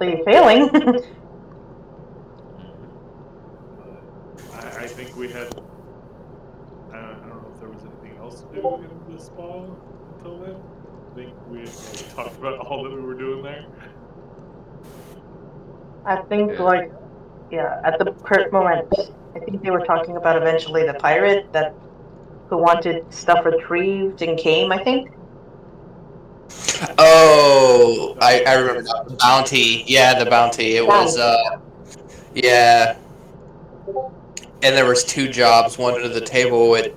obviously failing. I think we had. I don't know if there was anything else to do in the spa until then. I think we had talked about all that we were doing there. I think, at the current moment, I think they were talking about eventually the pirate that who wanted stuff retrieved and came, I think. Oh, I remember now. The bounty. Yeah, the bounty. It was, yeah. And there was two jobs. One under the table with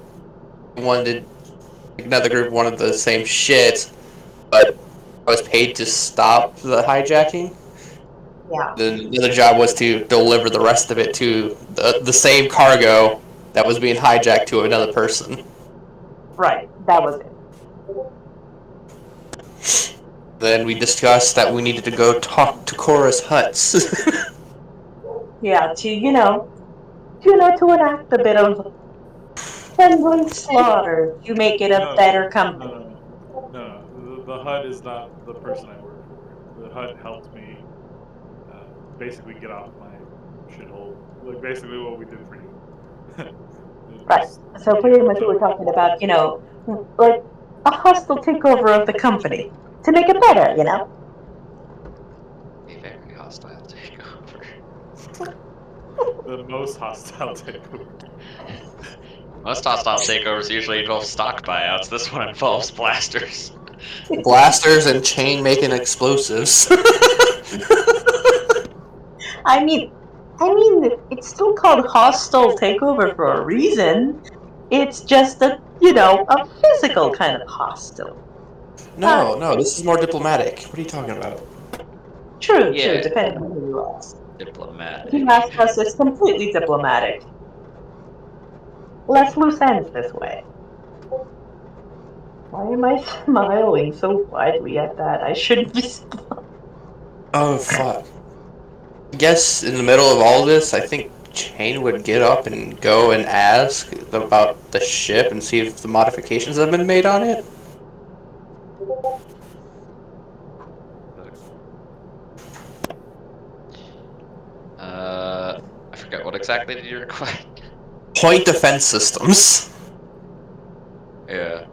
another group wanted the same shit, but I was paid to stop the hijacking. Yeah. The other job was to deliver the rest of it to the same cargo that was being hijacked to another person. Right, that was it. Then we discussed that we needed to go talk to Cora's huts. Yeah, to enact a bit of friendly slaughter to make it a better company. No. The HUD is not the person I work for. The HUD helped me basically get off my shithole. Like basically what we did for you. Right. So pretty much we were talking about, like a hostile takeover of the company to make it better, A very hostile takeover. The most hostile takeover. Most hostile takeovers usually involve stock buyouts. This one involves blasters. Blasters and chain making explosives. I mean, it's still called hostile takeover for a reason. It's just a physical kind of hostile. No, this is more diplomatic. What are you talking about? True, Yeah. depending on who you ask. Diplomatic. If you ask us, it's completely diplomatic. Less loose ends this way. Why am I smiling so widely at that? I shouldn't be smiling. Oh, fuck. I guess in the middle of all this, I think Chain would get up and go and ask about the ship and see if the modifications have been made on it. I forgot what exactly did you request? Point defense systems. Yeah.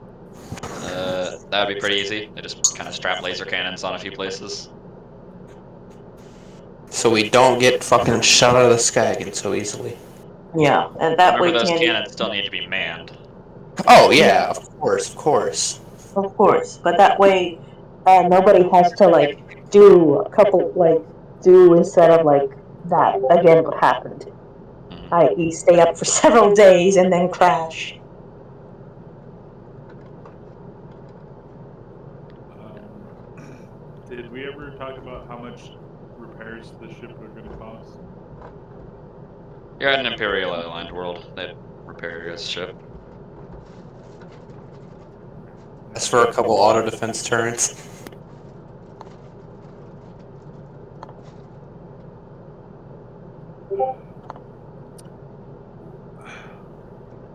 That would be pretty easy. They just kind of strap laser cannons on a few places. So we don't get fucking shot out of the sky again so easily. Yeah, and that Remember, way those Candy. cannons still need to be manned. Oh yeah, of course. Of course, but that way, nobody has to do a couple do instead of that again. What happened? Mm-hmm. I.e., stay up for several days and then crash. Did we ever talk about how much repairs to the ship are going to cost? You're at an Imperial aligned world. They'd repair your ship. That's for a couple auto defense turrets.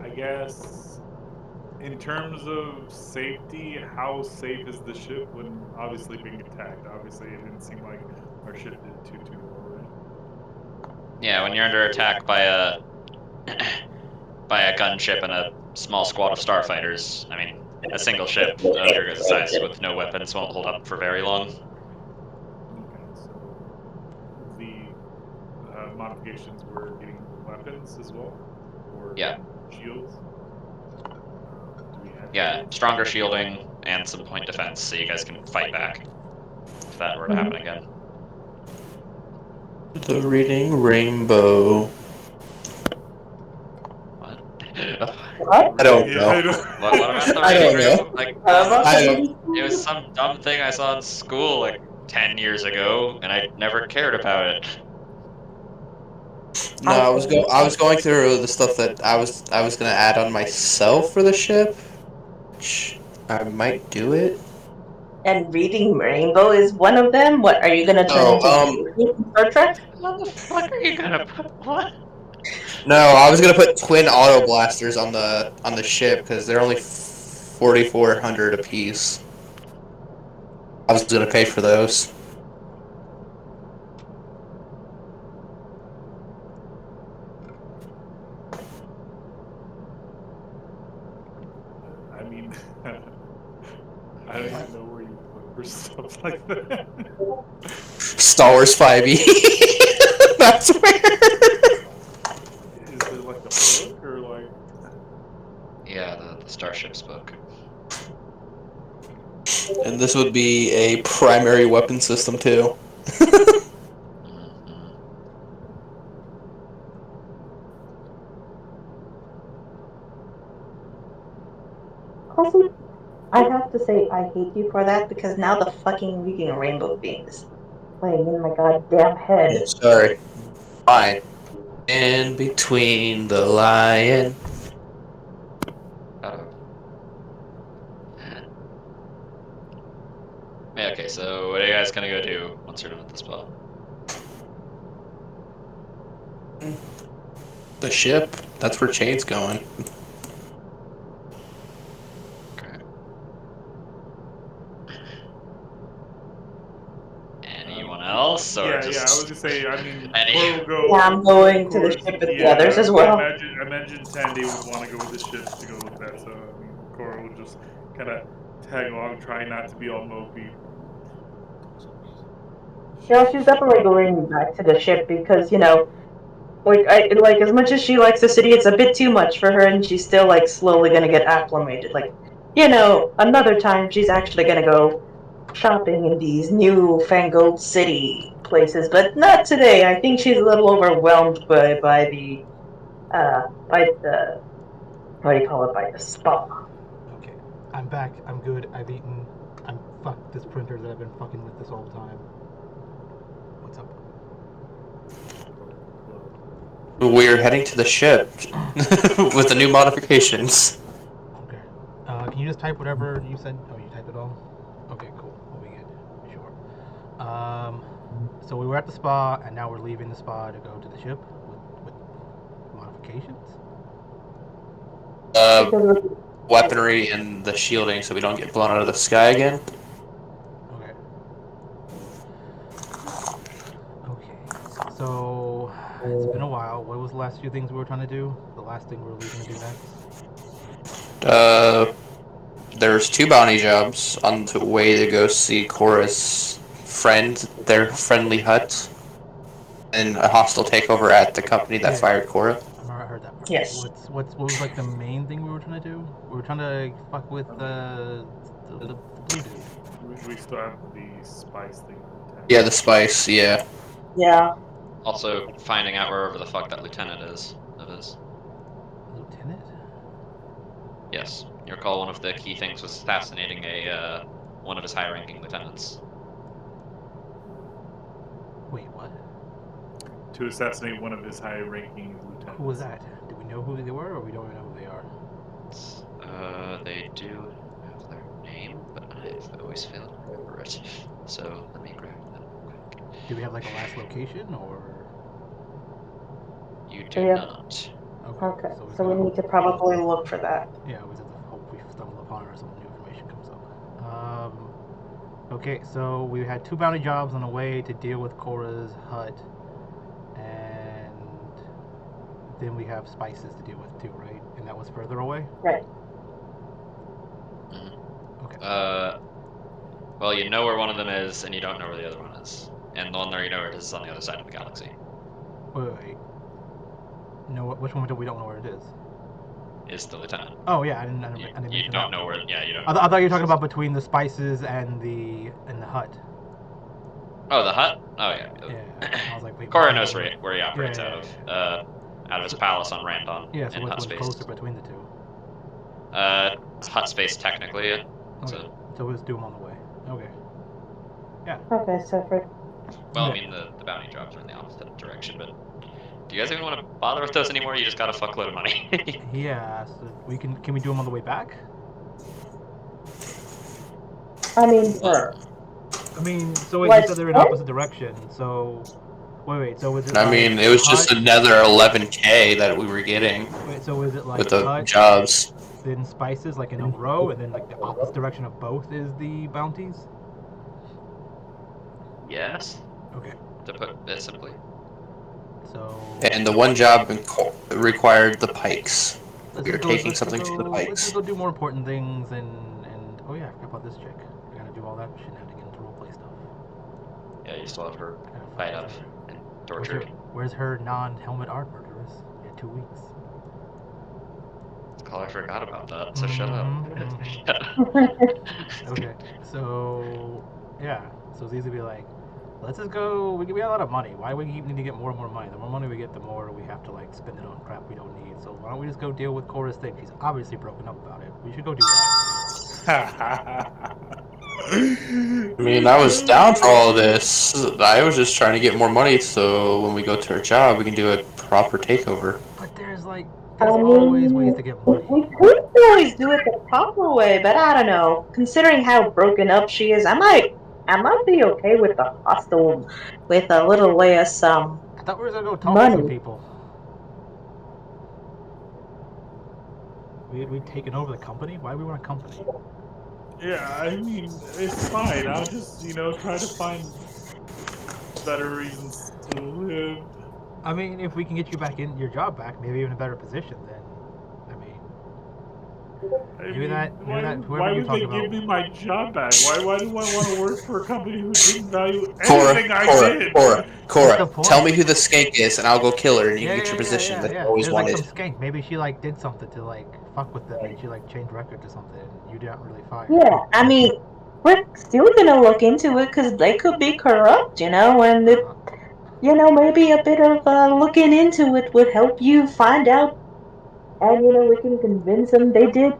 I guess in terms of safety, how safe is the ship when obviously being attacked? Obviously, it didn't seem like our ship did too well, right? Yeah, when you're under attack by a by a gunship and a small squad of starfighters, I mean, a single ship of your size with no weapons won't hold up for very long. Okay, so the modifications were getting weapons as well, or Yeah. shields. Yeah, stronger shielding and some point defense, so you guys can fight back if that were to happen again. The reading rainbow. What? What? I don't know. What about the I don't reading know. rainbow? Like, I don't. it was some dumb thing I saw in school like 10 years ago, and I never cared about it. No, I was going through the stuff that I was gonna add on myself for the ship. Which I might do it. And reading rainbow is one of them. What are you gonna turn into Star Trek? What the fuck are you gonna put? What? No, I was gonna put twin auto blasters on the ship because they're only 4,400 apiece. I was gonna pay for those. I don't even know where you look for stuff like that. Star Wars 5e. That's where. Is there like a book or like? Yeah, the Starships book. And this would be a primary weapon system too. Mm-hmm. Also, I have to say I hate you for that because now the fucking Reading Rainbow theme is playing in my goddamn head. Sorry. Fine. In between the lion. Oh. Yeah, okay, so what are you guys gonna go do once you're done with the spell? The ship. That's where Chain's going. Okay. Anyone else, or Yeah, just I was gonna say. I mean, any? Cora will go. Yeah, I'm going to the ship with the others as I well. imagine Tandy would want to go with the ship to go with that. So I mean, Cora would just kind of tag along, try not to be all mopey. Yeah, she's definitely going back to the ship because like as much as she likes the city, it's a bit too much for her, and she's still like slowly gonna get acclimated. Like, another time she's actually gonna go shopping in these new fangled city places, but not today. I think she's a little overwhelmed by the what do you call it, by the spa. Okay, I'm back. I'm good. I've eaten. I'm fuck this printer that I've been fucking with this whole time. What's up? We're heading to the ship with the new modifications. Okay. Can you just type whatever you said? Oh, you typed it all? Okay, cool. We'll be good. Sure. So we were at the spa, and now we're leaving the spa to go to the ship with modifications? Weaponry and the shielding so we don't get blown out of the sky again. Okay. Okay. So it's been a while. What was the last few things we were trying to do? The last thing we were leaving to do next? There's 2 bounty jobs on the way to go see Cora's friend, their friendly hut, and a hostile takeover at the company that fired Cora. I heard that part. Yes. What was like the main thing we were trying to do? We were trying to fuck with the blue dude. We still have the spice thing. Yeah, the spice. Yeah. Yeah. Also, finding out wherever the fuck that lieutenant is. Of his. Lieutenant? Yes, you recall one of the key things was assassinating one of his high-ranking lieutenants. Wait, what? To assassinate one of his high-ranking lieutenants. Who was that? Do we know who they were, or we don't know who they are? They do have their name, but I've always failed to remember it. So let me grab that real quick. Do we have like a last location, or? You do Yeah. not. Okay, so we need to probably look for that. Yeah, we just have to hope we stumble upon it or some new information comes up. Okay, so we had 2 bounty jobs on the way to deal with Cora's hut, and then we have spices to deal with too, right? And that was further away? Right. Mm-hmm. Okay. Well, you know where one of them is, and you don't know where the other one is. And the one there you know where it is on the other side of the galaxy. Wait. No, which one we don't know where it is? Is the lieutenant. Oh yeah, I didn't You mention don't that. know where. Yeah, you don't. I thought you were talking about between the spices and the hut. Oh, the hut. Oh yeah. Yeah. I was like, wait. Cora knows where he operates Yeah. out of his palace on Randon. Yeah. So in hut what's space. closer between the two? Hut space technically. Yeah. Okay. So we'll just do them on the way. Okay. Yeah. Okay, so for Well, I mean the bounty jobs are in the opposite direction, but do you guys even want to bother with those anymore? You just got a fuckload of money. Yeah. So can we do them on the way back? I mean, sure. I mean, so wait, you said they're in opposite direction. So wait. So is it? I mean, it was just another 11K that we were getting. Wait, so is it like with the hut, jobs? then spices, like in a row, and then like the opposite direction of both is the bounties? Yes. Okay. To put it simply. So. And the one job required the pikes. You're taking something to the Let's pikes. just go do more important things and oh yeah, I forgot about this chick. I gotta do all that shenanigans roleplay stuff. Yeah, you still have her I gotta tied find up her. and Where's tortured. where's her non-helmet art murderers? We had 2 weeks. Oh, I forgot about that. So shut up. Mhm. Shut up. Okay, so yeah, so it's easy to be like, let's just go. We have a lot of money. Why do we keep need to get more and more money? The more money we get, the more we have to like spend it on crap we don't need. So why don't we just go deal with Cora's thing? She's obviously broken up about it. We should go do that. I mean, I was down for all of this. I was just trying to get more money so when we go to our job, we can do a proper takeover. But there's I always ways mean, to get money. we could always do it the proper way, but I don't know. Considering how broken up she is, I might be okay with the hostel with a little less I thought we were gonna go talk to some money. people. We'd taken over the company. Why do we want a company? Yeah, I mean, it's fine. I'll just, try to find better reasons to live. I mean, if we can get you back in your job back, maybe even a better position, then I mean, maybe that whoever Why you would talk they about. give me my job back? Why do I want to work for a company who didn't value Cora, anything I Cora, did? Cora, What's the Cora, point? tell me who the skank is and I'll go kill her and you Yeah, can get your position that you yeah. always There's like wanted. some skank. Maybe she like did something to like fuck with them, and she like changed records or something. And you didn't really fire. Yeah, I mean, we're still gonna look into it because they could be corrupt, and it, maybe a bit of looking into it would help you find out, and we can convince them they did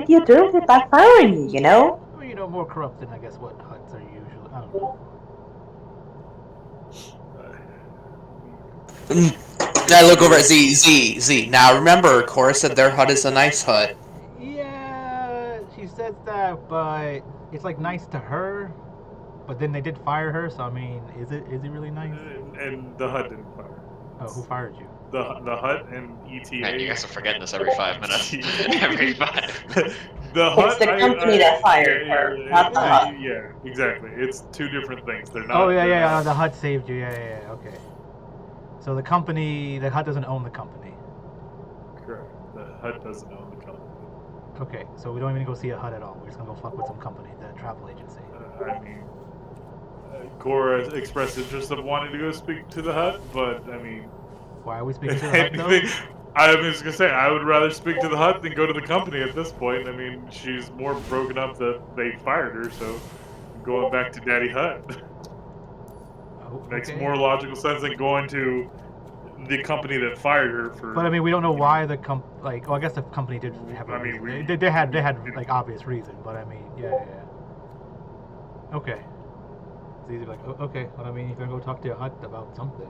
you dirty by firing you. Well, more corrupt than I guess what huts are usually. I don't know. I look over at Z. Now remember, Cora said their hut is a nice hut. Yeah, she says that, but it's like nice to her. But then they did fire her, so I mean, is it really nice? And the HUD didn't fire. Oh, who fired you? The HUD and ETA. Man, you guys are forgetting this every 5 minutes. Every 5. The It's HUD. the company that fired her, not the hut. Yeah, exactly. It's two different things. They're not. Oh yeah, they're yeah. not- The hut saved you. Yeah. Okay. So the hut doesn't own the company. Correct. The HUD doesn't own the company. Okay, so we don't even go see a hut at all. We're just gonna go fuck with some company, the travel agency. I mean, Cora expressed interest of wanting to go speak to the HUD, but I mean, Why are we speaking to the hut though? I was gonna say I would rather speak to the HUD than go to the company at this point. I mean, she's more broken up that they fired her, so going back to Daddy HUD Oh, makes okay. more logical sense than going to the company that fired her for. But I mean, we don't know why the well, I guess the company did have a I mean, reason. They had like obvious reason, but I mean, yeah. Okay. It's easy to be like, okay. But I mean, if you're gonna go talk to your hut about something,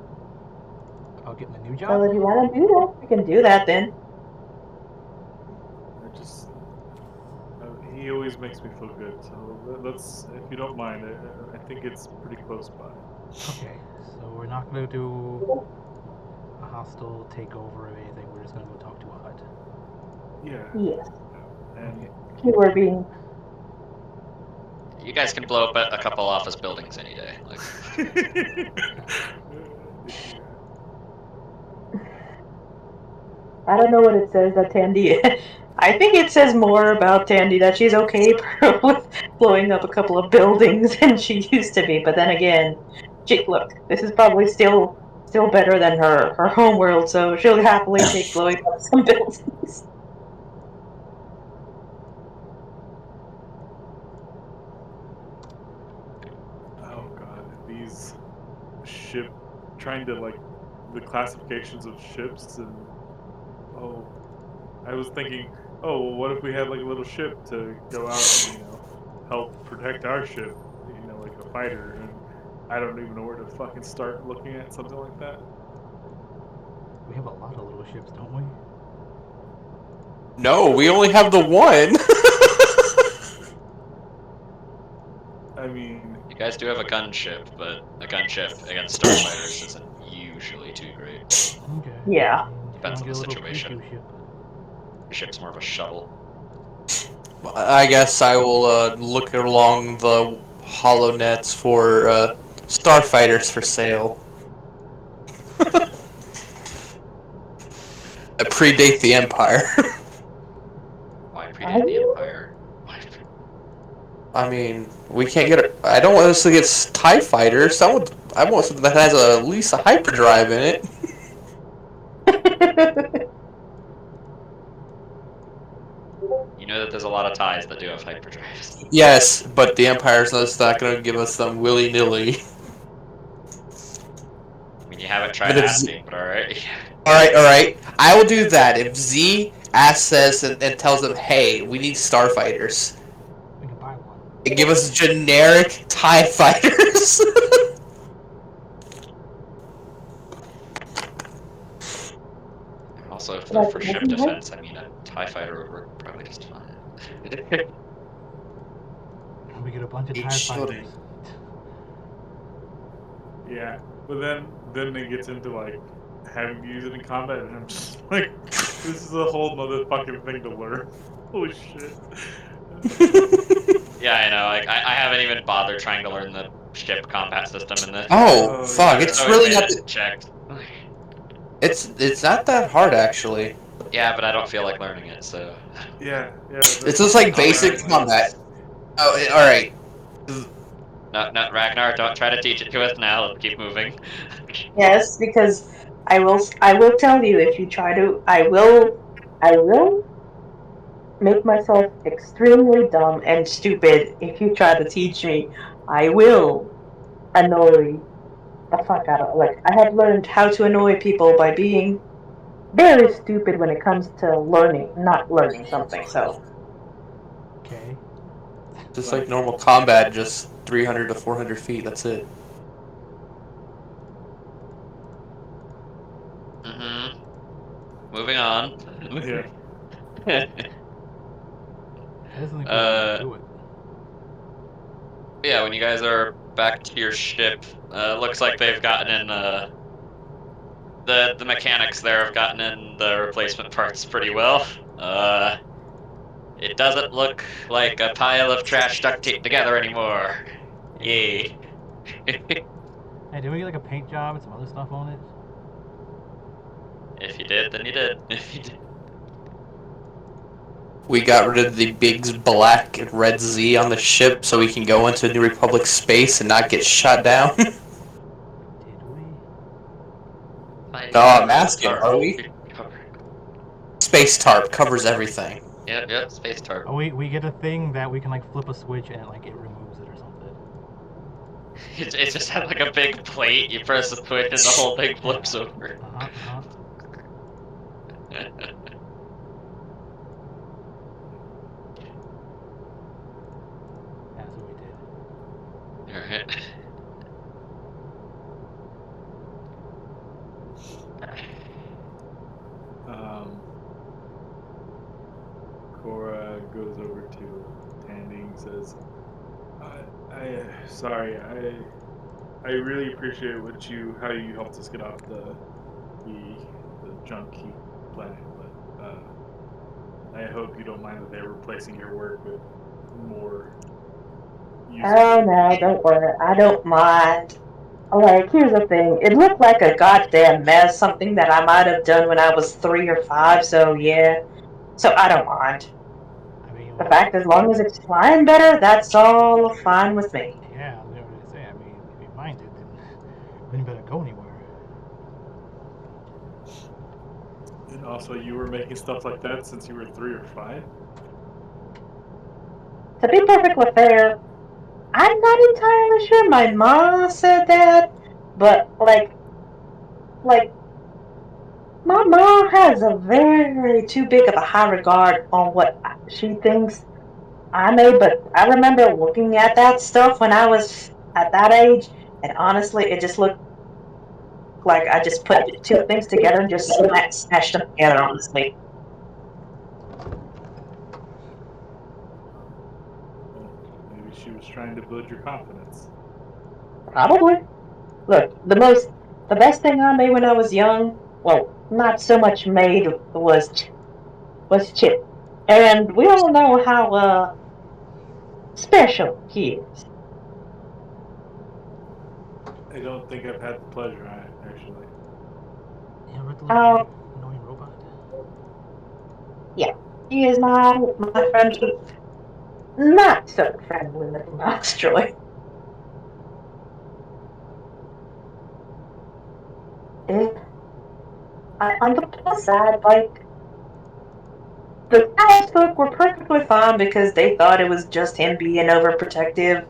about getting a new job. Well, if you want to do that, we can do that then. He always makes me feel good. So let's, if you don't mind, I think it's pretty close by. Okay, so we're not gonna do a hostile takeover or anything. We're just gonna go talk to a hut. Yeah. Yes. And Okay. Keyword being. You guys can blow up a couple office buildings any day. Like, I don't know what it says that Tandy. I think it says more about Tandy that she's okay with blowing up a couple of buildings than she used to be. But then again, look, this is probably still better than her home world, so she'll happily take blowing up some buildings. oh god, these ship trying to like the classifications of ships and I was thinking, oh, well, what if we had like a little ship to go out and help protect our ship, like a fighter, and I don't even know where to fucking start looking at something like that. We have a lot of little ships, don't we? No, we only have the one. I mean, you guys do have a gunship, but a gunship against starfighters isn't usually too great. Okay. Yeah. Depends on the situation. Ship. Your ship's more of a shuttle. I guess I will look along the hollow nets for starfighters for sale. predate the Empire. Why predate the Empire? Why? I mean, we can't get. I don't want us to get TIE fighters. I want something that has at least a hyperdrive in it. You know that there's a lot of ties that do have hyperdrives. Yes, but the Empire's just not going to give us them willy nilly. I mean, you haven't tried asking, but alright. Alright. I will do that. If Z asks us and tells them, hey, we need starfighters, We can buy one. and give us generic TIE fighters. Also, for ship defense, I mean, a TIE fighter would work probably just fine. We get a bunch of It TIE shouldn't. fighters. Yeah, but then it gets into like having to use it in combat, and I'm just like, this is a whole nother fucking thing to learn. Holy shit. Yeah, I know. Like, I haven't even bothered trying to learn the ship combat system in this. Oh, Oh, fuck! yeah. It's So really made not. it checked. It's not that hard actually. Yeah, but I don't feel like learning it, so. Yeah. It's just like basic combat. Oh, all right. No, Ragnar, don't try to teach it to us now. Let's keep moving. Yes, because I will tell you if you try to I will make myself extremely dumb and stupid if you try to teach me. I will annoy the fuck out of like I have learned how to annoy people by being very stupid when it comes to not learning something. So Okay. Just like normal combat, just 300 to 400 feet. That's it. Mm-hmm. Moving on. Yeah. I just think we want to do it. Yeah, when you guys are back to your ship, looks like they've gotten in the mechanics there have gotten in the replacement parts pretty well. It doesn't look like a pile of trash duct taped together anymore. Yay. Hey, did we get like a paint job and some other stuff on it? If you did, then you did. If you did. We got rid of the big black and red Z on the ship so we can go into New Republic space and not get shot down. Did we? No, I'm asking, are we? Space tarp covers everything. Yep, space tarp. Oh, we get a thing that we can like flip a switch and like it removes it or something. It just had like a big plate. You press a switch and the whole thing flips over. That's what we did. Alright. Cora goes over to Tandy and says, sorry, I really appreciate how you helped us get off the junk heap planet, but I hope you don't mind that they're replacing your work with more oh no, don't worry, I don't mind. Like, here's the thing. It looked like a goddamn mess, something that I might have done when I was 3 or 5, so yeah. So I don't mind. I mean, The fact, as long as it's flying better, that's all fine with me. yeah, I was going to say. I mean, if you mind it, then we didn't better go anywhere. And also, you were making stuff like that since you were 3 or 5? To be perfectly fair, I'm not entirely sure my mom said that, but like, my mom has a very too big of a high regard on what she thinks I made, but I remember looking at that stuff when I was at that age, and honestly, it just looked like I just put two things together and just smashed them together, honestly. Well, maybe she was trying to build your confidence. Probably. Look, the best thing I made when I was young, well, not so much made, was Chip. And we all know how, special he is. I don't think I've had the pleasure, actually. Yeah, we're the Oh. annoying robot. Yeah, he is my friend, not so friendly little mouse droid. It, on the plus side, like the townsfolk were perfectly fine because they thought it was just him being overprotective.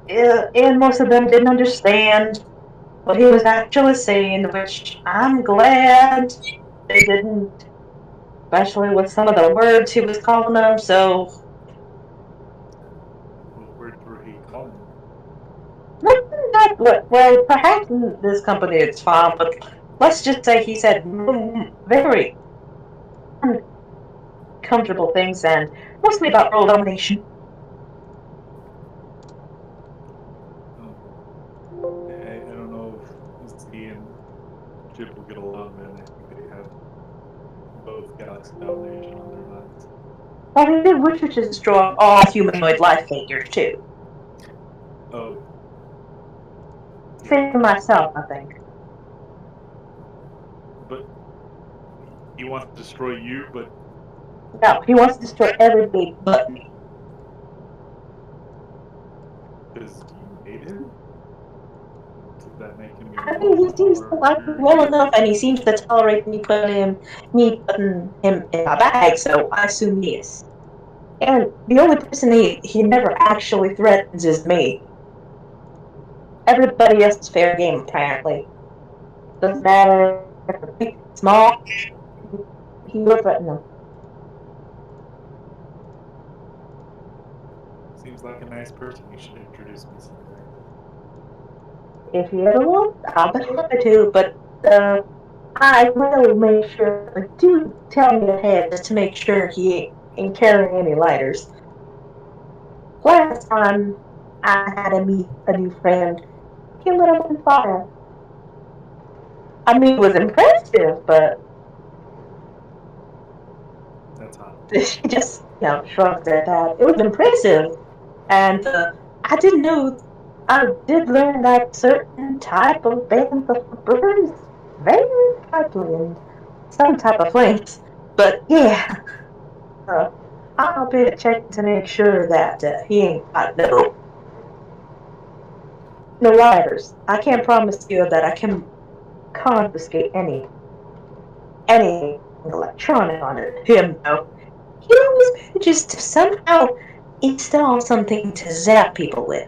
And most of them didn't understand what he was actually saying, which I'm glad they didn't, especially with some of the words he was calling them. So, What words were he calling them? well, perhaps in this company it's fine, but let's just say he said very uncomfortable things and mostly about world domination. I don't know if Z and Chip will get along, man. I think they have both galaxy domination on their minds. Well, he did wish to destroy all humanoid life figures, too. Oh, Same for myself, I think. but he wants to destroy you, but No, he wants to destroy everybody but me. because you made him? Does that make him your I mean, he seems to more like me well enough, and he seems to tolerate me putting him in my bag. So I assume yes. And the only person he never actually threatens is me. Everybody else is fair game, apparently. Doesn't matter if they're big, small. He will threaten them. Seems like a nice person. You should introduce me someday. If you ever want, I'll be happy to. But I will make sure. Like, do tell me ahead just to make sure he ain't carrying any lighters. Last time I had to meet a new friend, he lit up on fire. I mean, it was impressive, but That's hot. she just, shrugged at that. It was impressive, and I didn't know. I did learn that certain type of bantha burns very tightly and some type of flames. But yeah, uh, I'll be checking to make sure that he ain't got no lighters. I can't promise you that I can confiscate anything electronic on him though. He always manages to somehow install something to zap people with.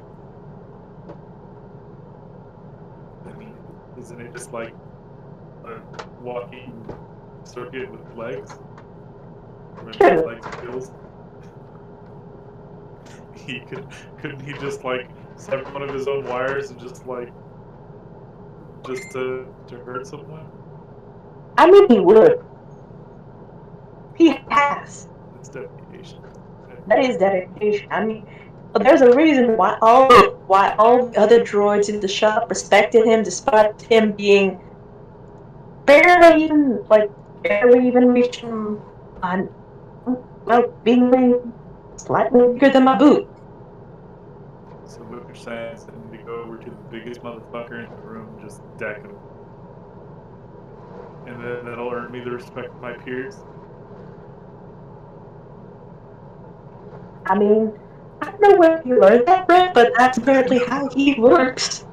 I mean, isn't it just like a walking circuit with legs? Where there's True. like skills? He couldn't he just like sever one of his own wires and just like just to hurt someone? I mean, he would. He has. That's dedication. I That admire is it. dedication. I mean, there's a reason why all the other droids in the shop respected him, despite him being barely even reaching on being slightly bigger than my boot. So what you're saying is I need to go over to the biggest motherfucker in the room and just deck him, and then that'll earn me the respect of my peers. I mean, I don't know where you learned that from, but that's apparently how he works.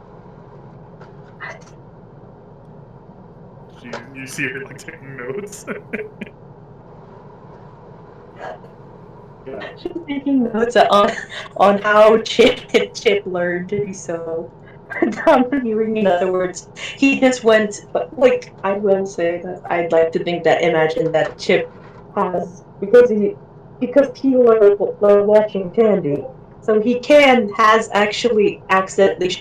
You see her like taking notes. God. She's taking notes on how Chip learned to be so domineering. In other words, he just went. But like, I will say that I'd like to think that imagine that Chip has because he learned watching Tandy, so he has actually accidentally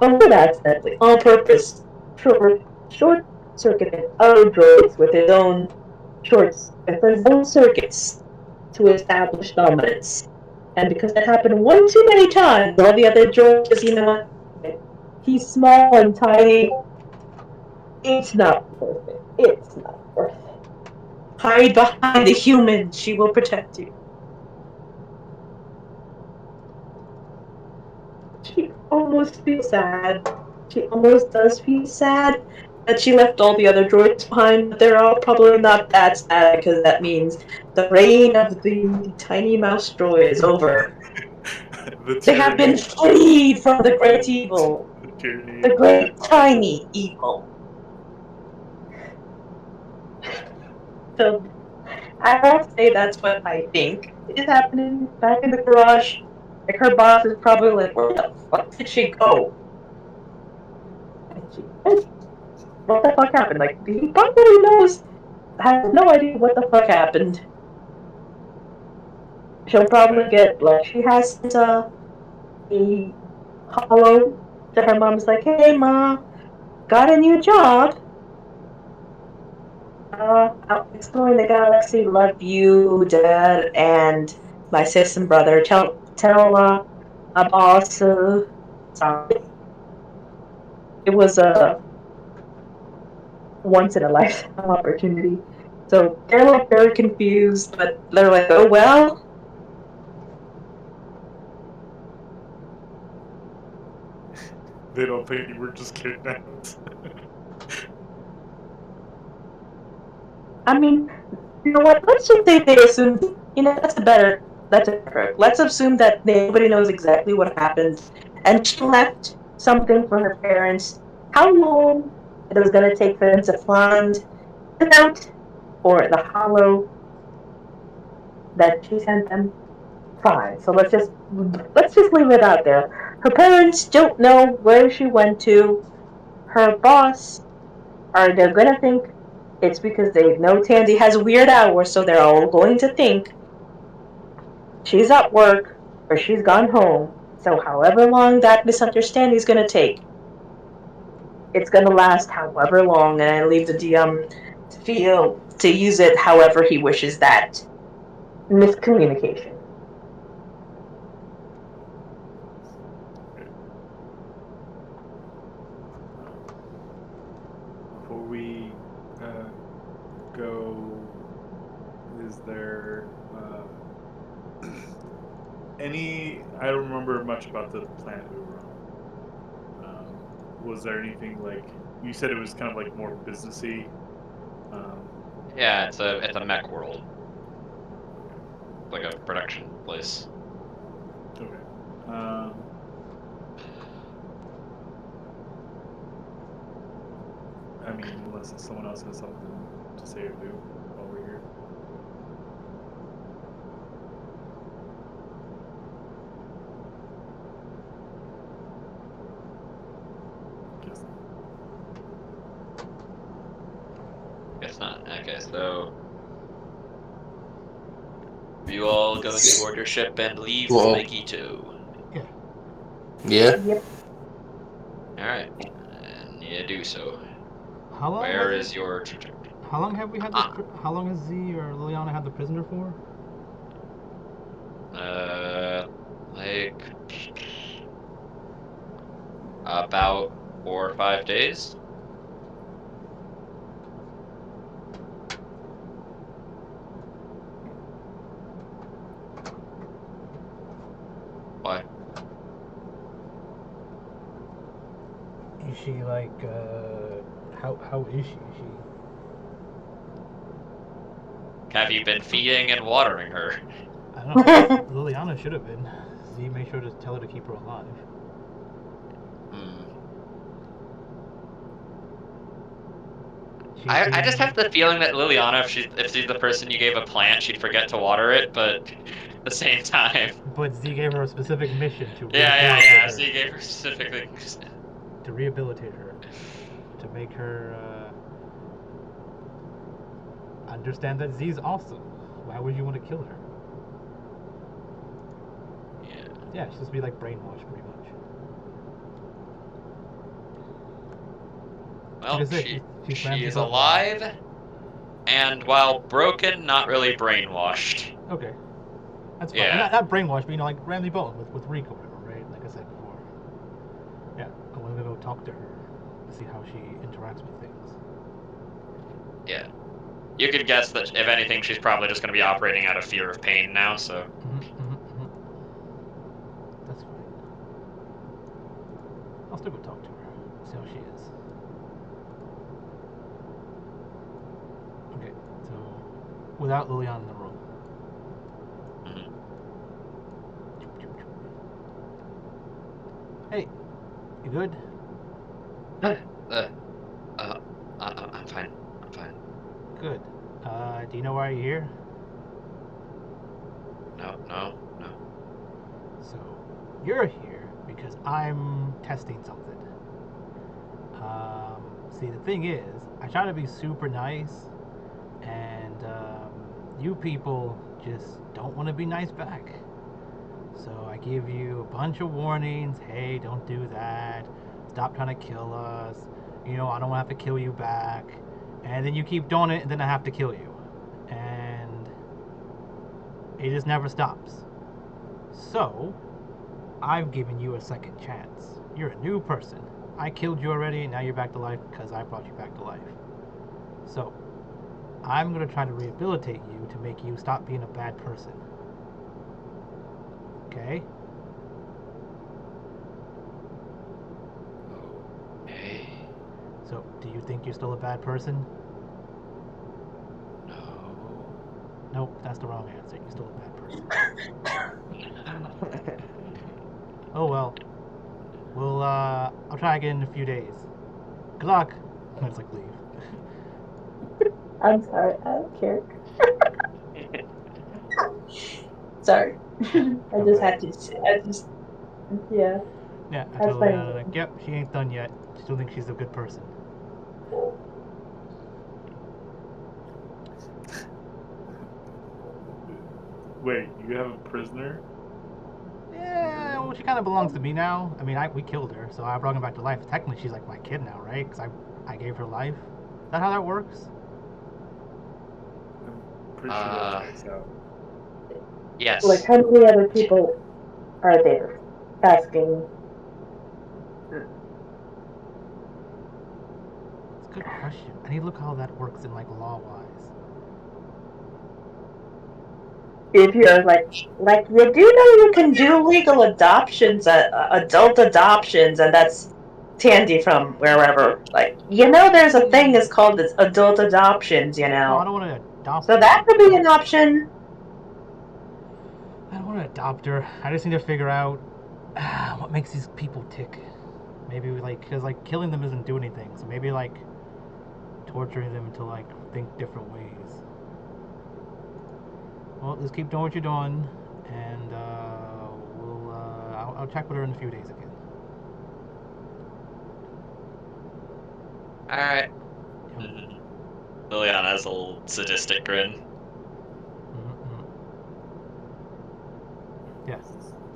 not accidentally on purpose short circuited other droids with his own circuits to establish dominance. And because that happened one too many times, all the other droids just, he's small and tiny. It's not worth it. It's not worth it. Hide behind the human. She will protect you. She almost feels sad. She almost does feel sad that she left all the other droids behind, but they're all probably not that sad because that means the reign of the tiny mouse droid is over. The They have been tyranny. freed from the great evil, The tyranny the of great the tiny evil. So I won't say that's what I think is happening back in the garage. Like her boss is probably like, "Where the fuck did she go? What the fuck happened?" Like he probably knows, has no idea what the fuck happened. She'll probably get like she has sent a hollow to her mom's like, "Hey ma, got a new job. Out exploring the galaxy. Love you, Dad, and my sis and brother. Tell my boss. Sorry, it was a once in a lifetime opportunity." So they're like very confused, but they're like, "Oh well." They don't think you were just kidnapped. I mean, you know what? Let's just say they assumed. You know, That's a better. Let's assume that nobody knows exactly what happened, and she left something for her parents. How long it was going to take for them to find the note or the hollow that she sent them? Fine. So let's just leave it out there. Her parents don't know where she went to. Her boss, are they gonna think it's because they know Tandy has weird hours, so they're all going to think she's at work or she's gone home. So however long that misunderstanding is gonna take, it's gonna last however long, and I leave the DM to use it however he wishes that miscommunication. Okay. Before we go, is there any? I don't remember much about the planet we were on. Was there anything like you said? It was kind of like more businessy. Yeah, it's a mech world, like a production place. Okay. I mean, unless someone else has something to say or do while we're here. Guess not. Guess not. Okay, so are you all going to board your ship and leave Well, Megito? yeah. Yep. All right, and you do so. How long Where has is your trajectory? How long have we had this? How long has Z or Liliana had the prisoner for? Like about 4 or 5 days. Why? Is she like how is she? Is she Have you been feeding and watering her? I don't know. Liliana should have been. Z made sure to tell her to keep her alive. Hmm. She's I just being, have the feeling that Liliana, if she's the person you gave a plant, she'd forget to water it, but at the same time. but Z gave her a specific mission to Yeah. her. So you gave her specifically. To rehabilitate her, to make her understand that Z's awesome. Why would you want to kill her? Yeah. Yeah, she's supposed to be like brainwashed, pretty much. Well, Like I said, she she plans is herself. alive, and while broken, not really brainwashed. Okay, that's fine. Yeah. Not brainwashed, but Randy Ramsey Bolton with Rico, right? Like I said before. Yeah, I want to go talk to her to see how she interacts with things. Yeah. You could guess that if anything, she's probably just going to be operating out of fear of pain now. So. That's fine. I'll still go talk to her, see how she is. Okay, so without Liliana in the room. Mhm. Hey, you good? I'm fine. I'm fine. Good. Do you know why you're here? No. So, you're here because I'm testing something. See, the thing is, I try to be super nice, and you people just don't want to be nice back. So I give you a bunch of warnings. Hey, don't do that. Stop trying to kill us. You know, I don't have to kill you back. And then you keep doing it, and then I have to kill you. And it just never stops. So, I've given you a second chance. You're a new person. I killed you already, and now you're back to life because I brought you back to life. So, I'm going to try to rehabilitate you to make you stop being a bad person. Okay? Hey, So, do you think you're still a bad person? no. Nope, that's the wrong answer. You're still a bad person. Oh well. I'll try again in a few days. Good luck. I just like leave. I'm sorry. I don't care. Sorry. I Come just back. had to. I just. Yeah. Yeah, I That's told funny. Leanna, like, yep, she ain't done yet. Still think she's a good person. Wait, you have a prisoner? Yeah, well, she kind of belongs to me now. I mean, we killed her, so I brought her back to life. Technically, she's like my kid now, right? Because I gave her life. Is that how that works? I'm pretty sure that checks out. Yes. Like, how many other people are there? Asking. It's a good question. I need to look how that works in like law-wise. If you're like you do know you can do legal adoptions, adult adoptions, and that's Tandy from wherever. Like, there's a thing is called this adult adoptions. No, I don't want to adopt So her. that could be an option. I don't want to adopt her. I just need to figure out what makes these people tick. Maybe because killing them doesn't do anything. So maybe torturing them to think different ways. Well, just keep doing what you're doing, and I'll check with her in a few days again. All right. Yep. Liliana has a little sadistic grin. Mm-mm. Yeah.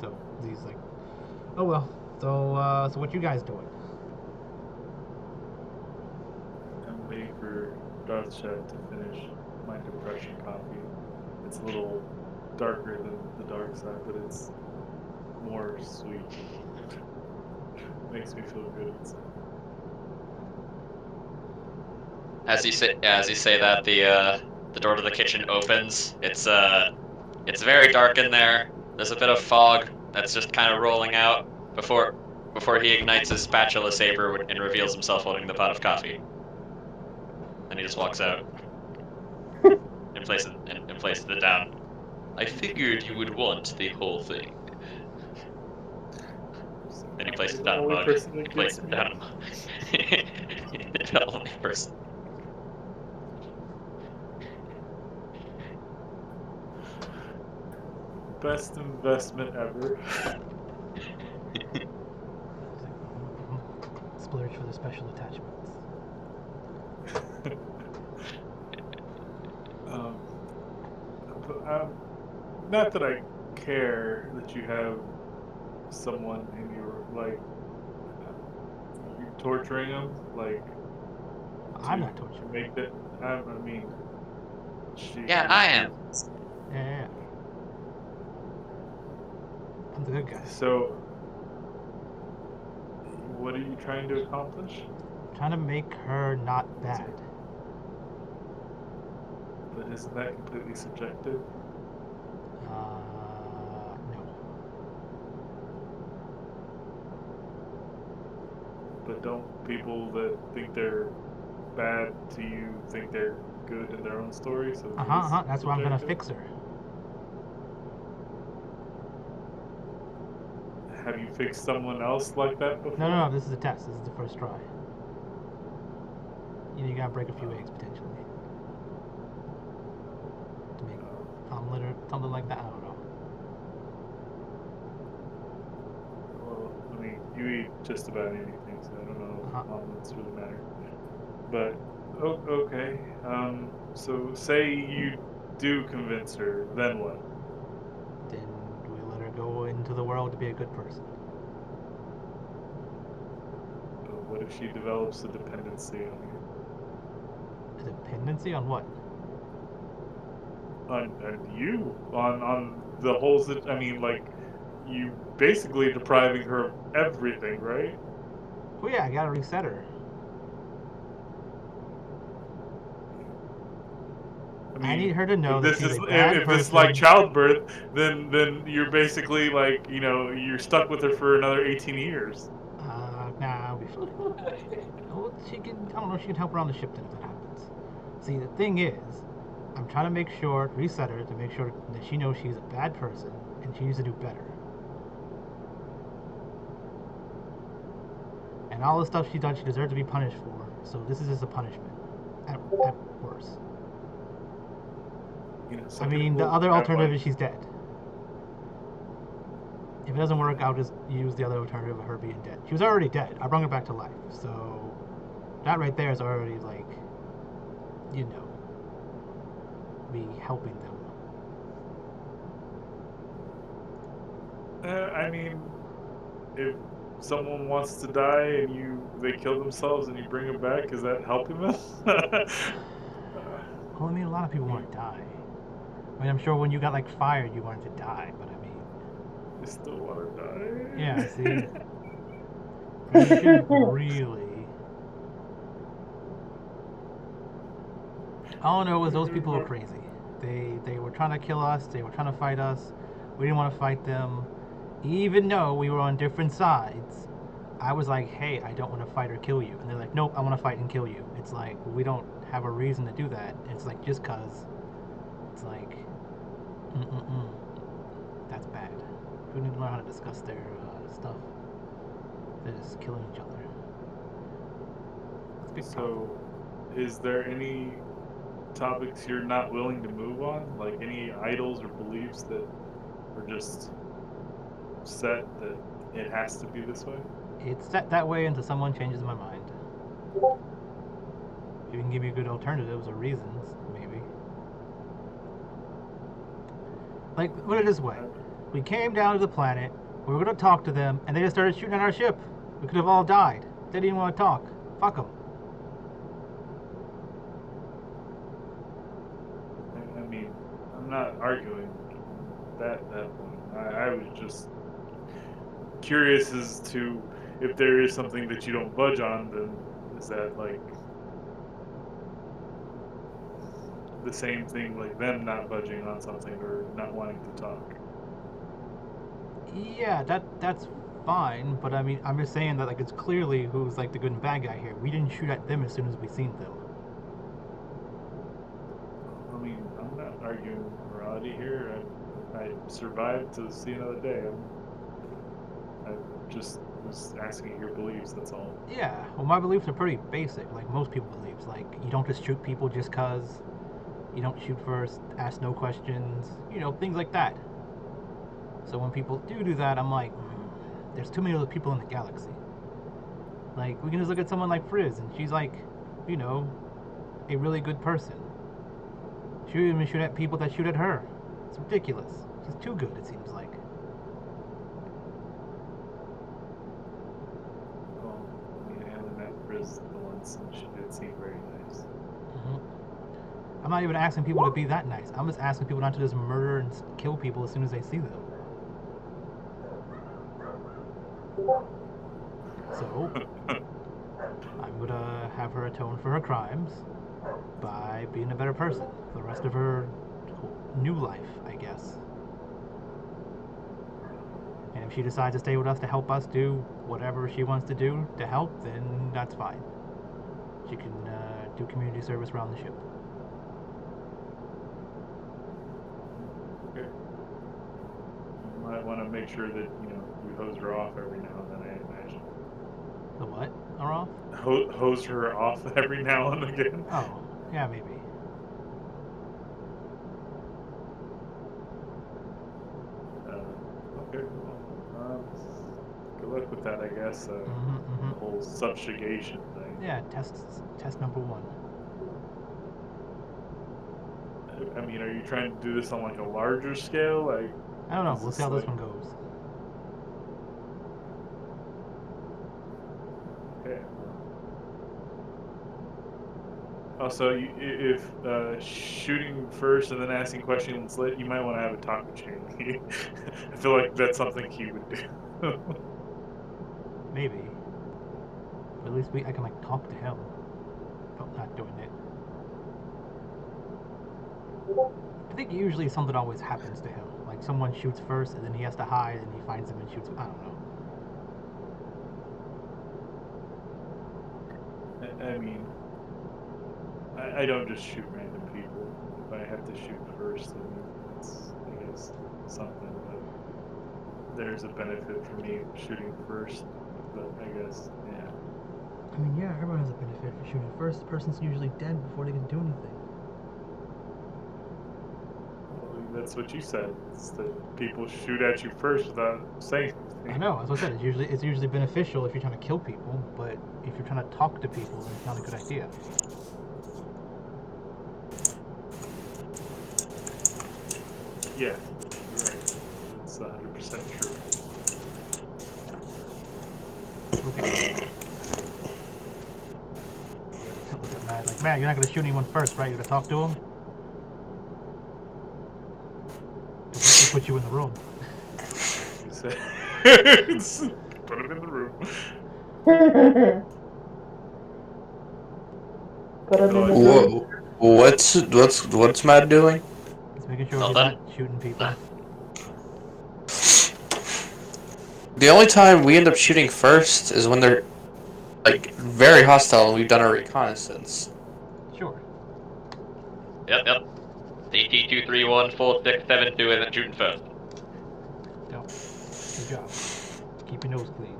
So he's like, oh well. So what you guys doing? I'm waiting for Darth Chef to finish my depression coffee. It's a little darker than the dark side, but it's more sweet. Makes me feel good inside. As you say that, the door to the kitchen opens. It's very dark in there. There's a bit of fog that's just kind of rolling out before he ignites his spatula saber and reveals himself holding the pot of coffee. Then he just walks out and places it down. I figured you would want the whole thing. Then he places You're the down a only mug. person that Places gets me. down a mug. The only person. Best investment ever. Splurge for the special attachments. um, not that I care that you have someone in your you're torturing them, I'm to not torturing. make that. I mean, she. Yeah, I am. Yeah. I'm the good guy. So, what are you trying to accomplish? I'm trying to make her not bad. But isn't that completely subjective? No. But don't people that think they're bad to you think they're good in their own story. So That's why I'm gonna fix her. Have you fixed someone else like that before? No. This is a test. This is the first try. You gotta break a few eggs potentially to make omelet or something like that. I don't know. Well, I mean, you eat just about anything, so I don't know if omelets really matter. But okay. So say you do convince her, then what? Then we let her go into the world to be a good person. What if she develops a dependency on you? A dependency on what? On you? On the whole? I mean, like, you basically depriving her of everything, right? Oh yeah, I gotta reset her. I need her to know if that this she's is a bad if this is person. like childbirth, then you're basically like, you're stuck with her for another 18 years. Nah, I'll be fine. Well, she can. I don't know. She can help her on the ship then if that happens. See, the thing is, I'm trying to make sure, reset her to make sure that she knows she's a bad person and she needs to do better. And all the stuff she's done, she deserves to be punished for. So this is just a punishment, at worst. I mean, the other alternative is she's dead. If it doesn't work, I'll just use the other alternative of her being dead. She was already dead. I brought her back to life. So that right there is already like, me helping them. I mean, if someone wants to die and they kill themselves and you bring them back, is that helping them? Well, I mean, a lot of people want to die. I mean, I'm sure when you got like fired, you wanted to die, but I mean, I still want to die. yeah. See, you shouldn't really. All I know is those people are crazy. They were trying to kill us. They were trying to fight us. We didn't want to fight them, even though we were on different sides. I was like, hey, I don't want to fight or kill you, and they're like, nope, I want to fight and kill you. It's like we don't have a reason to do that. It's like just cause. It's like, that's bad. We need to learn how to discuss their stuff. They're just killing each other. So, is there any topics you're not willing to move on? Like any idols or beliefs that are just set that it has to be this way? It's set that way until someone changes my mind. If you can give me good alternatives or reasons, maybe. Like, put it this way. We came down to the planet, we were going to talk to them, and they just started shooting at our ship. We could have all died. They didn't want to talk. Fuck them. I mean, I'm not arguing that point. I was just curious as to if there is something that you don't budge on, then is that like the same thing, like them not budging on something or not wanting to talk? Yeah, that's fine, but I mean, I'm just saying that like it's clearly who's like the good and bad guy here. We didn't shoot at them as soon as we seen them. I mean, I'm not arguing morality here. I survived to see another day. I just was asking your beliefs. That's all. Yeah, well, my beliefs are pretty basic, like most people beliefs. Like, you don't just shoot people just cause. You don't shoot first, ask no questions, things like that. So when people do that, I'm like, there's too many of those people in the galaxy. Like, we can just look at someone like Frizz, and she's like, a really good person. She would even shoot at people that shoot at her. It's ridiculous. She's too good, it seems like. Well, I mean, I only met Frizz once, and she did seem very nice. I'm not even asking people to be that nice. I'm just asking people not to just murder and kill people as soon as they see them. So, I'm gonna have her atone for her crimes by being a better person for the rest of her new life, I guess. And if she decides to stay with us to help us do whatever she wants to do to help, then that's fine. She can do community service around the ship. might want to make sure that you hose her off every now and then. I imagine. The what are off? Hose her off every now and again. Oh, yeah, maybe. Okay. Well, good luck with that, I guess. The whole subjugation thing. Yeah, test number 1. I mean, are you trying to do this on like a larger scale? Like, I don't know. is We'll see how this one goes. Okay. Also, if shooting first and then asking questions later, you might want to have a talk with Shane. I feel like that's something he would do. Maybe. But at least I can like talk to him about not doing it. I think usually something always happens to him. Like someone shoots first and then he has to hide and he finds him and shoots. I don't know. I mean, I don't just shoot random people. If I have to shoot first, I mean, it's, I guess, something. But there's a benefit for me shooting first. But I guess, yeah. I mean, yeah, everyone has a benefit for shooting first. The person's usually dead before they can do anything. Well, that's what you said. It's that people shoot at you first without saying anything. I know, as I said, it's usually beneficial if you're trying to kill people, but if you're trying to talk to people, then it's not a good idea. Yeah, you're right. That's 100% true. Okay. Look at Matt, like, man, you're not gonna shoot anyone first, right? You're gonna talk to him? We'll put you in the room. Put him in the room. Put him in the Whoa. What's Matt doing? Just making sure he's not shooting people. The only time we end up shooting first is when they're like very hostile and we've done our reconnaissance. Sure. Yep. CT-231-4672 isn't shooting first. Yep. Good job. Keep your nose clean.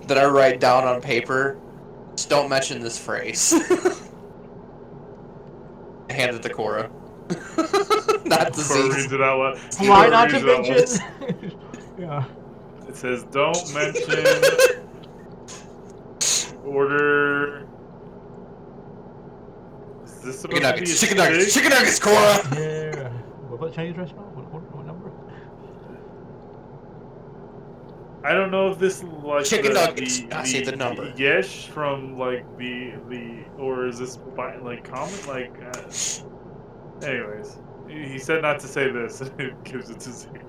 That I write down on paper. Just don't mention this phrase. I hand it to Cora. Not to Cora reads it out loud. Why not to mention? Yeah. It says, don't mention order. Is this supposed to be a chicken nuggets, Cora! Yeah. What Chinese restaurant? What number? I don't know if this like Chicken nuggets. I see the number. Yesh from like the or is this by like comment like anyways, he said not to say this and it gives it to zero.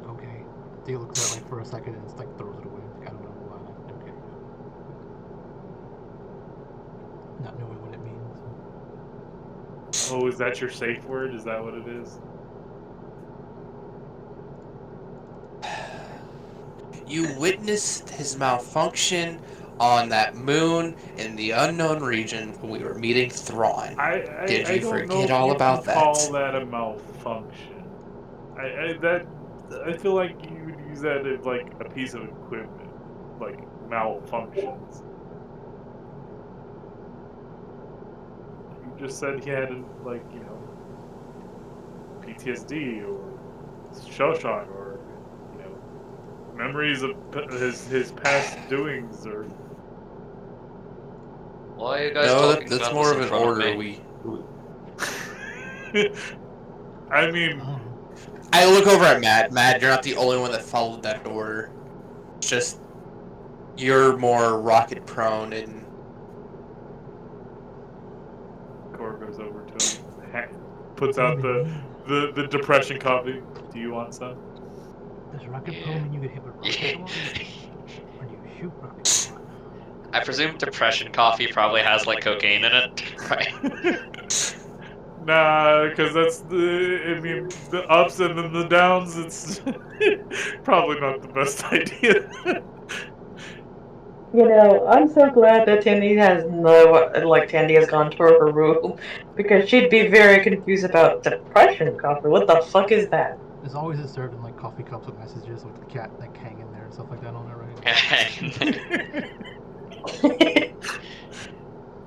Okay. Theo looks at it like for a second and it's like throws it away. I don't know why. Okay. Not knowing what it means. Oh, is that your safe word? Is that what it is? You witnessed his malfunction on that moon in the unknown region when we were meeting Thrawn. Did you forget all about that? I don't know if you call that a malfunction. I feel like you would use that as like a piece of equipment, like malfunctions. You just said he had like PTSD or shell shock or memories of his past doings or. Why are you guys No, talking that's about more this of in an front order. of me? I mean, I look over at Matt. Matt, you're not the only one that followed that order. It's just you're more rocket prone and. Cora goes over to him, puts out the depression coffee. Do you want some? Does rocket prone mean you get hit with rocket launch? Or do you shoot rocket launch? I presume depression coffee probably has like cocaine in it, right? Nah, because that's the ups and then the downs. It's probably not the best idea. I'm so glad that Tandy has gone to her room because she'd be very confused about depression coffee. What the fuck is that? There's always a served in like coffee cups with messages with the cat like hanging there and stuff like that on it, right?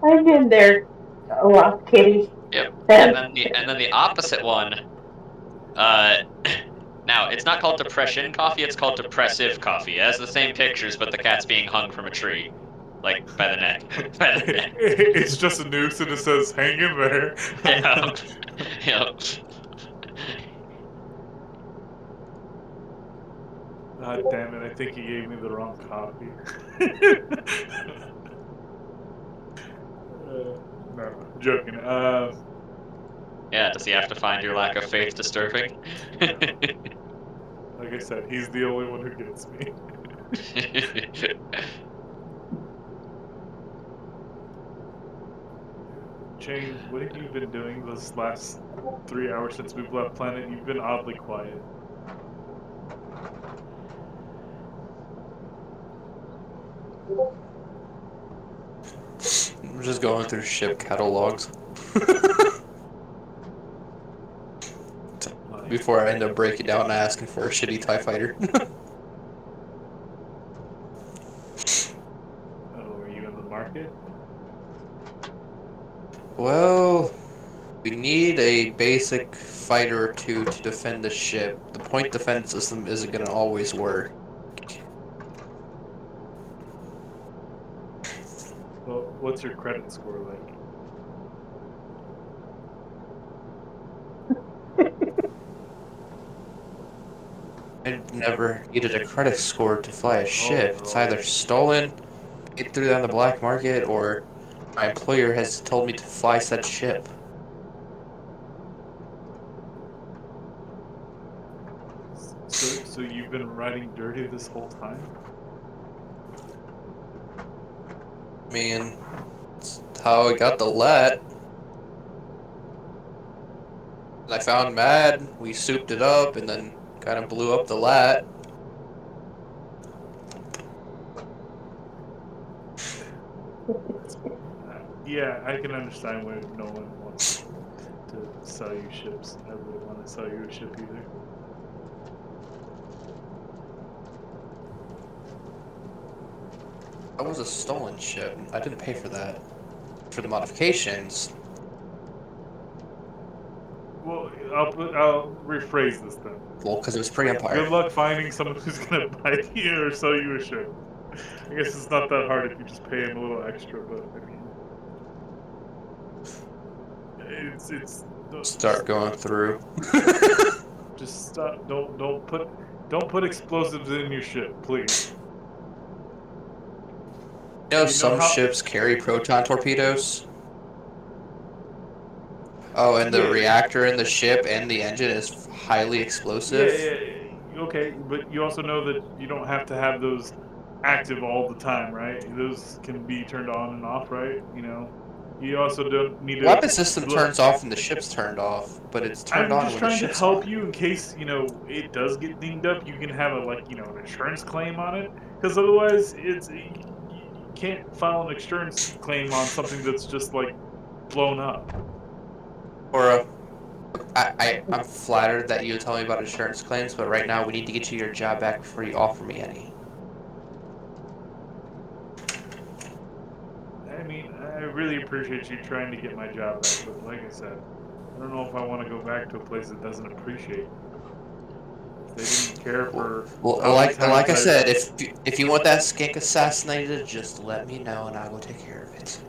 I've been there a lot, kitty. Yep. And then the opposite one. Uh, now it's not called depression coffee. It's called depressive coffee. It has the same pictures, but the cat's being hung from a tree, like by the neck. By the neck. It's just a noose and it says "Hang in there." Yeah. Yep. God damn it! I think he gave me the wrong copy. No, I'm joking. Yeah. Does he have to find your lack of faith disturbing? Like I said, he's the only one who gets me. Jane, what have you been doing this last 3 hours since we've left planet? You've been oddly quiet. I'm just going through ship catalogs. Before I end up breaking down and asking for a shitty TIE fighter. Oh, are you in the market? Well, we need a basic fighter or two to defend the ship. The point defense system isn't going to always work. Well, what's your credit score like? I never needed a credit score to fly a ship. It's either stolen, paid through on the black market, or my employer has told me to fly said ship. So you've been riding dirty this whole time? I mean, that's how I got the let. I found Mad, we souped it up, and then kind of blew up the lat. Yeah, I can understand why no one wants to sell you ships. I wouldn't want to sell you a ship either. That was a stolen ship. I didn't pay for that. For the modifications. Well, I'll rephrase this then. Well, because it was pre-Empire. Good luck finding someone who's gonna buy you or sell you a ship. I guess it's not that hard if you just pay him a little extra, but I mean, it's. Start going through. Just stop. Don't put explosives in your ship, please. Some ships carry proton torpedoes. Oh, and the reactor in the ship and the engine is highly explosive. Yeah, okay, but you also know that you don't have to have those active all the time, right? Those can be turned on and off, right? You also don't need to. Weapon system turns off when the ship's turned off, but it's turned on I'm just when the trying to ship's help on. you in case it does get dinged up. You can have an insurance claim on it, because otherwise you can't file an insurance claim on something that's just like blown up. Or I'm flattered that you tell me about insurance claims, but right now we need to get you your job back before you offer me any. I mean, I really appreciate you trying to get my job back, but like I said, I don't know if I want to go back to a place that doesn't appreciate me. If they didn't care for like I said, if you want that skink assassinated, just let me know and I will take care of it.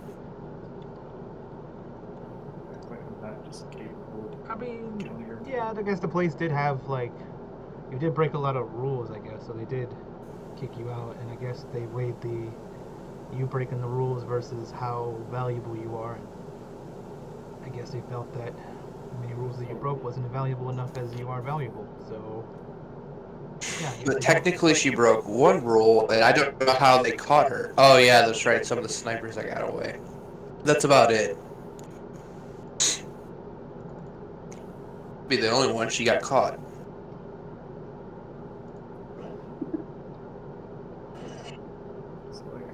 Act like I'm not just capable of I mean, killing her. yeah, I guess the place did have you did break a lot of rules, I guess, so they did kick you out, and I guess they weighed you breaking the rules versus how valuable you are. I guess they felt that many rules that you broke wasn't valuable enough as you are valuable. So, yeah. But technically, she broke one rule, and I don't know how they caught her. Oh yeah, that's right. Some of the snipers that got away. That's about it. Be the only one she got caught. So like I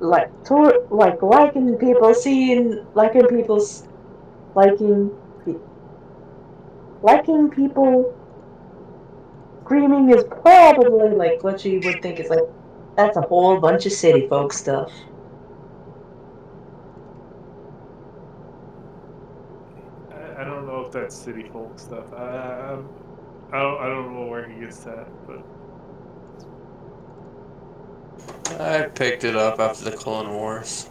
liking people, seeing liking people's liking pe- liking people screaming is probably like what you would think is like that's a whole bunch of city folk stuff. I don't know if that's city folk stuff. I don't know where he gets that, but I picked it up after the Clone Wars.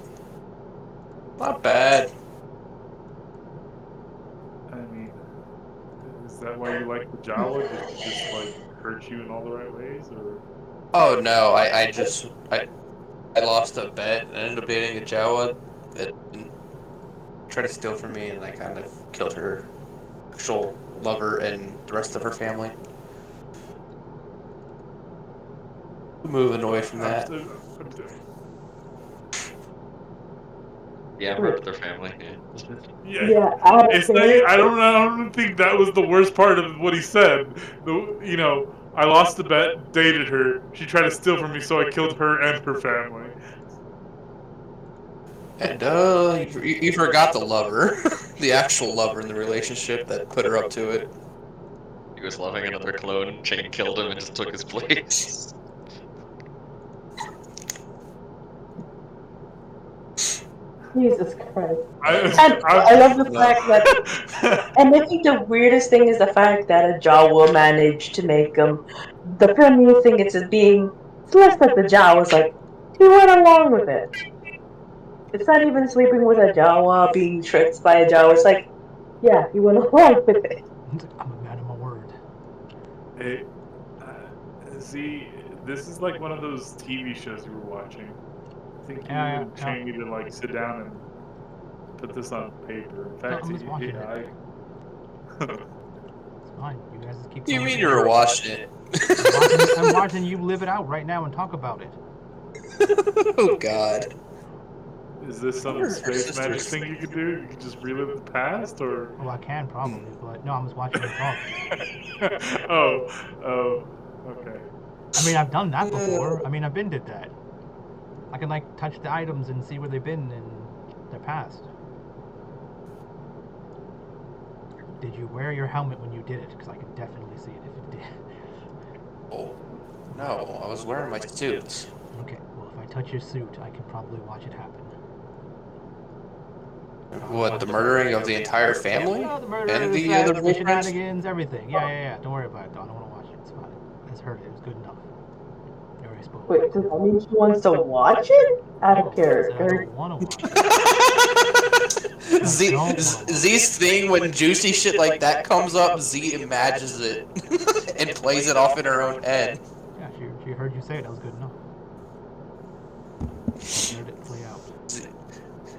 Not bad. I mean, is that why you like the Jawa? Just like hurt you in all the right ways, or Oh no, I lost a bet and ended up dating a Jawa that tried to steal from me, and I kind of killed her actual lover and the rest of her family. Moving away from that. Yeah, I murdered their family. Yeah. Yeah, Yeah, I don't it's not. care. I don't think that was the worst part of what he said. I lost the bet, dated her. She tried to steal from me, so I killed her and her family. And you forgot the lover, the actual lover in the relationship that put her up to it. He was loving another clone. Chain killed him and just took his place. Jesus Christ. I, And I love the fact that, I, and I think the weirdest thing is the fact that a Jawa managed to make him. The funniest thing is it being, it's less that the Jawa's like, he went along with it. It's not even sleeping with a Jawa, being tricked by a Jawa. It's like, yeah, he went along with it. I'm a man of my word. Hey, see, this is like one of those TV shows you were watching. I think you Yeah, and Shane need to like sit down and put this on paper. In fact, I'm just watching it. I. It's fine. You guys just keep You telling mean me. you were watching it? I'm watching you live it out right now and talk about it. Oh God. Is this some space magic thing you could do? You could just relive the past, or? Oh, I can probably, but no, I'm just watching you talk. oh, oh, okay. I mean, I've done that before. I mean, I've been did that. I can like touch the items and see where they've been in their past. Did you wear your helmet when you did it? Because I can definitely see it if it did. Oh, no, I was wearing my suits. Okay, well, if I touch your suit, I can probably watch it happen. What, the murdering of the entire family? Oh, the murder, And the the other sex, the boyfriends? shenanigans, everything. Yeah. Don't worry about it, though. I don't want to watch it. It's fine. I just heard it. It was good enough. You already spoke. Wait, does that mean she wants to watch it? Out of I said I character. don't want to watch it. Z's thing when juicy shit like that comes up, Z imagines it and plays it off in her own head. Yeah, she heard you say it. That was good enough. She heard it play out.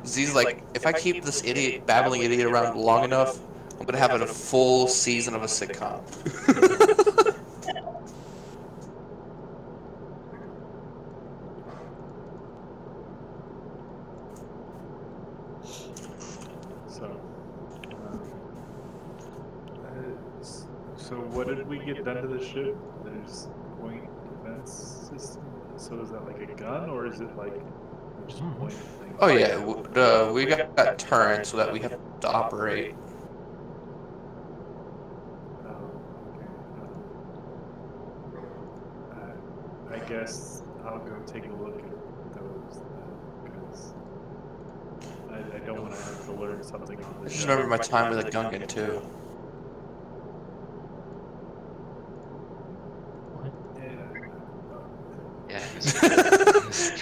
Z's like, if I keep this idiot, babbling idiot around long enough, I'm gonna have a full season of a sitcom. So what did we get done to the ship? There's point defense system. So is that like a gun, or is it like just point thing? Oh yeah, we got turrets so that we have to operate. I guess I'll go take a look at those because I don't want to have to learn something on I the just job. remember my time with a Gungan too. What? Yeah,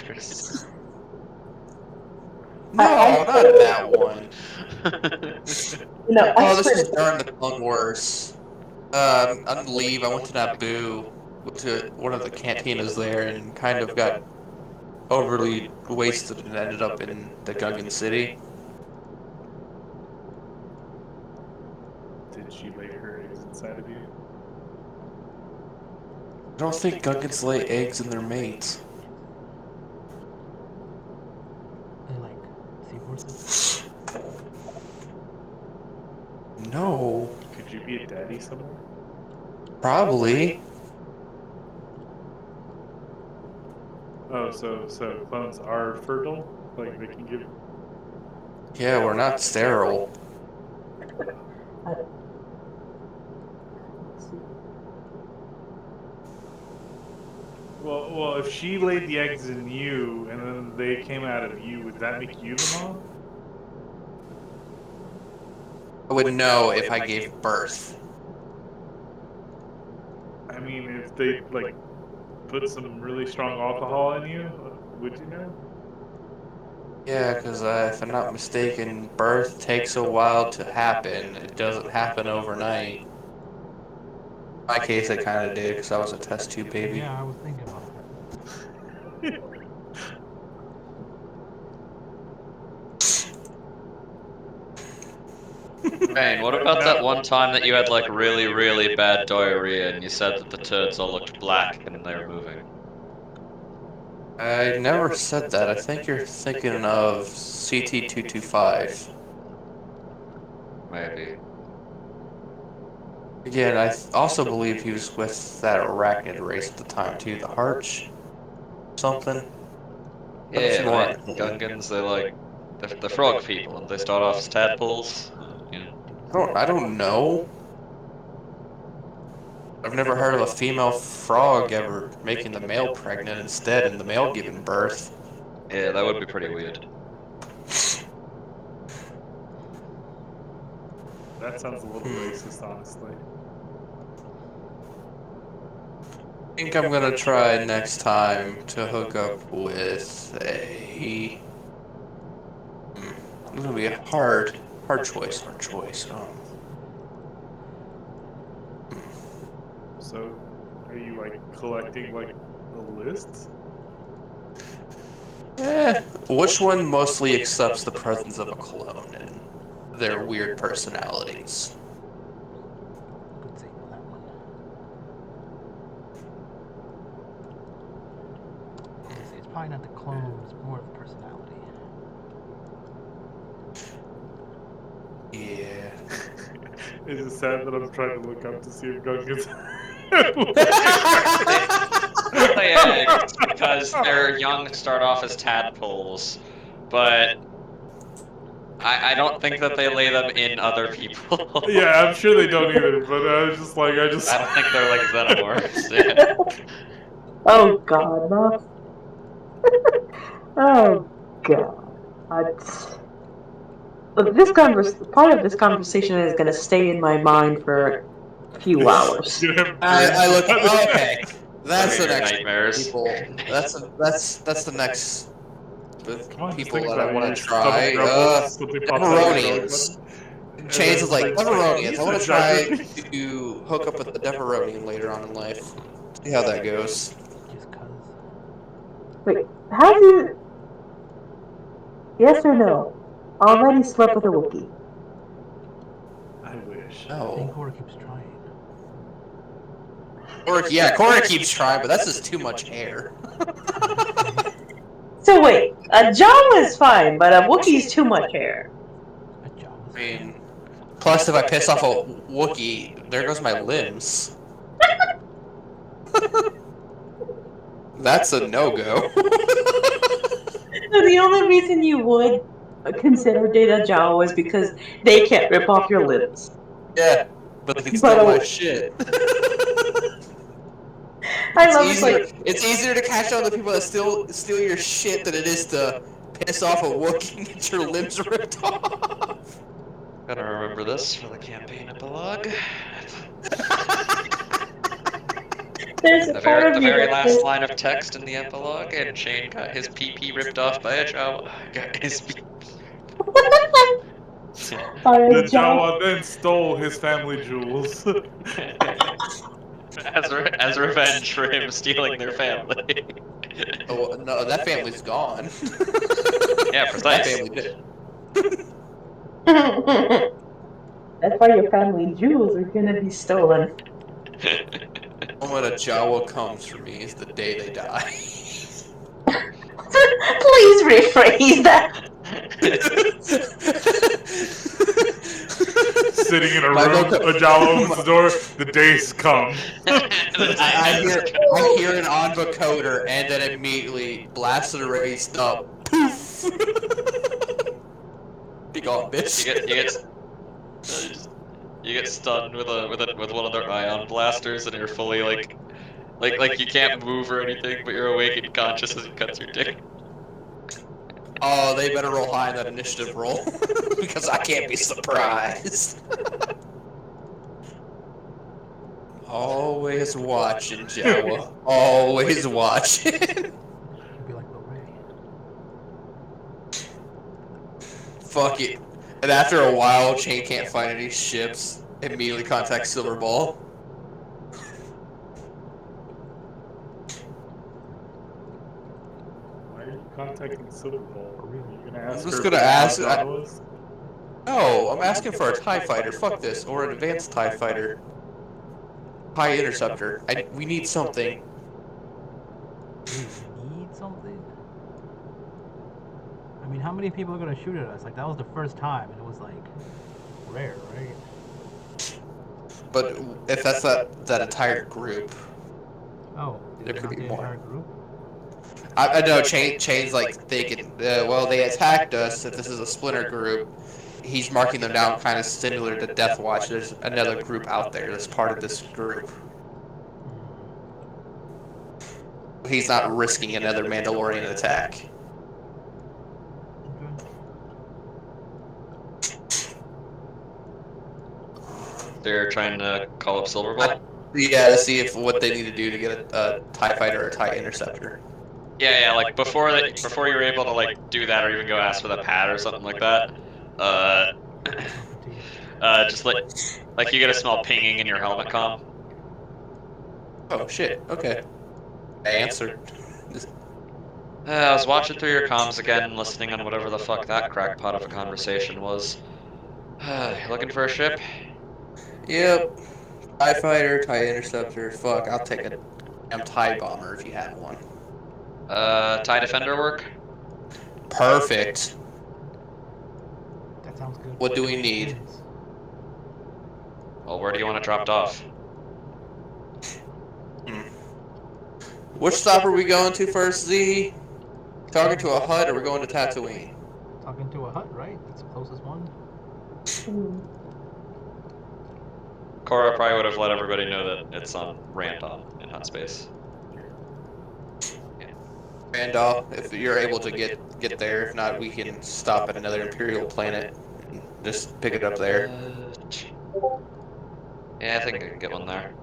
Chris. No, not that one. No, Oh, this was during the Clone Wars. On leave, I went to Naboo, went to one of the cantinas there, and kind of got overly wasted and ended up in the Gungan city. Did she lay her eggs inside of you? I don't think Gungans lay eggs in their mates. They like seahorses? No. Could you be a daddy somewhere? Probably. Oh, Oh, so clones are fertile? Like they can give. Yeah, we're not sterile. Let's see. Well, if she laid the eggs in you and then they came out of you, would that make you the mom? I would know if I gave birth. I mean, if they like put some really strong alcohol in you, would you know? Yeah, because if I'm not mistaken, birth takes a while to happen. It doesn't happen overnight. In my case, it kind of did because I was a test tube baby. Yeah, I was thinking about that. Rain, what about that one time that you had like really, really bad diarrhea and you said that the turds all looked black and they were moving? I never said that. I think you're thinking of CT-225. Maybe. Again, I also believe he was with that arachnid race at the time too, the Harch something. Yeah, like Gungans, they're like the frog people, and they start off as tadpoles. I don't know. I've never heard of a female frog ever making the male pregnant instead and the male giving birth. Yeah, that would be pretty weird. That sounds a little racist, honestly. I think I'm gonna try next time to hook up with a. It's gonna be a hard choice. So, are you like collecting like the lists? Which one mostly accepts the presence of a clone and their weird personalities? Good save on that one. It's probably not the clone, it's more of the personality. Yeah. Is it sad that I'm trying to look up to see if Gungans? Lay eggs because they're young, start off as tadpoles, but I don't think that they lay them in other people. Yeah, I'm sure they don't either. But I was just like, I don't think they're like xenomorphs. Yeah. Oh God, no. Oh God. Look, part of this conversation is going to stay in my mind for a few hours. I look. Okay, that's the Your next nightmares. people. That's the next Come on, just people think that I about it. want Your to try. stomach rumbles, something pops out of your Deveronians. belly Chains is like button. And then Deveronians. it's I want like, to try "Jesus, to hook up with the Deveronian later on in life. See how that goes. Just cuz. Wait, have you, yes or no, already slept with a Wookiee? I wish. I think No. Cora keeps trying. Cora keeps trying, but that's just too much hair. So wait, a Jawa is fine, but a Wookiee's too much hair. A Jawa's I mean, plus if I piss off a Wookiee, there goes my limbs. That's a no-go. So the only reason you would consider Data Jawa is because they can't rip off your limbs. Yeah, but they can But steal my shit. I love it, like, It's easier to catch on the people that steal your shit than it is to piss off a Wookiee and get your limbs ripped off. Gonna remember this for the campaign epilogue. there's a part of The me very that last says, line of text in the epilogue, and Shane got his PP ripped off by a Jawa. Got his by a The Jawa. Jawa then stole his family jewels. as revenge for him stealing their family. Oh no, that family's gone. Yeah, That precise. family did. That's why your family jewels are gonna be stolen. The moment a Jawa comes for me is the day they die. Please rephrase that. sitting in a My room. voca- Jawa opens the door. The day's come. I hear an on vocoder and then immediately blasted a raised up. Poof! Be gone, bitch. You get stunned with one of their ion blasters, and you're fully like you can't move or anything, but you're awake and conscious as he cuts your dick. Oh, they better roll high in that initiative roll because I can't be surprised. Always watching, Jawa. Always watching. You'd be like the Ray. Fuck it. And after a while, Chain can't find any ships. Immediately contacts Silverball. Why are you contacting Silverball? Are you gonna ask I'm just her gonna how ask- Jawa was? No, I'm asking for a TIE fighter. Fuck this. Or an advanced TIE fighter. TIE interceptor. We need something. We need something? I mean, how many people are gonna shoot at us? Like, that was the first time, and it was, like, rare, right? But if that's that entire group, Oh, there is could that be the more. entire group? I know Chain's like thinking, well, they attacked us. If this is a splinter group, he's marking them down kind of similar to Death Watch. There's another group out there that's part of this group. He's not risking another Mandalorian attack. They're trying to call up Silverball. Yeah, to see if what they need to do to get a TIE fighter or a TIE interceptor. Yeah, like before you're able to like do that or even go ask for the pad or something like that. Just like you get a small pinging in your helmet comm. Oh shit. Okay. I answered. I was watching through your comms again, listening on whatever the fuck that crackpot of a conversation was. Looking for a ship? Yep. TIE fighter, TIE interceptor. Fuck, I'll take a damn TIE bomber if you have one. TIE defender work? Perfect. That sounds good. What do we need? Well, where do you want it dropped off? Which stop are we going to first, Z? Talking to a hut or we're going to Tatooine? Talking to a hut, right? That's the closest one. Cora probably would have let everybody know that it's on Random in hut space. Randall, if you're able to get there, if not, we can stop at another Imperial planet and just pick it up there. Yeah, I think I can get one there.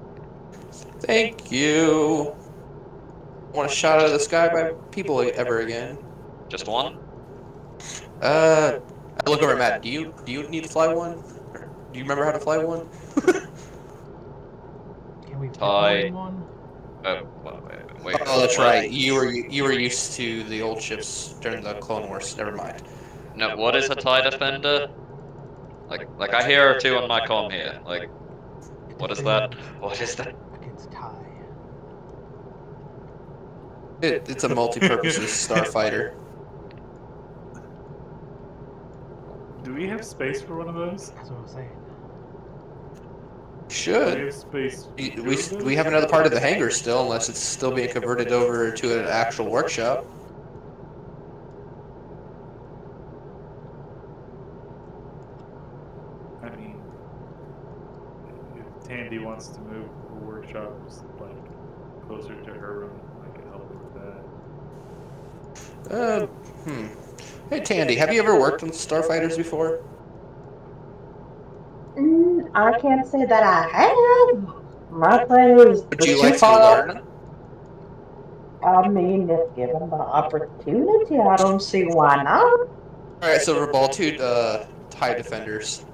Thank you. Want a shot out of the sky by people ever again? Just one? I look over at Matt. Do you need to fly one? Or do you remember how to fly one? Can we pick TIE. one? Wait. Oh, that's right. You were used to the old ships during the Clone Wars. Never mind. No, what is a TIE defender? Like I hear two on my comm here. Like, what is that? What is that? Against TIE. It's a multi-purpose starfighter. Do we have space for one of those? That's what I'm saying. Do we Should. have space? We have another part of the hangar still, unless it's still being converted over to an actual workshop. I mean, if Tandy wants to move her workshops like closer to her room, I can help her with that. Hey Tandy, have you ever worked on starfighters before? I can't say that I have. My plan was Would you too like to far. learn? I mean, if given the opportunity, I don't see why not. Alright, Silverball, two TIE defenders.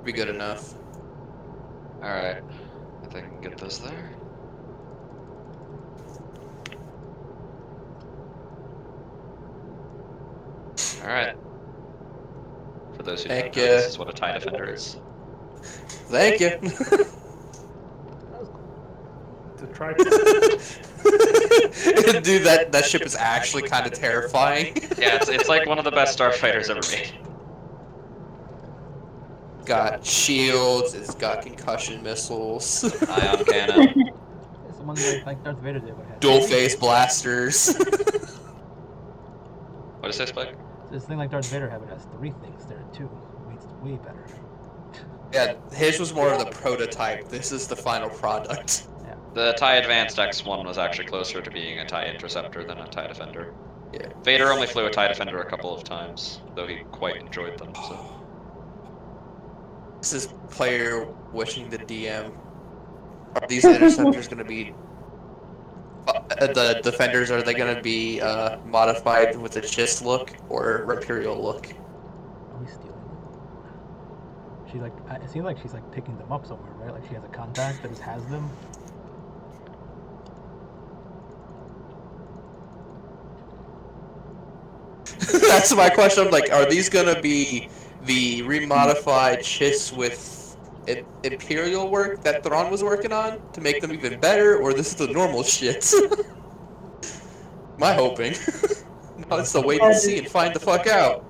Be good enough. Alright. I think I can get those there. Alright. For those who don't know, this is what a TIE defender is. Thank you. To try. Dude, that ship is actually kind of terrifying. Yeah, it's like one of the best starfighters ever made. got shields. It's got concussion missiles. Ion cannon. It's the one like Darth Vader did. What it has Dual three face things. blasters. What does it say, Spike? This thing like Darth Vader have, it has 3 things. There are 2. Way better. Yeah, his was more of the prototype. This is the final product. Yeah. The TIE Advanced X1 was actually closer to being a TIE Interceptor than a TIE Defender. Yeah. Vader only flew a TIE Defender a couple of times, though he quite enjoyed them. So This is player wishing the DM. Are these interceptors going to be the defenders? Are they going to be modified with a Chiss look or Imperial look? Are we stealing them? She like. It seems like she's like picking them up somewhere, right? Like she has a contact that just has them. That's my question. I'm like, are these going to be the remodified Chiss with Imperial work that Thrawn was working on to make them even better, or this is the normal shit? Am I hoping? No, it's the wait and see and find the fuck out.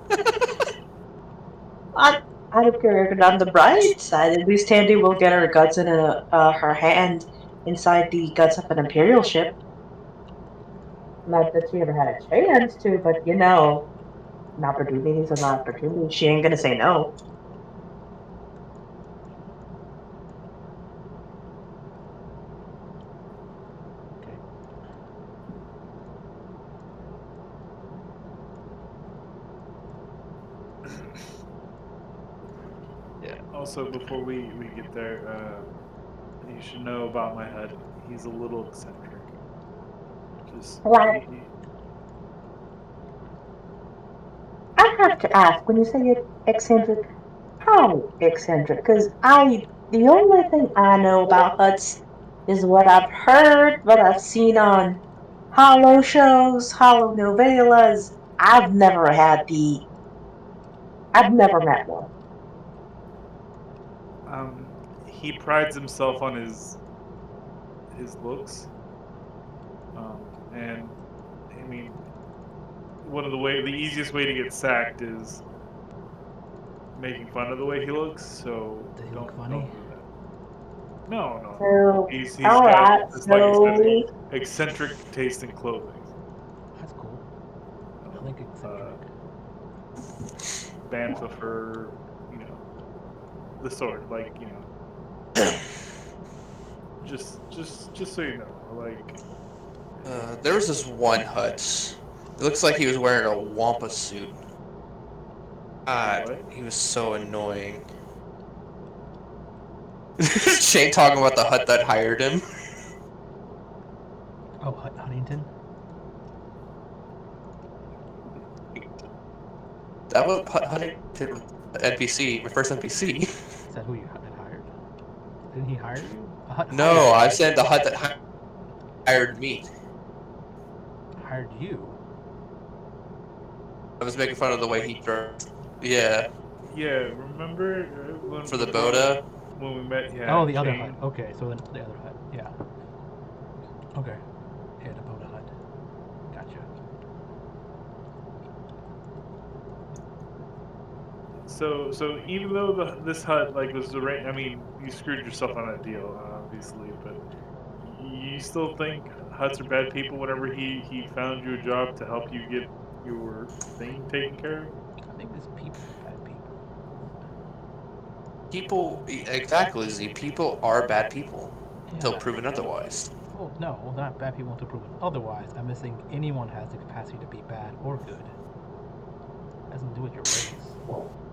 I don't care. On the bright side, at least Tandy will get her guts in her hand inside the guts of an Imperial ship. Not that she ever had a chance to, but an opportunity is an opportunity. She ain't gonna say no. Okay. yeah. Also, before we get there, you should know about my HUD. He's a little eccentric. Just What? I have to ask, when you say eccentric, how eccentric? Because the only thing I know about Huts is what I've heard, what I've seen on Hollow shows, Hollow novellas. I've never met one. he prides himself on his looks, and I mean, the easiest way to get sacked is making fun of the way he looks. So Does he look don't funny? do that. No. So, He's all got, right, just like you said, so eccentric taste in clothing. That's cool. I like eccentric. Bantha fur, the sort, like just so you know, like There was this one hut. It looks like he was wearing a Wampa suit. What? He was so annoying. Shane talking about the hut that hired him. Oh, Huntington. That was Huntington NPC, my first NPC. Is that who you had hired? Didn't he hire you? No, I said the hut that hired me. Hired you. I was making fun of the way he dressed. Yeah. Yeah, remember For the Boda? when we met? Yeah. Oh, the other Shane? hut. Okay, so the other hut. Yeah. Okay. Yeah, the Boda hut. Gotcha. So even though this hut was arranged, I mean, you screwed yourself on that deal, obviously, but you still think huts are bad people whenever he found you a job to help you get your thing taken care of? I think there's people, bad people. People, exactly, Z. People are bad people. Until Yeah. proven otherwise. Oh no, well, they're not bad people until proven otherwise. I'm not saying anyone has the capacity to be bad or good. It has nothing to do with your race.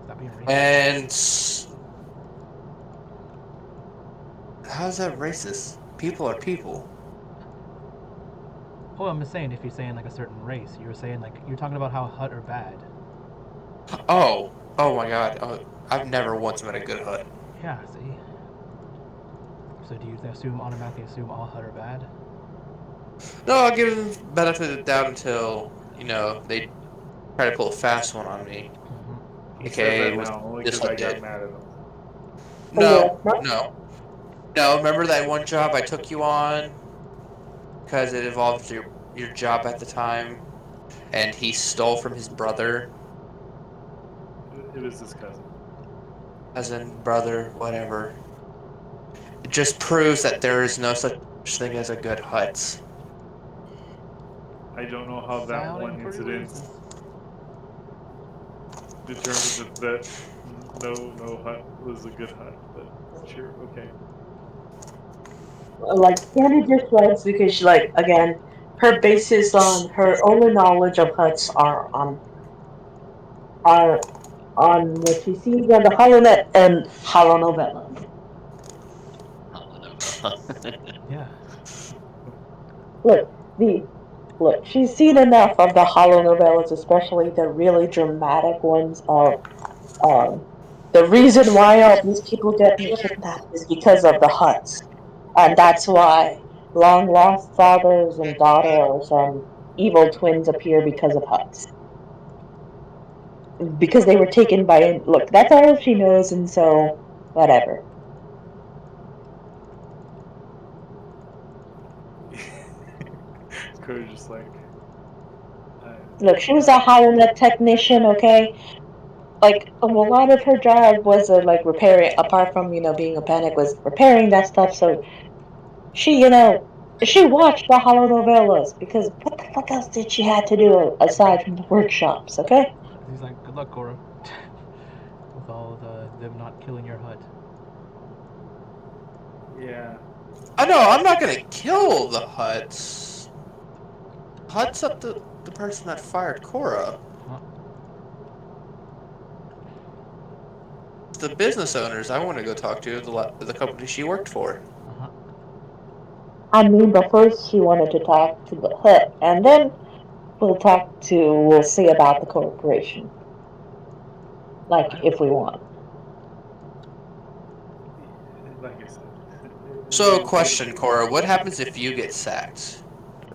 Stop being racist. And how's that racist? People are people. Oh, I'm just saying if you're saying like a certain race, you're saying like you're talking about how hut are bad. Oh my God. I've never once met a good hut. Yeah, see. So do you automatically assume all hut are bad? No, I'll give them benefit of the doubt until they try to pull a fast one on me. Mm-hmm. He Okay, said that with now only this because I hut got did. mad at him. No. Remember that one job I took you on because it involved your job at the time, and he stole from his brother. It was his cousin. cousin, brother, whatever. It just proves that there is no such thing as a good Huts. I don't know how that Sounding one pretty incident racist. determined that no hut was a good hut, but sure, okay. Like Candy just writes because, like, again, her basis on her only knowledge of huts are on what she sees on the HoloNet and holonovella. Yeah. Look, the look, she's seen enough of the holonovellas, especially the really dramatic ones of um, the reason why all these people get kidnapped is because of the huts, and that's why long lost fathers and daughters and evil twins appear because of huts. Because they were taken by look. That's all she knows, and so whatever. Cody's just like, uh, Look, she was a HoloNet technician, okay? Like, a lot of her job was like repairing, apart from, being a panic, was repairing that stuff. So she watched the holonovelas because what the fuck else did she have to do aside from the workshops, okay? He's like, good luck, Cora. With all them not killing your hut. yeah. I know, I'm not gonna kill the Huts. Huts up the person that fired Cora. Huh? The business owners I want to go talk to, the company she worked for. Uh-huh. I mean, but first she wanted to talk to the hut, and then we'll see about the corporation. Like, if we want. Like I said, So, they question, Cora, what happens if you get sacked?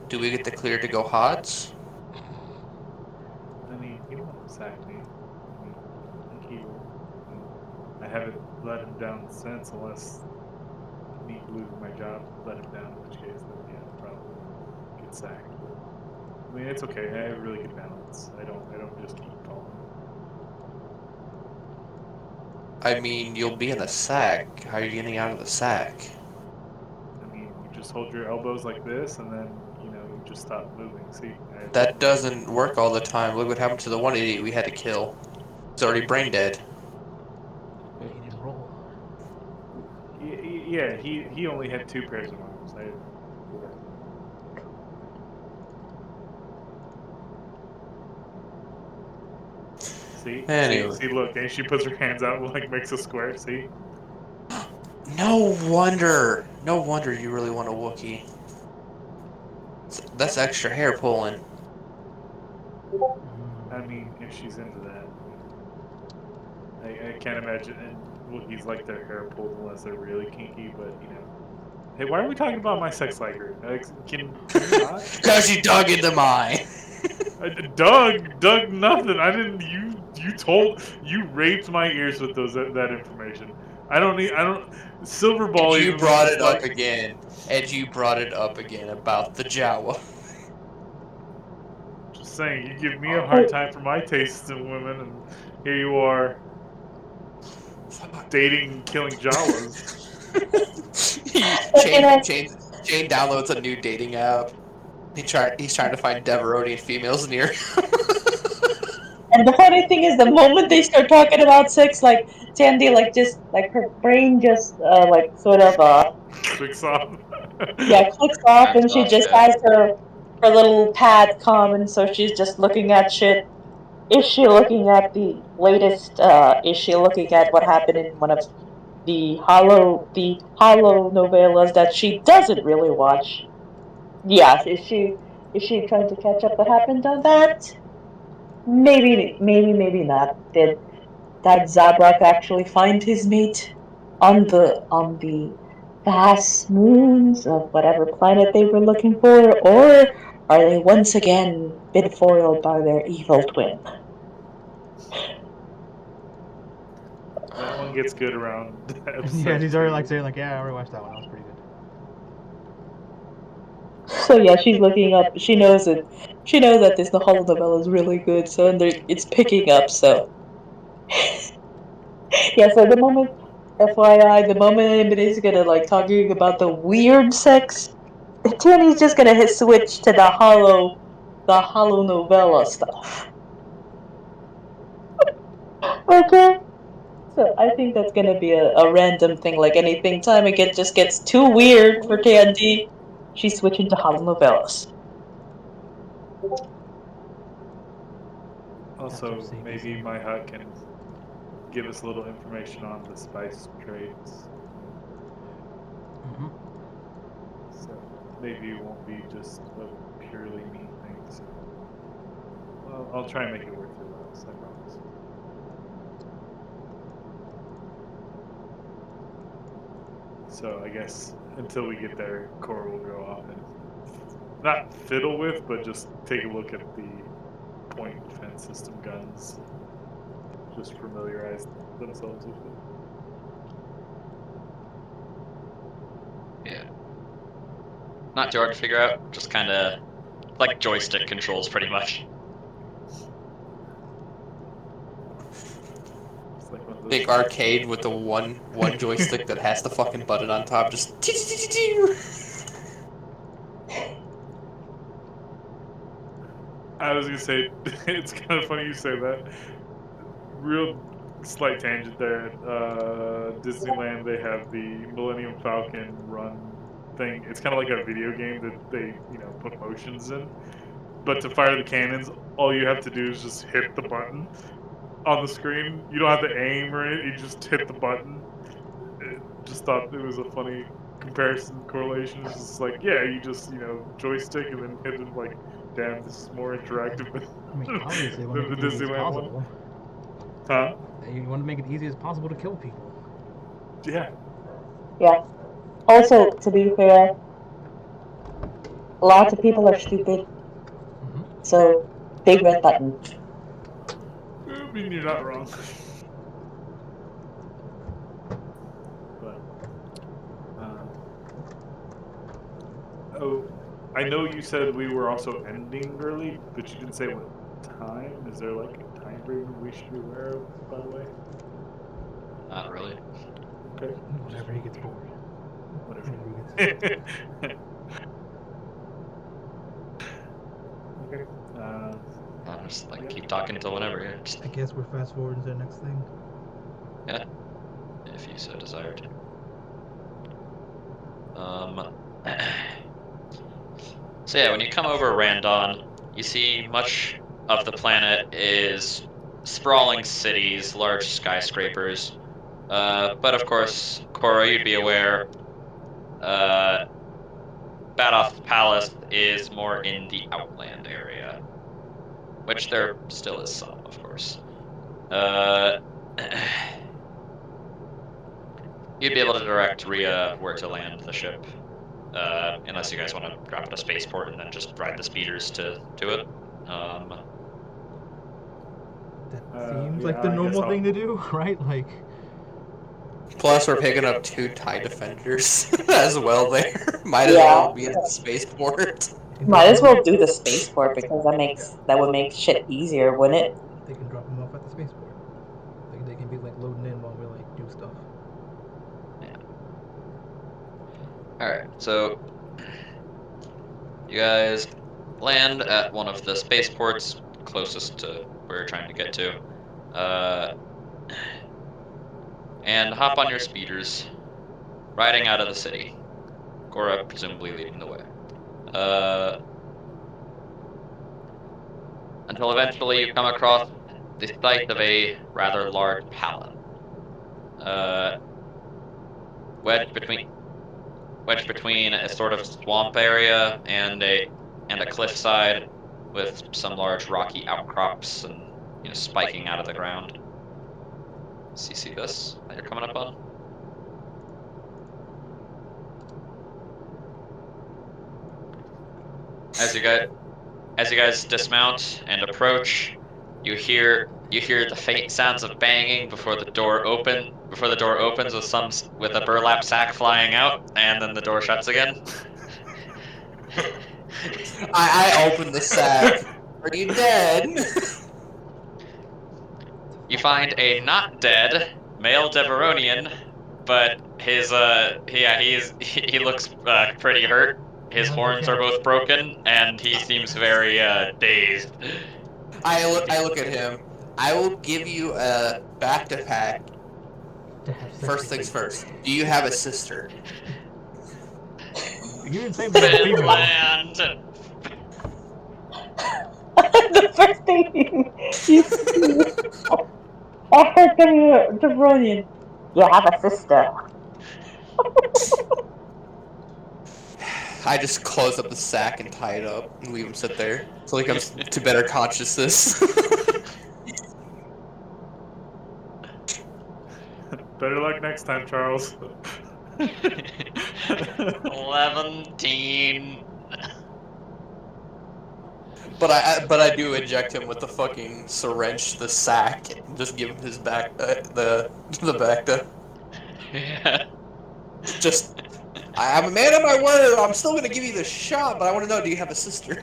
Do we get the clear to go Hots? I mean, he won't sack me. I mean, I think he will. I mean, I haven't let him down since, unless me losing my job let him down, in which case, then yeah, I'll probably get sacked. But I mean, it's okay. I have really good balance. I don't just keep calling. I mean, you'll be in the sack. How are you getting out of the sack? I mean, you just hold your elbows like this, and then you just stop moving. See, That doesn't work all the time. Look what happened to the one idiot we had to kill. He's already brain dead. He didn't roll. Yeah, he only had two pairs of arms. I had four. See, Anyway. look, and she puts her hands out like makes a square. See, No wonder. No wonder you really want a Wookiee. That's extra hair pulling. I mean, if she's into that, I can't imagine. And Wookiees like their hair pulled unless they're really kinky. But hey, why are we talking about my sex liker? Can we not? Cause you dug into mine. Doug, nothing. I didn't. You raped my ears with that information. I don't need. I don't. Silver And Ball you even brought was it up like, again. And you brought it up again about the Jawa. just saying. You give me a hard time for my tastes in women, and here you are dating and killing Jawas. But, Shane downloads a new dating app. He's trying to find Deveronian females near him. and the funny thing is, the moment they start talking about sex, like Tandy, like just like her brain just like sort of Clicks off. yeah, clicks off, Turns and she off, just yeah. has her little pad come, and so she's just looking at shit. Is she looking at the latest? Is she looking at what happened in one of the hollow novellas that she doesn't really watch? Yeah, is she trying to catch up what happened on that? Maybe not. Did that Zabrak actually find his mate on the vast moons of whatever planet they were looking for, or are they once again been foiled by their evil twin? That one gets good around Yeah, episode he's already like two. saying like, yeah, I already watched that one. That was pretty good. So yeah, she's looking up. She knows it. She knows that this Hollow novella is really good, so it's picking up. So Yeah, so the moment, FYI, the moment anybody's gonna like talking about the weird sex, Tierney's just gonna hit switch to the hollow novella stuff. Okay. So I think that's gonna be a random thing, like anything time it just gets too weird for TND, she's switching to hollow novellas. Also, maybe my hut can give us a little information on the spice trades. Mm-hmm. So maybe it won't be just a purely meat thing. So I'll try and make it worth your while. I promise. So I guess until we get there, Cora will go off and not fiddle with, but just take a look at the point defense system guns. Just familiarize themselves with it. Yeah. Not too hard to figure out. Just kind of like joystick controls, pretty much. It's like one of those Big arcade with the one joystick that has the fucking button on top. Just. I was gonna say it's kind of funny you say that. Real slight tangent there. At Disneyland, they have the Millennium Falcon run thing. It's kind of like a video game that they put motions in. But to fire the cannons, all you have to do is just hit the button on the screen. You don't have to aim or anything. You just hit the button. Just thought it was a funny comparison correlation. It's just like, yeah, you just joystick and then hit it. Like, damn, this is more interactive than, I mean, obviously, you want to than make the it easy as Disneyland one. possible. Huh? You want to make it easy as possible to kill people. Yeah. Yeah. Also, to be fair, lots of people are stupid. Mm-hmm. So, big red button. I mean, you're not wrong. But, oh, I know you said we were also ending early, but you didn't say what time. Is there like a time frame we should be aware of, by the way? Not really. Okay. Whenever he gets bored. Whatever. Whenever he gets Okay. I'll just like keep talking until whenever. Yeah, just, I guess we're fast forwarding to the next thing. yeah, if you so desired. So yeah, when you come over Randon, you see much of the planet is sprawling cities, large skyscrapers. But of course, Cora, you'd be aware, Badoth's Palace is more in the outland area, which there still is some, of course. You'd be able to direct Rhea where to land the ship, unless you guys want to drop at a spaceport and then just ride the speeders to it. That seems yeah, like the I guess normal I'll- thing to do, right? Like, Plus, we're picking up 2 TIE Defenders as well there. Might as Yeah. well be at the spaceport. Might as well do the spaceport because that would make shit easier, wouldn't it? They can drop them off at the spaceport. Like, they can be like loading in while we like do stuff. Yeah. All right, so you guys land at one of the spaceports closest to where you're trying to get to, and hop on your speeders, riding out of the city. Cora presumably leading the way. Until eventually you come across the site of a rather large palace. Wedged between a sort of swamp area and a cliffside with some large rocky outcrops and spiking out of the ground. See this that you're coming up on? As you guys dismount and approach, you hear the faint sounds of banging before the door opens with a burlap sack flying out, and then the door shuts again. I open the sack. Are you dead? You find a not dead male Deveronian, but his he looks pretty hurt. His horns are both broken, and he seems very dazed. I look at him. I will give you a back-to-back. To have sex First with things you. first. Do you have a sister? You didn't say male or female. Finland. The first thing you after Devronian, you have a sister. I just close up the sack and tie it up and leave him sit there until he comes to better consciousness. Better luck next time, Charles. 11. But I do inject him with the fucking syringe, the sack, and just give him his back, the Bacta. Yeah. Just, I'm a man of my word. I'm still gonna give you the shot, but I want to know: do you have a sister?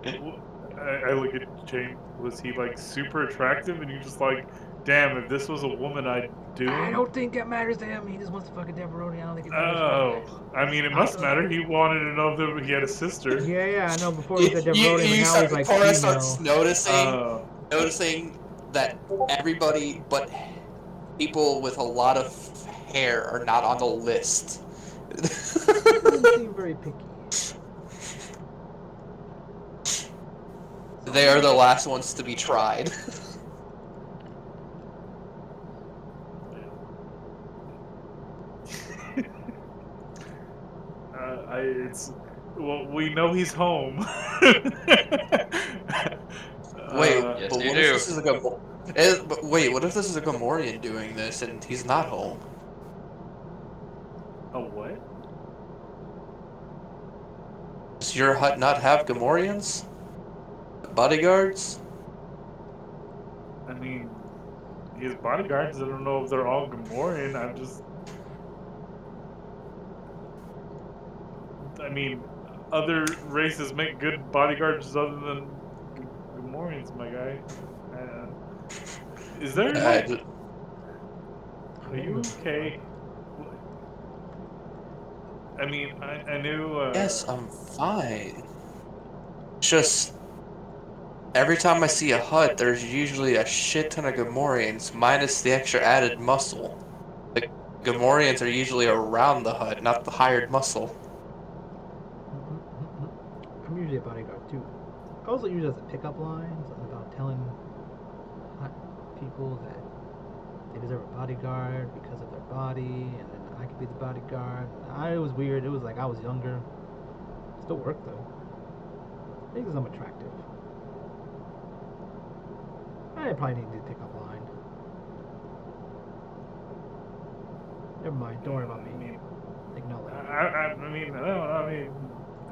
I look at Jane. Was he like super attractive, and you just like, damn, if this was a woman, I'd do I him? don't think it matters to him. He just wants to fuck a Deveroni. I don't think it matters. Oh, I mean, it must matter. He wanted to know if he had a sister. Yeah, I know. Before he said Deveroni, but now he's like Cora female. starts noticing Oh, that everybody but people with a lot of hair are not on the list. Doesn't seem very picky. They are the last ones to be tried. it's well, we know he's home. Wait, Yes, but you what do. if this is but wait, what if this is a Gamorrean doing this and he's not home? A what? Does your hut not have Gamorreans? Bodyguards? I mean, his bodyguards. I don't know if they're all Gamorrean. I mean, other races make good bodyguards other than Gamorreans, my guy. Is there? Are you okay? I mean, I knew. Yes, I'm fine. Just every time I see a hut, there's usually a shit ton of Gamorreans, minus the extra added muscle. The Gamorreans are usually around the hut, not the hired muscle. I'm usually a bodyguard too. I also use it as a pickup line, something about telling hot people that they deserve a bodyguard because of their body, and then I could be the bodyguard. It was weird. It was like I was younger. Still worked though. Maybe because I'm attractive. I probably need to do pickup line. Never mind. Don't worry about me. Ignore it. I mean,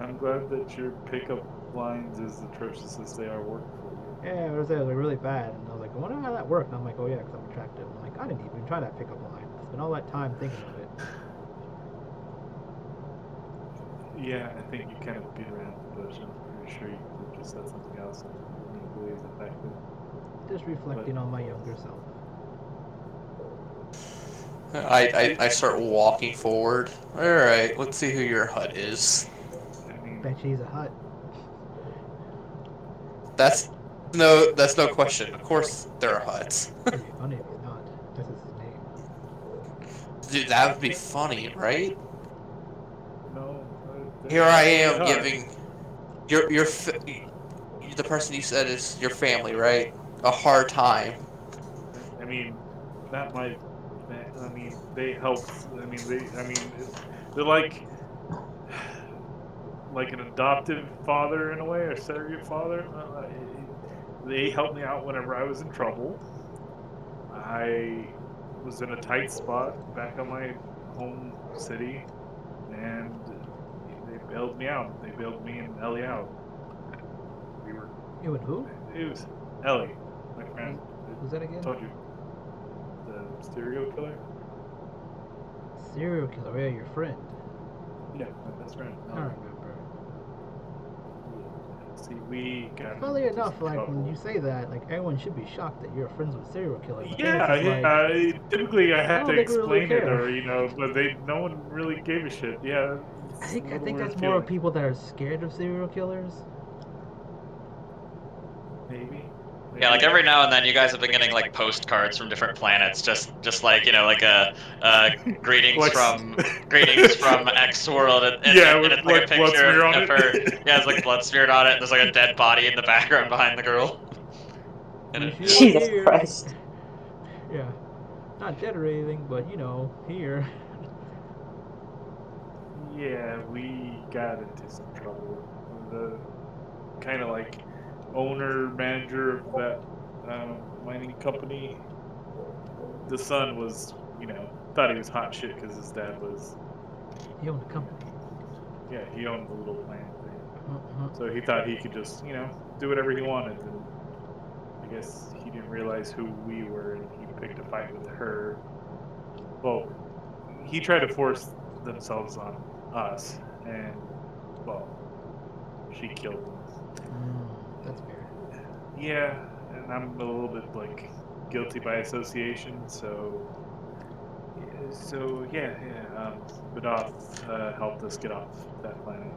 I'm glad that your pickup lines, as atrocious as they are, work for you. Yeah, it was like really bad, and I was like, I wonder how that worked. And I'm like, oh yeah, because I'm attractive. I'm like, I didn't even try that pickup line. I spent all that time thinking of it. Yeah, I think you kind of beat around the bush. I'm pretty sure you could have just said something else and equally as effective. Just reflecting on my younger self. I start walking forward. Alright, let's see who your hut is. I mean, Bet she's a hut. That's no question. Of course there are huts. It'd be funny if he's not. That's his name. Dude, that would be funny, right? no. Here I am hut. giving the person you said is your family, right? A hard time. I mean, not my. I mean, they helped. I mean, they're like an adoptive father in a way, or surrogate father. They helped me out whenever I was in trouble. I was in a tight spot back on my home city, and they bailed me out. They bailed me and Ellie out. We were. You and who? It was Ellie, my friend. Who's that again? I told you. The serial killer? Serial killer. Yeah, your friend. Yeah, my best friend. I don't remember. See, See, we got Funnily into enough, some like when trouble. you say that, like everyone should be shocked that you're friends with a serial killer. But then it's Yeah, just like, yeah. Typically, I I have don't to think we really explain it, care. or but no one really gave a shit. Yeah, I it's a think little weird that's more of feeling. people that are scared of serial killers. Maybe. Yeah, like every now and then, you guys have been getting like postcards from different planets, just like like a greetings Like, from greetings from X world, yeah, and with it's like a like blood picture smear on of it. her. Yeah, it's like blood smeared on it, and there's like a dead body in the background behind the girl. And Wish you were Jesus here. Christ. Yeah, not dead or anything, but here. Yeah, we got into some trouble. The kind of like owner manager of that mining company, the son was, thought he was hot shit because his dad was, He owned a company. yeah, he owned the little plant thing. Uh-huh. So he thought he could just, do whatever he wanted. And I guess he didn't realize who we were, and he picked a fight with her. Well, he tried to force themselves on us, and well, she killed him. That's fair. Yeah, and I'm a little bit like guilty by association, so yeah. Badoth helped us get off that planet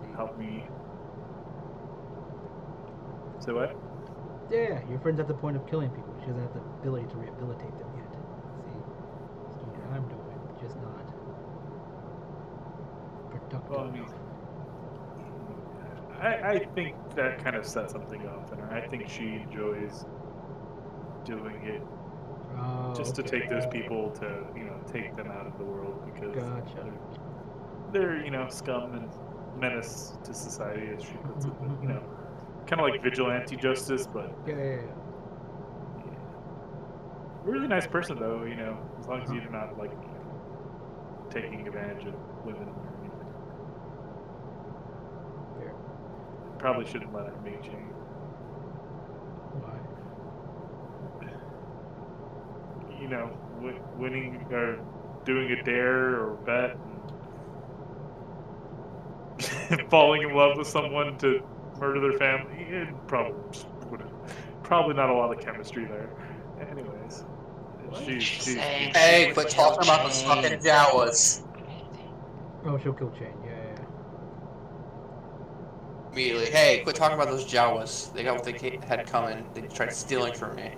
and helped me. So what? Yeah, your friend's at the point of killing people. She doesn't have the ability to rehabilitate them yet. See, it's doing what I'm doing, just not productive Well, I mean, enough. I think that kind of set something off in her. I think she enjoys doing it Oh, just to okay. take those people to, take them out of the world because Gotcha. they're scum and menace to society, as she puts it. But Mhm. kind of like vigilante justice, but Yeah. yeah. Really nice person though. As long as Uh-huh. you're not like taking advantage of women or anything. Fair. Probably shouldn't let her meet Jane. Why? Winning or doing a dare or bet and falling in love with someone to murder their family, it probably just wouldn't. Probably not a lot of chemistry there. Anyways, What? she's saying beautiful. she Hey, would quit kill talking about those Jane. fucking Jawas. Oh, she'll kill Jane. Yeah. Immediately. Hey, quit talking about those Jawas. They got what they had coming. They tried stealing from me.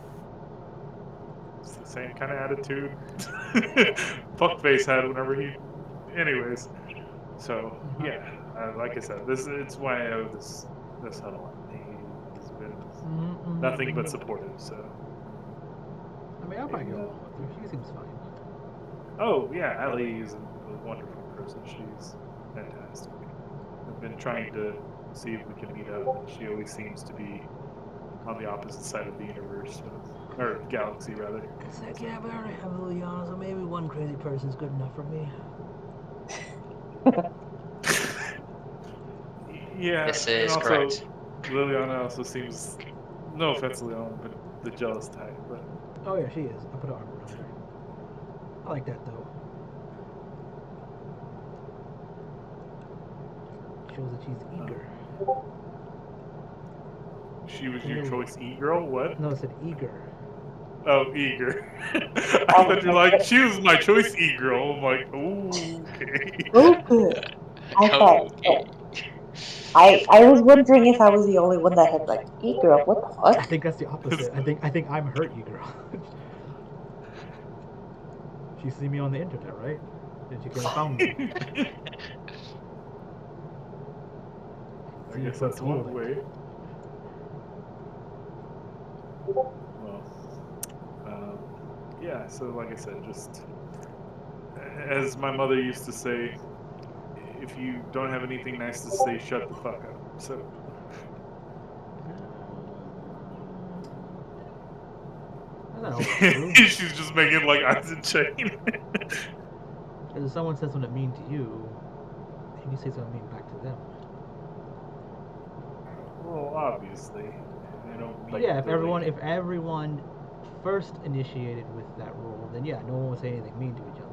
It's the same kind of attitude Fuckface had whenever he. Anyways, so yeah, like I said, it's why I owe this hunt a lot. He's been nothing but supportive. So I mean, I'll probably maybe get that. along with her. She seems fine. Oh yeah, Ellie is a wonderful person. She's fantastic. I've been trying to see if we can meet up, and she always seems to be on the opposite side of the universe, or galaxy rather. It's like, yeah, but I already have Liliana, so maybe one crazy person's good enough for me. Yeah, This and is also correct. Liliana also seems, no offense, Liliana, but the jealous type. But Oh yeah, she is. I put an arm around her. I like that though. Shows that she's eager. she was your Hello. choice e-girl? What? No, I said eager. Oh, eager. I thought you were like, she was my choice e-girl. I'm like, ooh, okay. Okay. I thought Okay. I was wondering if I was the only one that had like e-girl. What the I fuck? think that's the opposite. I think I'm her eager. She see me on the internet, right? And she came and found me. I See guess from that's one toilet. way. Well, yeah, so like I said, just as my mother used to say, if you don't have anything nice to say, shut the fuck up. So That's not always true. she's just making like eyes and chain. Because if someone says something mean to you, you can say something mean back to them. Well, obviously, I don't But mean yeah, to like. if everyone first initiated with that rule, then yeah, no one would say anything mean to each other.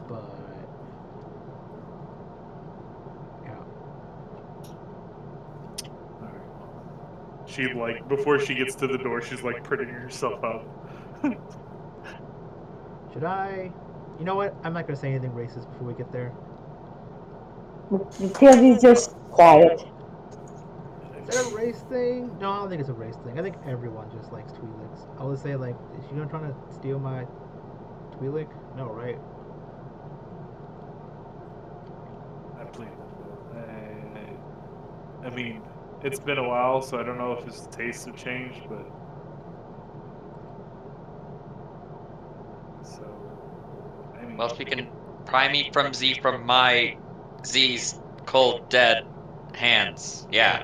But yeah, she like before she gets to the door, she's like prettying herself up. Should I? You know what? I'm not gonna say anything racist before we get there. You can't be just quiet. Is that a race thing? No, I don't think it's a race thing. I think everyone just likes Twi'leks. I would say like, is she not trying to steal my Twi'lek? No, right? I plead. I mean, it's been a while, so I don't know if his tastes have changed, but so I mean, Well, if you can pry me from my Z's cold dead hands, yeah,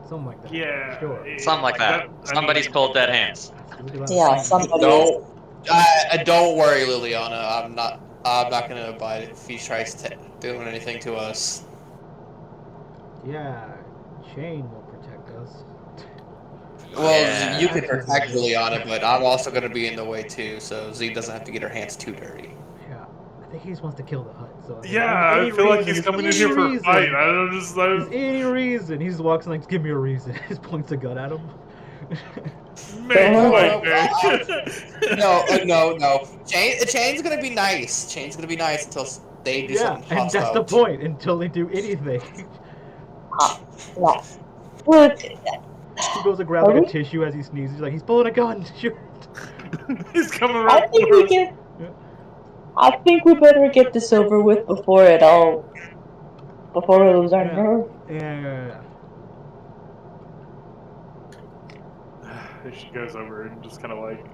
Something like that. yeah, Sure. something like that. I Somebody's mean, cold dead hands. There's a lot of Yeah, fighting. somebody is. Don't worry, Liliana. I'm not gonna abide if he tries doing anything to us. Yeah, Shane will protect us. Well, Yeah. you can protect Liliana, but I'm also gonna be in the way too, so Z doesn't have to get her hands too dirty. Yeah, I think he just wants to kill the hut. So if yeah, there's any I feel like reason, he's there's coming in any here for a reason, fight. I don't just There's any reason. He just walks in like, give me a reason. Just points a gun at him. maybe. No. Chain's gonna be nice. Chain's gonna be nice until they do Yeah, something and that's hostile. the point. Until they do anything. Yeah. Look, He goes to grab like a tissue as he sneezes. He's like, he's pulling a gun. Shoot. He's coming I right think for we us. can. I think we better get this over with before it all. Before we lose our nerve. Yeah. She goes over and just kind of like,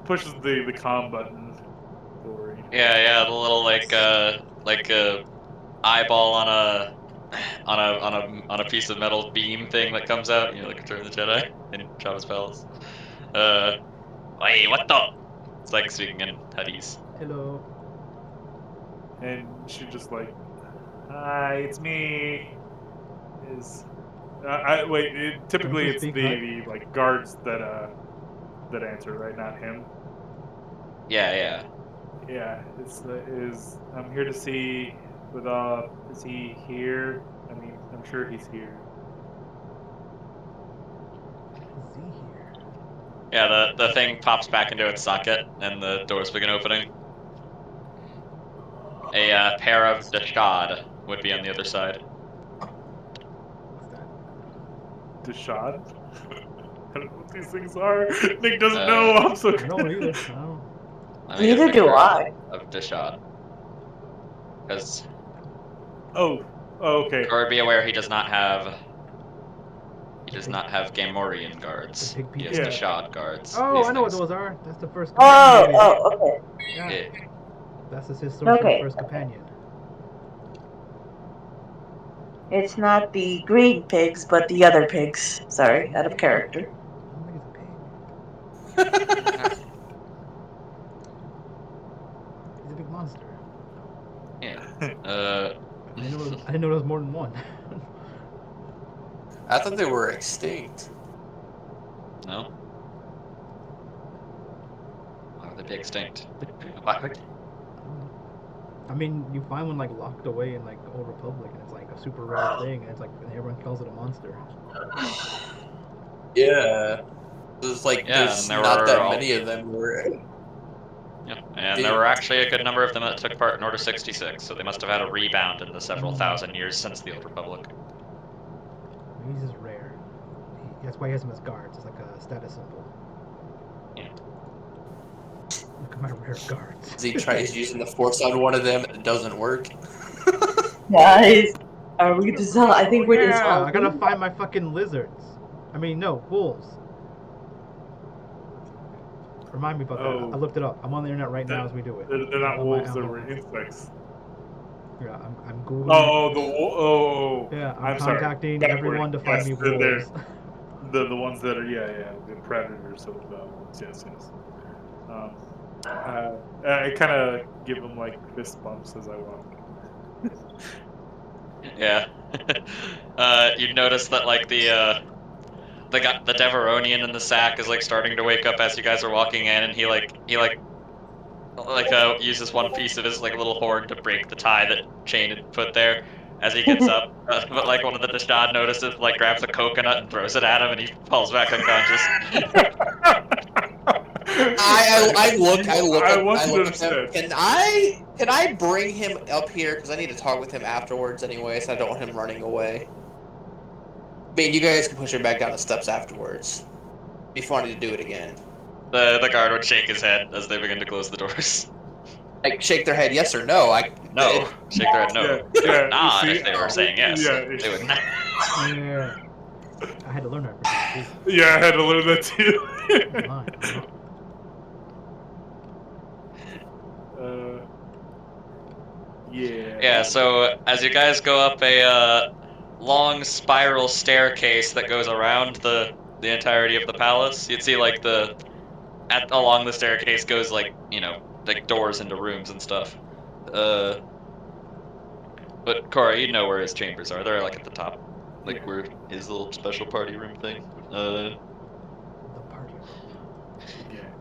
pushes the calm button for you. Yeah, the little like eyeball on a piece of metal beam thing that comes out, like Return of the Jedi in Jabba's palace. Hey, what the? It's like speaking in Huttese. Hello. And she just like, hi, it's me. Typically you it's speak the like guards that answer, right? Not him. Yeah. Yeah, I'm here to see is he here? I mean, I'm sure he's here. Is he here? Yeah, the thing pops back into its socket, and the doors begin opening. A pair of Dashad would be on the other side. What's that? Dashad? I don't know what these things are. Nick doesn't know. I'm so I don't either. I don't. Let me get a Neither do picture I. of Dashad. Because Oh, okay. or be aware he does not have Gamorrean guards. The big He has Yeah. Dashad guards. Oh, These I know what things. those are. That's the first. Oh, companion. okay. Yeah. Yeah. That's his sorcerer's Okay. first companion. It's not the green pigs, but the other pigs. Sorry, out of character. I don't think it's a pig. He's a big monster. Yeah. I didn't know there was more than one. I thought they were extinct. No. Why would they be extinct? Why would... I mean, you find one like locked away in like Old Republic, and it's like a super rare thing, and it's like and everyone calls it a monster. Yeah. There's like Yeah, there's and there not were that all- many of them. Yeah, and there were actually a good number of them that took part in Order 66, so they must have had a rebound in the several thousand years since the Old Republic. He's just rare. That's why he has them as guards. It's like a status symbol. Yeah. Look at my rare guards. Z tries using the force on one of them, it doesn't work. Guys, are we dissolved? I think we're Yeah, dissolved. I gotta find my fucking lizards. I mean, no, wolves. Remind me about Oh. that. I looked it up. I'm on the internet right now as we do it. They're not On my wolves. They Apple. were insects. Yeah, I'm googling. Oh, Yeah, I'm sorry. contacting Backward. everyone to find Yes, me they're- wolves. The ones that are the predators of wolves. Yes. I kind of give them like fist bumps as I walk. Yeah. You'd notice that like the Deveronian in the sack is like starting to wake up as you guys are walking in, and he uses one piece of his like little horn to break the tie that Chain had put there, as he gets up. But like one of the Dashad notices, like grabs a coconut and throws it at him, and he falls back unconscious. I look I want you to at him. understand. Can I bring him up here because I need to talk with him afterwards anyway, so I don't want him running away. I mean, you guys can push him back down the steps afterwards. Be funny to do it again. The guard would shake his head as they begin to close the doors. Like shake their head yes or no. No, shake their head no. Yeah, They would yeah, nod see, if they were saying yes. yeah. They would not. Yeah. I had to learn that for you. Yeah, I had to learn that too. Yeah. Yeah, so as you guys go up a long spiral staircase that goes around the entirety of the palace, you'd see like along the staircase goes like, you know, like doors into rooms and stuff. But Cora, you know where his chambers are. They're like at the top. Like Yeah. where his little special party room thing. The party.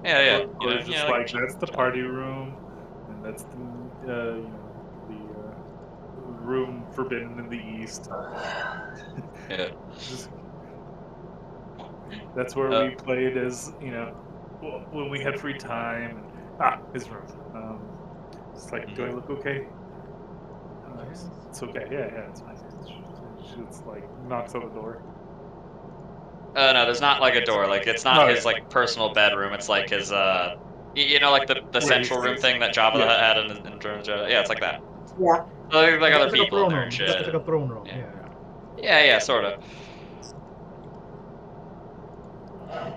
Yeah. Or You know, just yeah, like that's the party room, and that's the the room forbidden in the east. Yeah. That's where we played as when we had free time. His room. It's like, do I look okay? It's okay. Yeah, it's fine. It's like knocks on the door. No, there's not like a door. Like it's not his like personal bedroom. It's like his you know, like the central room thing that Jabba the Hutt had in terms of yeah, it's like that. Yeah. So there's like other It's people in there room. and shit. It's like a throne room. Yeah, sort of.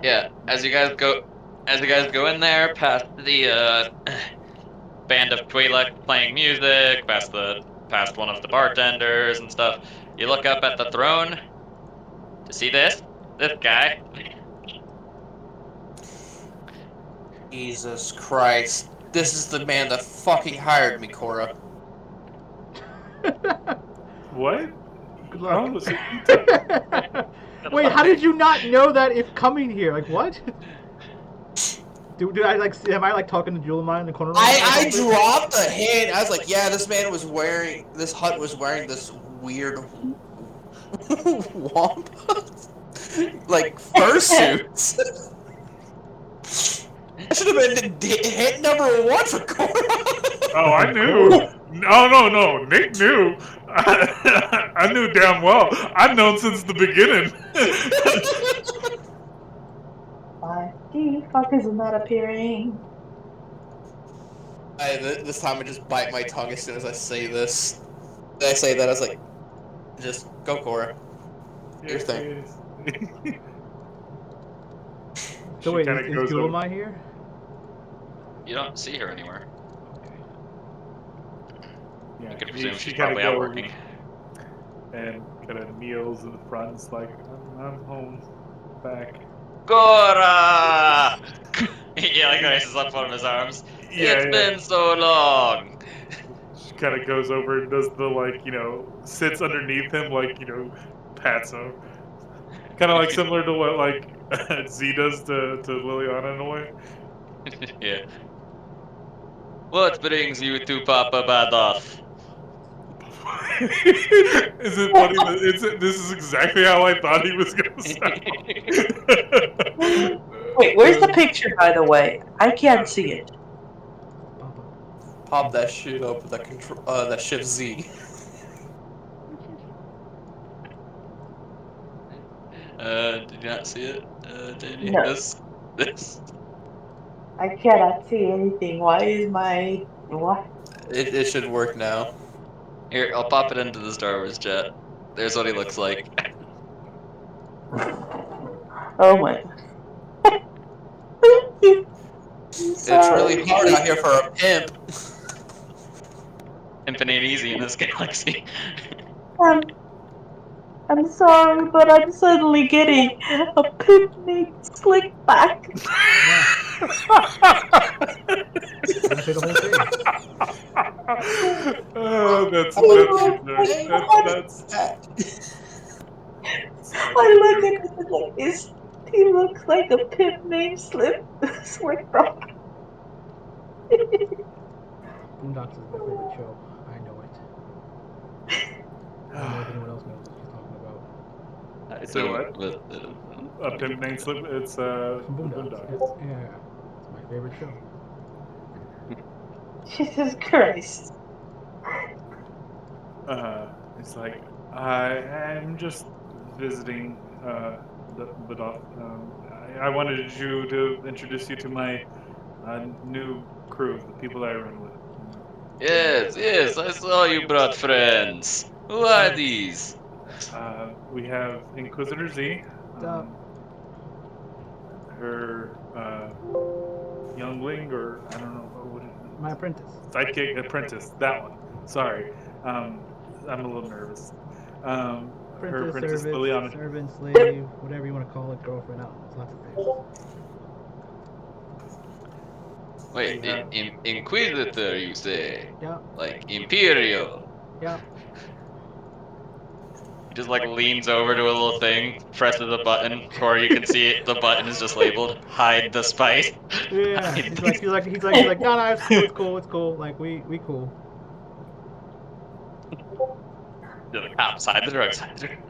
Yeah, as you guys go in there, past the band of Twi'lek playing music, past one of the bartenders and stuff, you look up at the throne to see this guy. Jesus Christ. This is the man that fucking hired me, Cora. What? Good luck. Oh, so Wait, how did you not know that if coming here? Like, what? Dude, am I like talking to Julemai in the corner? I dropped a hint. I was like, yeah, this hut was wearing this weird wampa, like fursuits. That should have been hit number 1 for Cora. Oh, I knew. No. Nick knew. I knew damn well. I've known since the beginning. Why the fuck is it not appearing? This time I just bite my tongue as soon as I say this. I say that, I was like, just go, Cora. Your thing. So wait, is Julemai here? You don't see her anywhere. Yeah, You could presume she she's probably out working. And kind of kneels in the front. It's like, I'm home, back. Cora! Yeah, like raises up one of his arms. Yeah, It's been so long. She kind of goes over and does the sits underneath him, pats him. Kind of like similar to what Z does to Liliana in a way. Yeah. What brings you to Papa Badoth? Is it funny that this is exactly how I thought he was gonna sound? Wait, where's the picture, by the way? I can't see it. Pop that shit up with that Shift Z. Did you not see it, Danny? No. This. I cannot see anything. Why is my... What? It should work now. Here, I'll pop it into the Star Wars chat. There's what he looks like. Oh my... It's really hard out here for a pimp. Pimping ain't easy in this galaxy. I'm sorry, but I'm suddenly getting a picnic slick back. Say the whole thing. Oh, that's I look at him like this. He looks like a pimp named Slickback. Boondocks is my favorite show. I know it. I don't know if anyone else knows what she's talking about. Say So, what? A Pimp Named Slip. It's From the Boondocks. Boondocks. Yeah, it's my favorite show. Jesus Christ. It's like I'm just visiting. But I wanted you to introduce you to my new crew, the people that I run with. yes, yes, I saw you brought friends. Who are these? We have Inquisitor Z, Duh. her youngling, or I don't know what My apprentice. sidekick apprentice. That one. Sorry, I'm a little nervous. Her Apprentice, apprentice Liliana. servant, slave, whatever you want to call it, girlfriend. I don't know. There's lots of things. Wait, We have Inquisitor, you say? Yeah, Like Imperial? yeah. He just like leans over to a little thing, presses a button. Corey, you can see it. The button is just labeled "Hide the spice." Yeah, Hide he's like, no, no, it's cool, it's cool, it's cool. Like, we cool. the cops, hide the drugs, hide the drugs.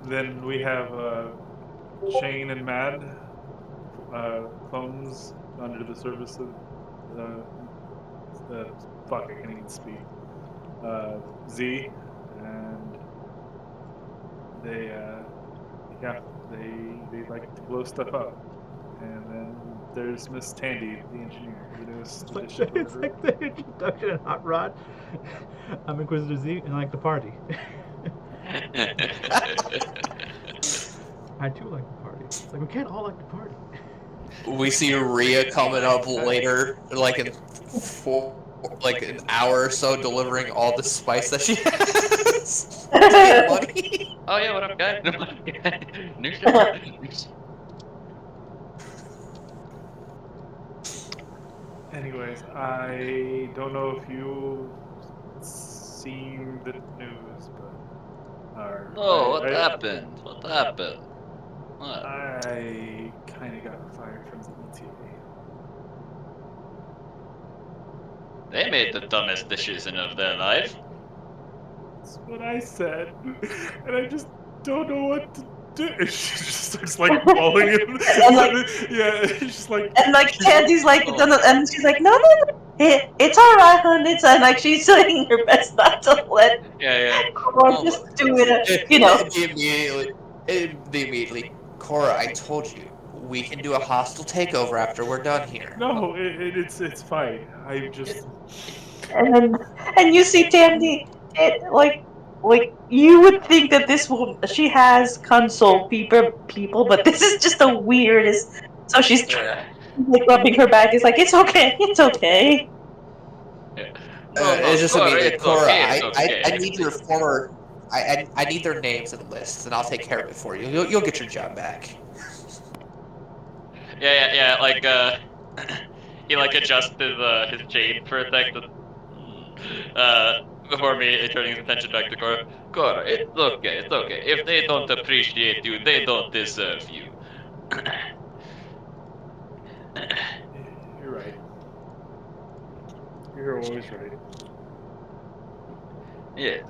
then we have Shane and Mad, clones under the service of fuck, I can't even speak. Z, and they yeah, they like to blow stuff up. And then there's Miss Tandy, the engineer, the newest It's like, addition to our it's group. like the introduction in Hot Rod. I'm Inquisitor Z and I like to party. I do like to party. It's like, we can't all like to party. We see Rhea coming up later, like in like an hour or so, delivering all the spice that she has to get money. Oh yeah, what up, guy? New show. Anyways, I don't know if you've seen the news, but No, what happened? What happened? What? I kind of got fired from the ETA. They made the dumbest decision of their life. That's what I said, and I just don't know what to do. She just starts like bawling, And like, yeah, she's just like, and like Tandy's like, Oh. and she's like, no, no, no, it's all right, hon. It's like she's doing her best not to let Yeah. Cora Oh, just do it. You know. The immediately, Cora, I told you, we can do a hostile takeover after we're done here. no, it's fine. I just And and you see Tandy, like you would think that this will she has console people, but this is just the weirdest. So she's like rubbing her back. It's like it's okay, it's okay. yeah. No, It's just Cora, immediately, it's Cora, okay, it's okay. I need your former, I need their names and lists, and I'll take care of it for you. You'll get your job back. Yeah. Like he like adjusts his chain for a sec. Uh, before me turning his attention back to Cora. Cora, it's okay, it's okay. If they don't appreciate you, they don't deserve you. you're right. You're always right. Yeah.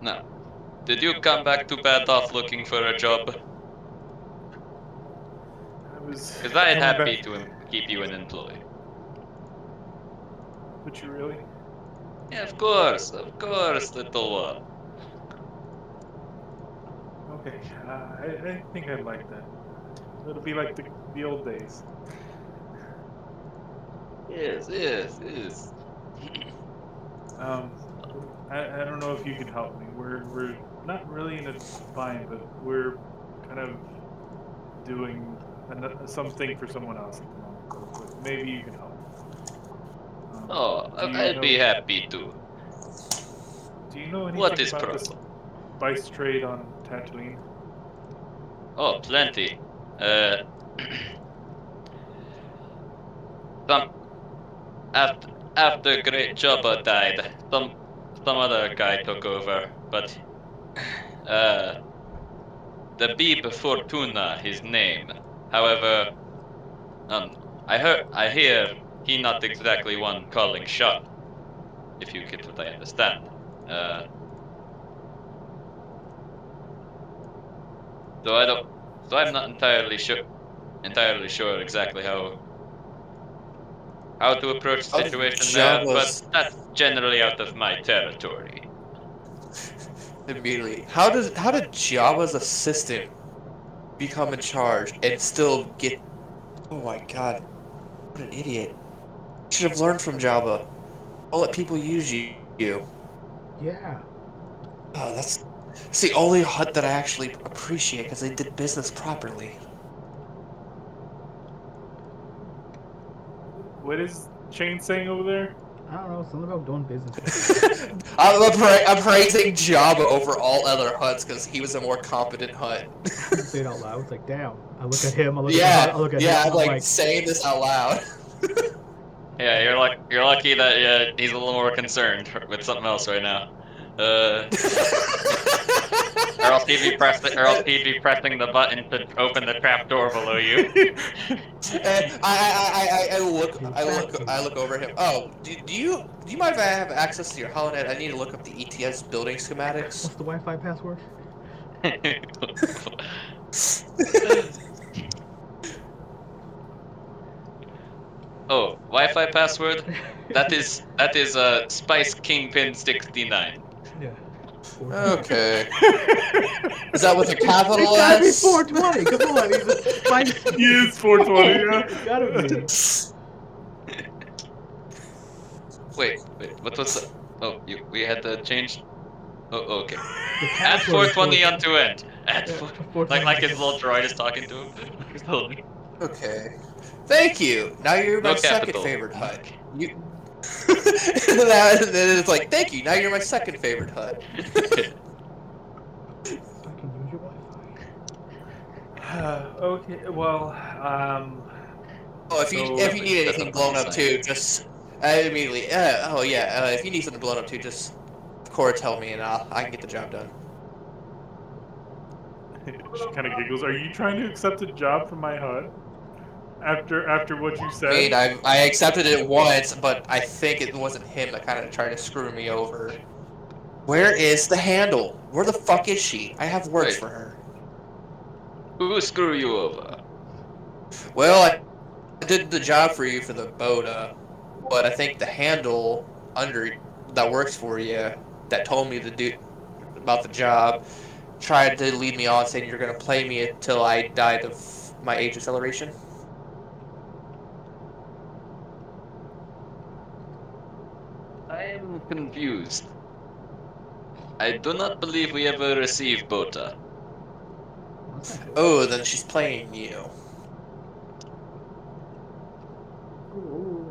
No. Did you come back to Bad Off looking for a job? I was Because I'd coming happy back. to keep you an employee. Would you really? Yeah, of course, little one. Okay, I think I'd like that. It'll be like the old days. Yes. Um, I don't know if you can help me. We're not really in a bind, but we're kind of doing something for someone else at the moment. But maybe you can help. Oh, Do you I'd know? be happy to. Do you know What anything is about the problem? spice trade on Tatooine? Oh, plenty. Uh, some after Great Jabba died, some other guy took over, but uh, the Beeb Fortuna, his name. However, I hear he not exactly one calling shot. if you get what I understand. So I don't. So I'm not entirely sure exactly how to approach the How situation there, but Jabba's that's generally out of my territory. immediately. How did Jabba's assistant become in charge and still get? Oh my God, what an idiot! Should have learned from Jabba. Don't let people use you. Yeah. Oh, that's the only hut that I actually appreciate because they did business properly. What is Shane saying over there? I don't know, something about doing business. I'm praising Jabba over all other huts because he was a more competent hut. You say it out loud. It's like, damn. I look at him. I look at the Yeah, hut. I look at yeah, him. I'm I'm like like, saying this out loud. Yeah, you're lucky that he's a little more concerned with something else right now. Or else he'd be pressing the button to open the trap door below you. And you're I fascinated. look over at him. Oh, do you mind if I have access to your HoloNet? I need to look up the ETS building schematics. What's the Wi-Fi password? Oh, Wi-Fi password? That is Spice Kingpin 69. Yeah. 420. Okay. Is that with a capital It's gotta be S? 420. Come on, he's a spice. He is 420, It's yeah. gotta be. Wait, what was the? Oh, we had to change. Oh, okay. The Add password is 420 onto end. Add Yeah, 4. 420. Like his little droid is talking to him. He's told me. Okay. Thank you. Now you're my No second capital. favorite hut. You. Then it's like, thank you. Now you're my second favorite hut. I can use your Wi-Fi. Okay, well, Oh, if so you need Set anything up on blown the up site. too, just immediately. Oh yeah. If you need something blown up too, just of course tell me and I can get the job done. she kind of giggles. Are you trying to accept a job from my hut after what you I mean, said? I accepted it once, but I think it wasn't him that kind of tried to screw me over. Where is the handle? Where the fuck is she? I have words Wait. for her. Who screw you over? Well, I did the job for you for the boat, but I think the handle under that works for you that told me to do about the job tried to lead me on saying you're gonna play me until I died of my age acceleration. I am confused. I do not believe we ever received Bota. What's that? Oh, then she's playing you. Ooh.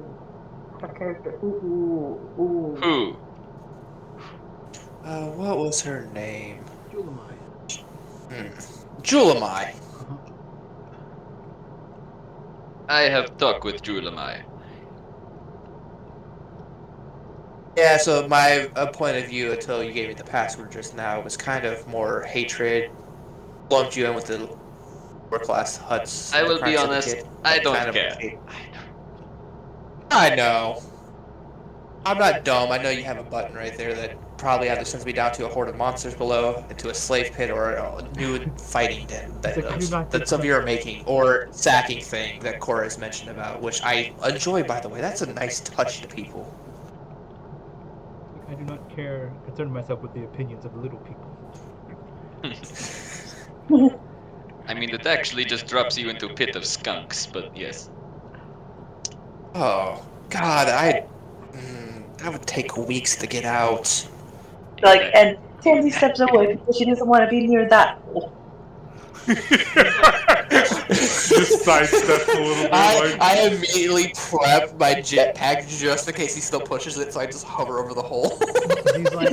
A character. Ooh. Who? What was her name? Julamai. Julamai. Uh-huh. I have talked with Julamai. Yeah, so my point of view until you gave me the password just now was kind of more hatred, lumped you in with the lower class huts I and the will be crime honest, syndicate. I That don't kind of care. I know. I'm not dumb. I know you have a button right there that probably either sends me down to a horde of monsters below, into a slave pit, or a new fighting den It's like, I do not that some of you are making, or sacking thing that Cora has mentioned about, which I enjoy, by the way. That's a nice touch to people. I do not care. Concern myself with the opinions of little people. I mean, it actually just drops you into a pit of skunks, but yes. Oh, God, that would take weeks to get out. Like, and Tansy steps away because she doesn't want to be near that hole. Just sidesteps a little bit. I immediately prep my jetpack just in case he still pushes it, so I just hover over the hole. He's like,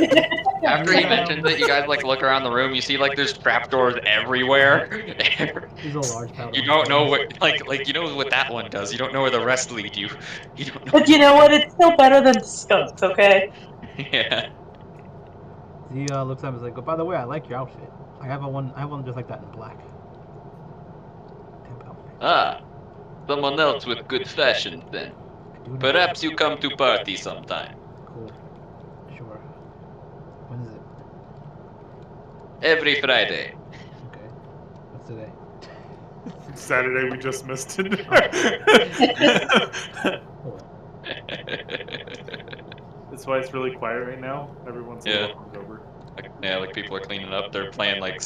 After he mentions it, you guys like look around the room. You see like there's trapdoors everywhere. he's a large You Padawan. don't know what you know what that one does. You don't know where the rest lead you. You don't know. But you know what? It's still better than skunks, okay? Yeah. He looks at him and is like, oh, by the way, I like your outfit. I have one just like that in black. Temp outfit. Ah, someone else with good fashion then. I do not. Perhaps you come to party sometime. Cool. When is it? Every Friday. Okay. What's today? Saturday we just missed it. Oh well. That's why it's really quiet right now. Everyone's a Yeah. little hungover. Like people are cleaning up. They're playing like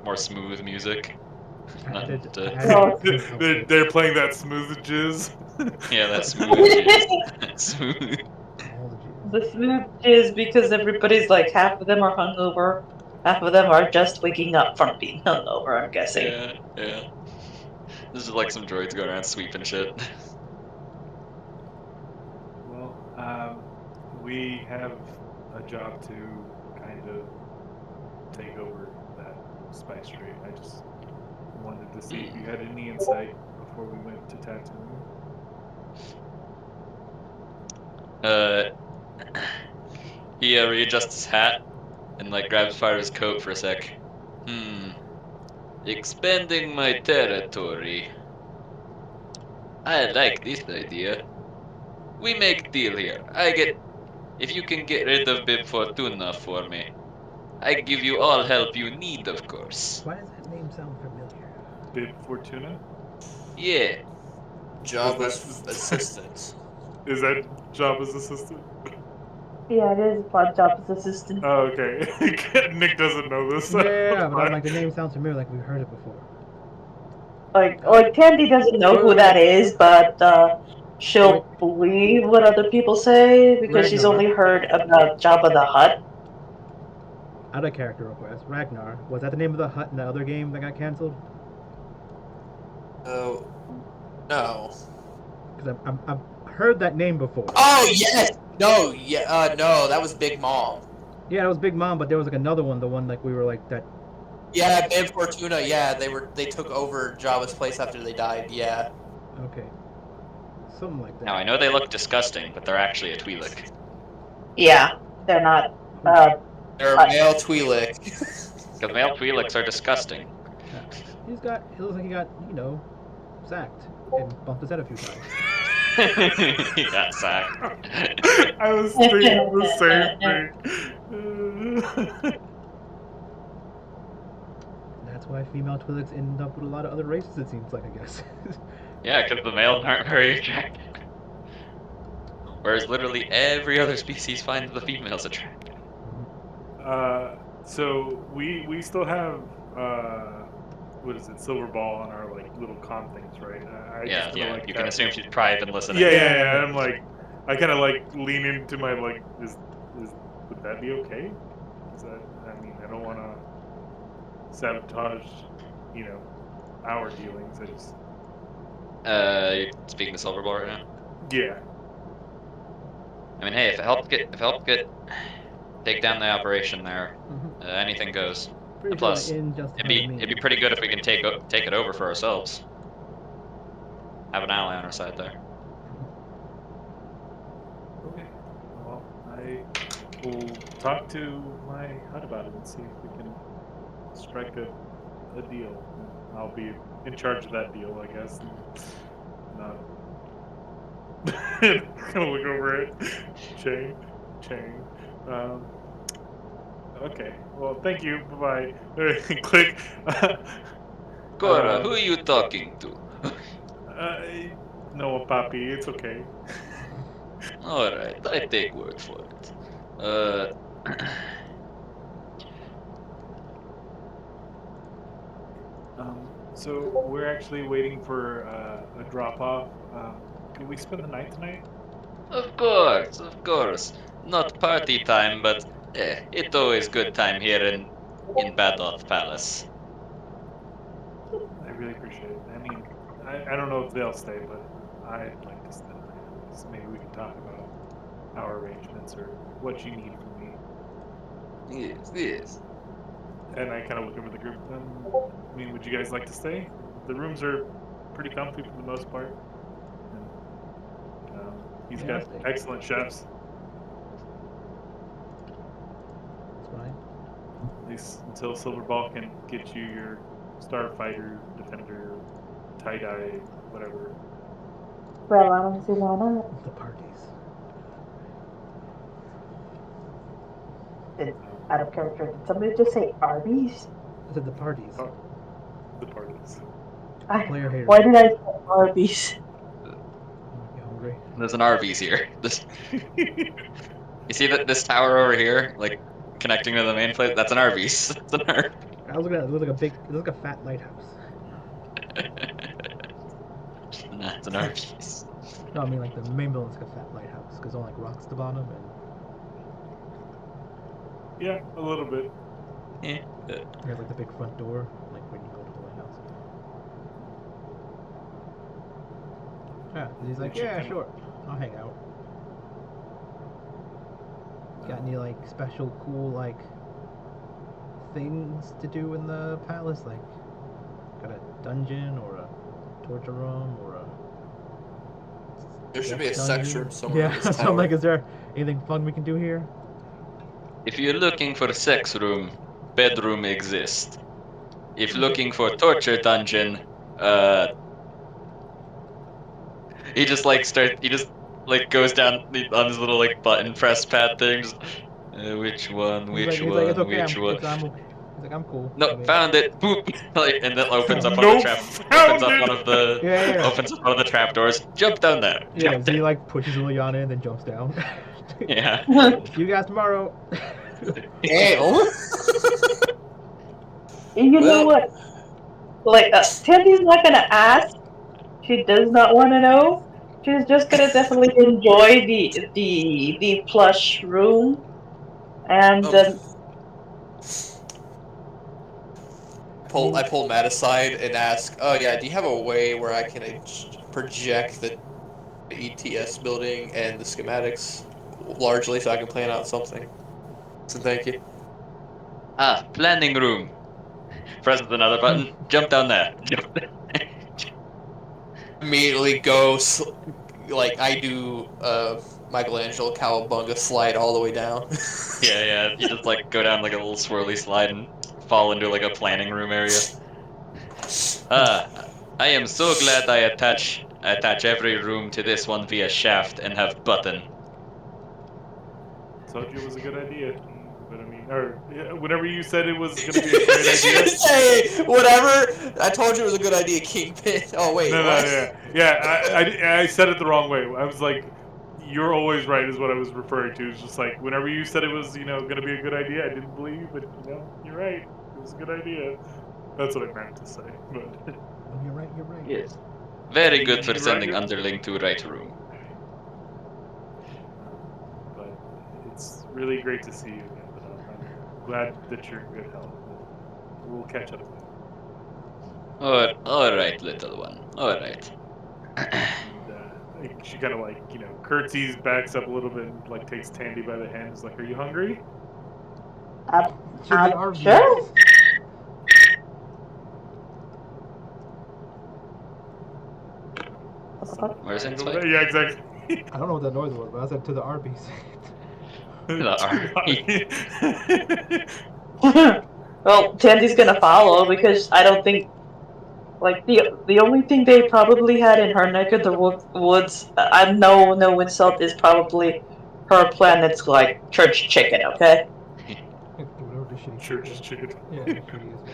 more smooth music. I Nothing added, to- I added some they're, outfits. they're playing that smooth jizz. Yeah, that smooth jizz. Smooth. All the G's. The smooth is because everybody's like half of them are hungover, half of them are just waking up from being hungover. I'm guessing. Yeah, yeah. This is like some droids going around sweeping shit. Well, we have a job to kind of take over that spice trade. I just wanted to see if you had any insight before we went to Tatooine. He readjusts his hat and like grabs part of his coat for a sec. Expanding my territory. I like this idea. We make deal here. If you can get rid of Bib Fortuna for me, I give you all help you need, of course. Why does that name sound familiar? Bib Fortuna? Yeah, Jabba's assistant. Is that Jabba's assistant? Yeah, it is Job's assistant. Oh, okay. Nick doesn't know this. So Yeah, but I'm fine. like the name sounds familiar, like we've heard it before. Like Tandy doesn't know who that is, but she'll Wait. believe what other people say because she's Ragnar. only heard about Jabba the Hutt. Other character request. Ragnar. Was that the name of the hut in the other game that got canceled? Oh, no. Because I've heard that name before. Oh, yes! No, yeah, no, that was Big Mom. Yeah, it was Big Mom, but there was like another one, the one like we were like that. Yeah, Bib Fortuna, yeah, they took over Jabba's place after they died, yeah. Okay. Something like that. now I know they look disgusting, but they're actually a Twi'lek. Yeah, they're not. They're a male Twi'lek. Because male Twi'leks are disgusting. He looks like he got, sacked and bumped his head a few times. He got sacked. I was thinking the same thing. That's why female Twi'leks end up with a lot of other races, it seems like, I guess. Yeah, because the males aren't very attractive. Whereas literally every other species finds the females attractive. So we still have what is it, Silver Ball on our like little con things, right? I just kinda, Yeah. like, You can that- assume she's probably been listening. Yeah. I'm like, I kind of like lean into my like, would that be okay? Is that? I mean, I don't want to sabotage, our dealings. I just You're speaking to Silverball right now. yeah. I mean, hey, if it helped get take down the operation there, Mhm. anything goes. Pretty And sure plus, the end justifies it'd be the it'd be means. pretty good if we can take it over for ourselves. Have an ally on our side there. Okay. Well, I will talk to my hut about it and see if we can strike a deal. I'll be in charge of that deal, I guess. Not gonna look over it. Chain. Okay. Well, thank you. Bye bye. Click. Cora, who are you talking to? No, Papi. It's okay. All right, I take word for it. Uh, So we're actually waiting for a drop off. Can we spend the night tonight? of course. Not party time, but it's always good time here in Badoth Palace. I really appreciate it. I mean, I don't know if they'll stay, but I'd like to spend the night. So maybe we can talk about our arrangements or what you need from me. Yes. And I kind of look over the group. I mean, would you guys like to stay? The rooms are pretty comfy for the most part. And, he's Yeah, got I'll stay. excellent chefs, It's fine. at least until Silverball can get you your Starfighter, Defender, tie-dye, whatever. Well, I don't see why not. The parties. out of character. Did somebody just say Arby's? I said the parties. Oh, the parties. Player hater. Why did I say Arby's? You hungry? There's an Arby's here. You see that this tower over here, like connecting to the main place? That's an Arby's. That's an Arby's. I was looking at it. It looks like a big. It looks like a fat lighthouse. Nah, it's an Arby's. No, I mean like the main building's like a fat lighthouse because all like rocks at the bottom and Yeah, a little bit. Yeah. there's like the big front door, like when you go to the lighthouse. Yeah, and he's like, Should yeah, come- sure, I'll hang out. Got any like special cool like things to do in the palace? Like, got a dungeon or a torture room or a There should be a sex sex dungeon? room somewhere in Yeah, this so I'm tower. like, is there anything fun we can do here? If you're looking for sex room, bedroom exists. If looking for torture dungeon, he just goes down on his little like button press pad thing. Just, which one? Which He's one? like, it's okay. Which one? He's like, I'm cool. No, I mean, found it. Boop. Like, and then opens up one of the Nope, trap. found Opens up it. one of the. Yeah. Opens up one of the trap doors. Jump down there. Yeah, Jump Z down. like pushes Liliana and then jumps down. Yeah. See you guys tomorrow. Damn. You know Well- what? Like, Tandy's not gonna ask. She does not want to know. She's just gonna definitely enjoy the plush room, and I pull Matt aside and ask, "Oh yeah, do you have a way where I can project the ETS building and the schematics largely so I can plan out something?" So thank you. Planning room. Presses another button. Jump down there. Immediately go like I do Michelangelo Cowabunga slide all the way down. Yeah. You just like go down like a little swirly slide and fall into like a planning room area. I am so glad I attach every room to this one via shaft and have button. Told you it was a good idea. But I mean, or whenever you said it was going to be a great idea. Hey, whatever. I told you it was a good idea, Kingpin. Oh wait, No, what? yeah. I said it the wrong way. I was like, "You're always right," is what I was referring to. It's just like whenever you said it was, going to be a good idea, I didn't believe you, but you're right. It was a good idea. That's what I meant to say. But You're right. You're right. Yes. Very good for You're sending right. underling to right room. but it's really great to see you again. But I'm glad that you're in good health. We'll catch up later. All right, little one. All right. And she kind of like curtsies, backs up a little bit, and like takes Tandy by the hand. Is like, "Are you hungry?" To the Arby's. sure. Where's it? Yeah, exactly. I don't know what that noise was, but I said to the Arby's. Well, Tandy's gonna follow because I don't think, like, the only thing they probably had in her neck of the woods, I'm no insult, is probably her planet's like church chicken. Okay. Whatever the shitty Church's chicken. Yeah, the shittiest one.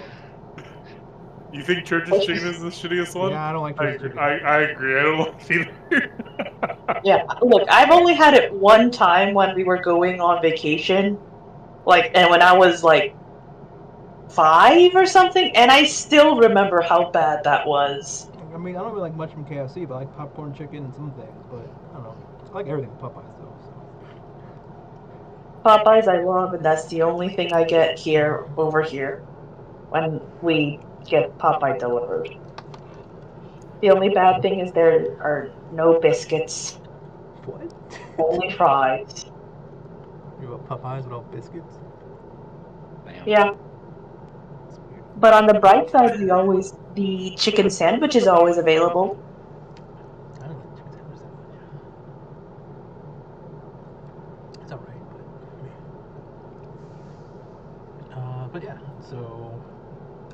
You think Church's chicken is the shittiest one? Yeah, I don't like I church agree. chicken. I agree. I don't like it either. Yeah. Look, I've only had it one time when we were going on vacation, and when I was like 5 or something, and I still remember how bad that was. I mean, I don't really like much from KFC, but I like popcorn chicken and some things. But I don't know. I like everything from Popeyes though. So. Popeyes I love, and that's the only thing I get over here when we get Popeye delivered. The only bad thing is there are no biscuits, What? only fries. You have Popeyes without biscuits? Damn. Yeah, That's weird. but on the bright side, the chicken sandwich is always available. I don't like chicken sandwiches that much. It's alright, but yeah. So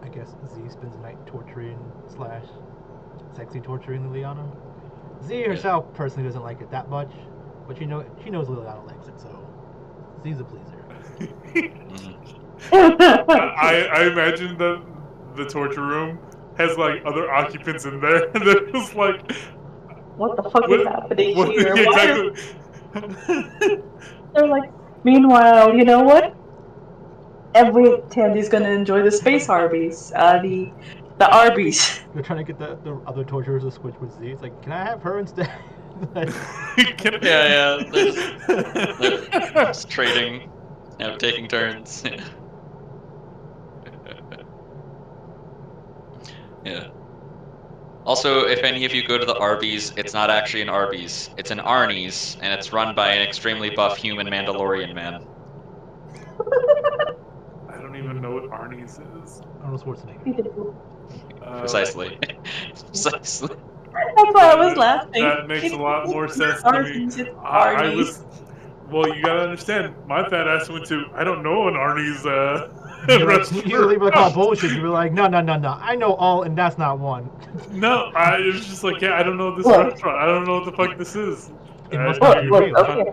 I guess Z spends the night torturing / sexy torturing Liliana. Z herself personally doesn't like it that much, but she knows Liliana likes it, so Z's a pleaser. I imagine that the torture room has like other occupants in there, and they're just like, what the fuck is happening here? Yeah, Why are exactly. they're like? Meanwhile, you know what? Every Tandy's gonna enjoy the space Arby's. The Arby's. They're trying to get the other torturers to switch with Z. It's like, can I have her instead? Yeah, they're just trading, taking turns. Yeah. Also, if any of you go to the Arby's, it's not actually an Arby's. It's an Arnie's, and it's run by an extremely buff human Mandalorian man. I don't even know what Arnie's is. Arnold Schwarzenegger. Precisely. Precisely. That's why I was laughing. That makes a lot more sense to me. Arby's, it's I Arby's. was. Well, you gotta understand. My fat ass went to. I don't know an Arnie's You were like, oh, restaurant. bullshit. You were like, no. I know all, and that's not one. No, it was just like, yeah, I don't know this Look. restaurant. I don't know what the fuck this is. It must Look, not be look, real. okay.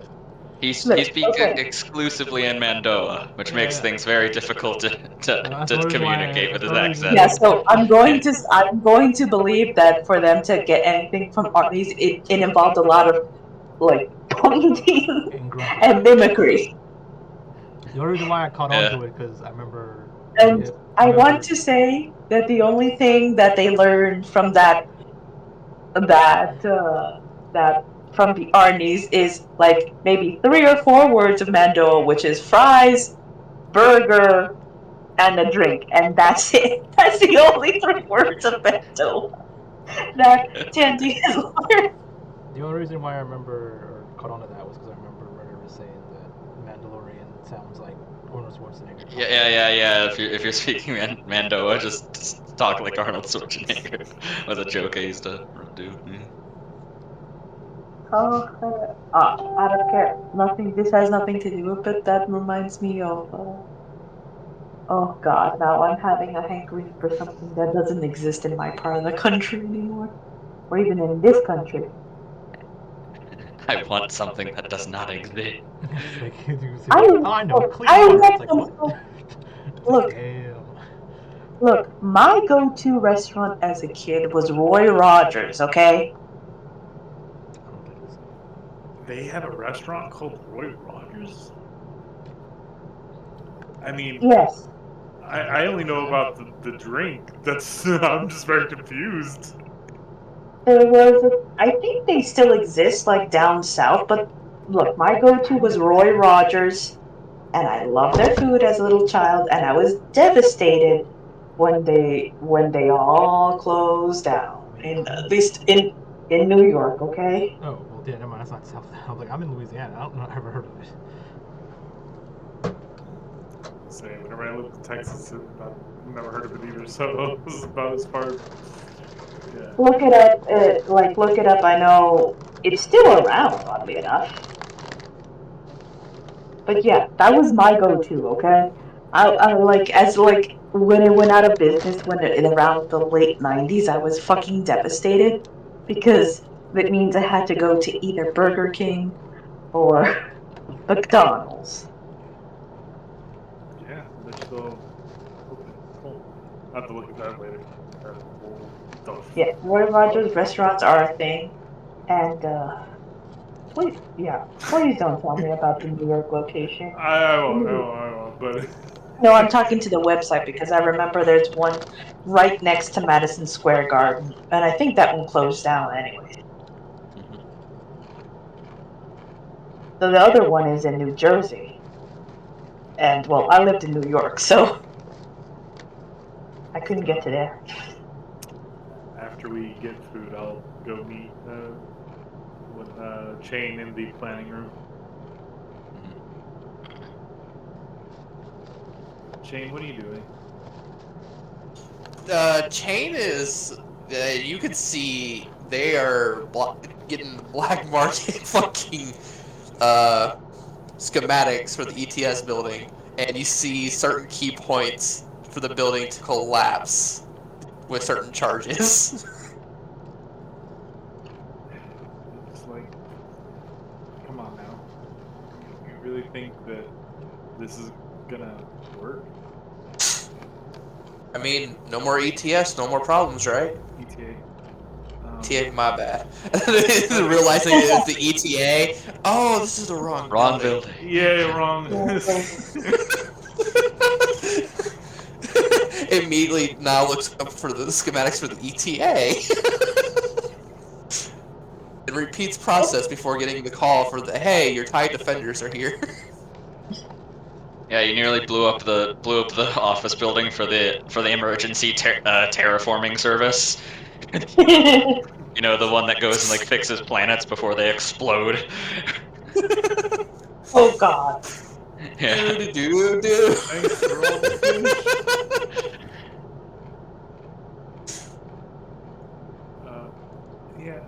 He Look, speaks okay. exclusively in Mandoa, which makes Yeah. things very difficult to That's one reason why communicate with his that's one accent. reason- Yeah, so I'm going to believe that for them to get anything from Arnie's, it involved a lot of like pointing And grunting. and mimicry. The only reason why I caught on Yeah. to it because I remember. And I remember- want to say that the only thing that they learned from that from the Arnie's is like maybe 3 or 4 words of Mandoa, which is fries, burger, and a drink, and that's it. That's the only 3 words of Mandoa that Tandy has learned. The only reason why I remember or caught on to that was because I remember Murder was saying that Mandalorian sounds like Arnold Schwarzenegger. Yeah. If you're speaking Mandoa, just talk like Arnold Schwarzenegger was a joke I used to do. Oh, I don't care. Nothing. This has nothing to do with it. That reminds me of. Oh God! Now I'm having a hankering for something that doesn't exist in my part of the country anymore, or even in this country. I want something that does not exist. I know, clean water. It's like, what? It's Look. like, damn. Look, my go-to restaurant as a kid was Roy Rogers. Okay. They had a restaurant called Roy Rogers? I mean, Yes. I only know about the drink. That's I'm just very confused. There was. I think they still exist, like down south. But look, my go-to was Roy Rogers, and I loved their food as a little child. And I was devastated when they all closed down. At least in New York. Okay. Oh, well, yeah, never mind. That's not South. I'm like, I'm in Louisiana. I don't know. I've ever heard of it. Say, whenever I lived in Texas, I've never heard of it either. So this is about as far. Yeah. Look it up. Look it up. I know it's still around, oddly enough. But yeah, that was my go-to. Okay, I like as like when it went out of business in around the late '90s, I was fucking devastated because it means I had to go to either Burger King or McDonald's. Yeah, they're still open. Cool. I'll have to look at that later. Yeah, Roy Rogers restaurants are a thing, and please, yeah, please don't tell me about the New York location. I won't, but. No, I'm talking to the website because I remember there's one right next to Madison Square Garden, and I think that one closed down anyway. So the other one is in New Jersey, and well, I lived in New York, so I couldn't get to there. After we get food, I'll go meet with Chain in the planning room. Chain, what are you doing? Chain is. You can see they are getting black market fucking schematics for the ETS building, and you see certain key points for the building to collapse with certain charges. It's like, come on now. You really think that this is gonna work. I mean, no more ETS, no more problems, right? ETA. ETA, my bad. Realizing it was the ETA. Oh, this is the wrong Wrong building. building. Yeah, wrong. Immediately now looks up for the schematics for the ETA. It repeats process before getting the call for the hey, your TIE defenders are here. Yeah, you nearly blew up the office building for the emergency terraforming service. You know, the one that goes and like fixes planets before they explode. Oh God. Yeah. Do. Thanks for all the fish. Yeah,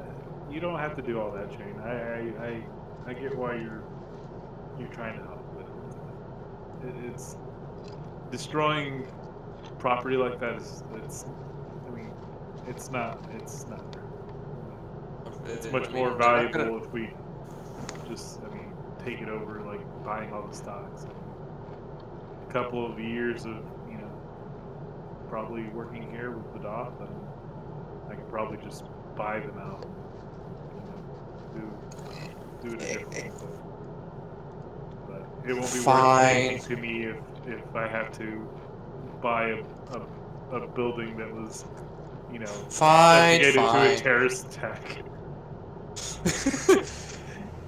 you don't have to do all that, Shane. I get why you're trying to help, but it's destroying property like that it's I mean it's not it's much more valuable if we just take it over, like buying all the stocks. A couple of years of probably working here with the DOF, and I could probably just buy them out and do it a different way. But it won't be worth anything to me if I have to buy a building that was subjugated to a terrorist attack.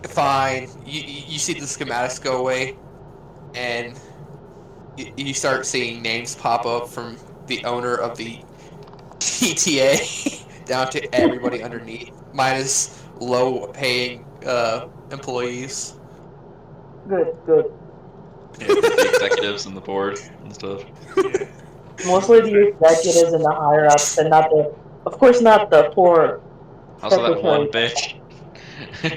Fine. You see the schematics go away, and you start seeing names pop up from the owner of the ETA down to everybody underneath, minus low-paying employees. Good. Yeah, the executives and the board and stuff. Yeah. Mostly the executives and the higher ups, and of course, not the poor Also, that secretary. one bitch.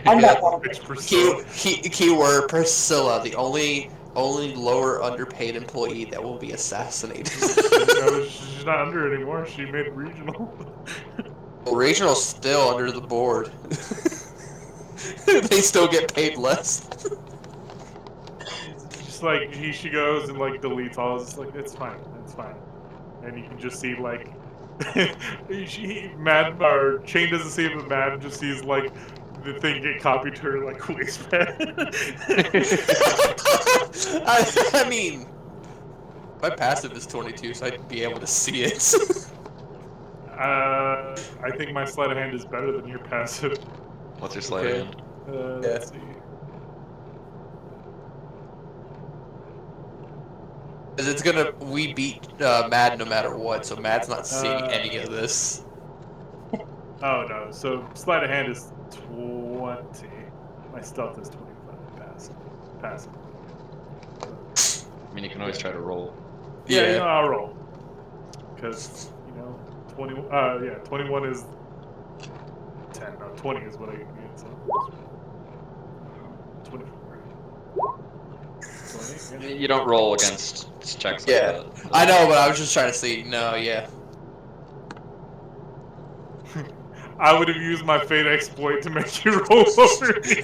And that one. Bitch Priscilla. Keyword Priscilla, the only lower underpaid employee that will be assassinated. She's not under anymore. She made regional. Well, regional's still under the board. They still get paid less. It's just like she goes and like deletes all. It's like it's fine, and you can just see like Mad or Shane doesn't see it, but Mad just sees like the thing get copied to her like waistband. I mean, my passive is 22, so I'd be able to see it. I think my sleight of hand is better than your passive. What's your sleight of hand? Let's see. Because we beat Mad no matter what, so Mad's not seeing any of this. Oh no, so sleight of hand is 20. My stealth is 25 passive. I mean, you can always try to roll. Yeah, I'll roll. Because, 21 is 10. No, 20 is what I get, so 24. 20, You don't roll against checks like that. I know, but I was just trying to see. No, yeah. I would have used my fate exploit to make you roll over me.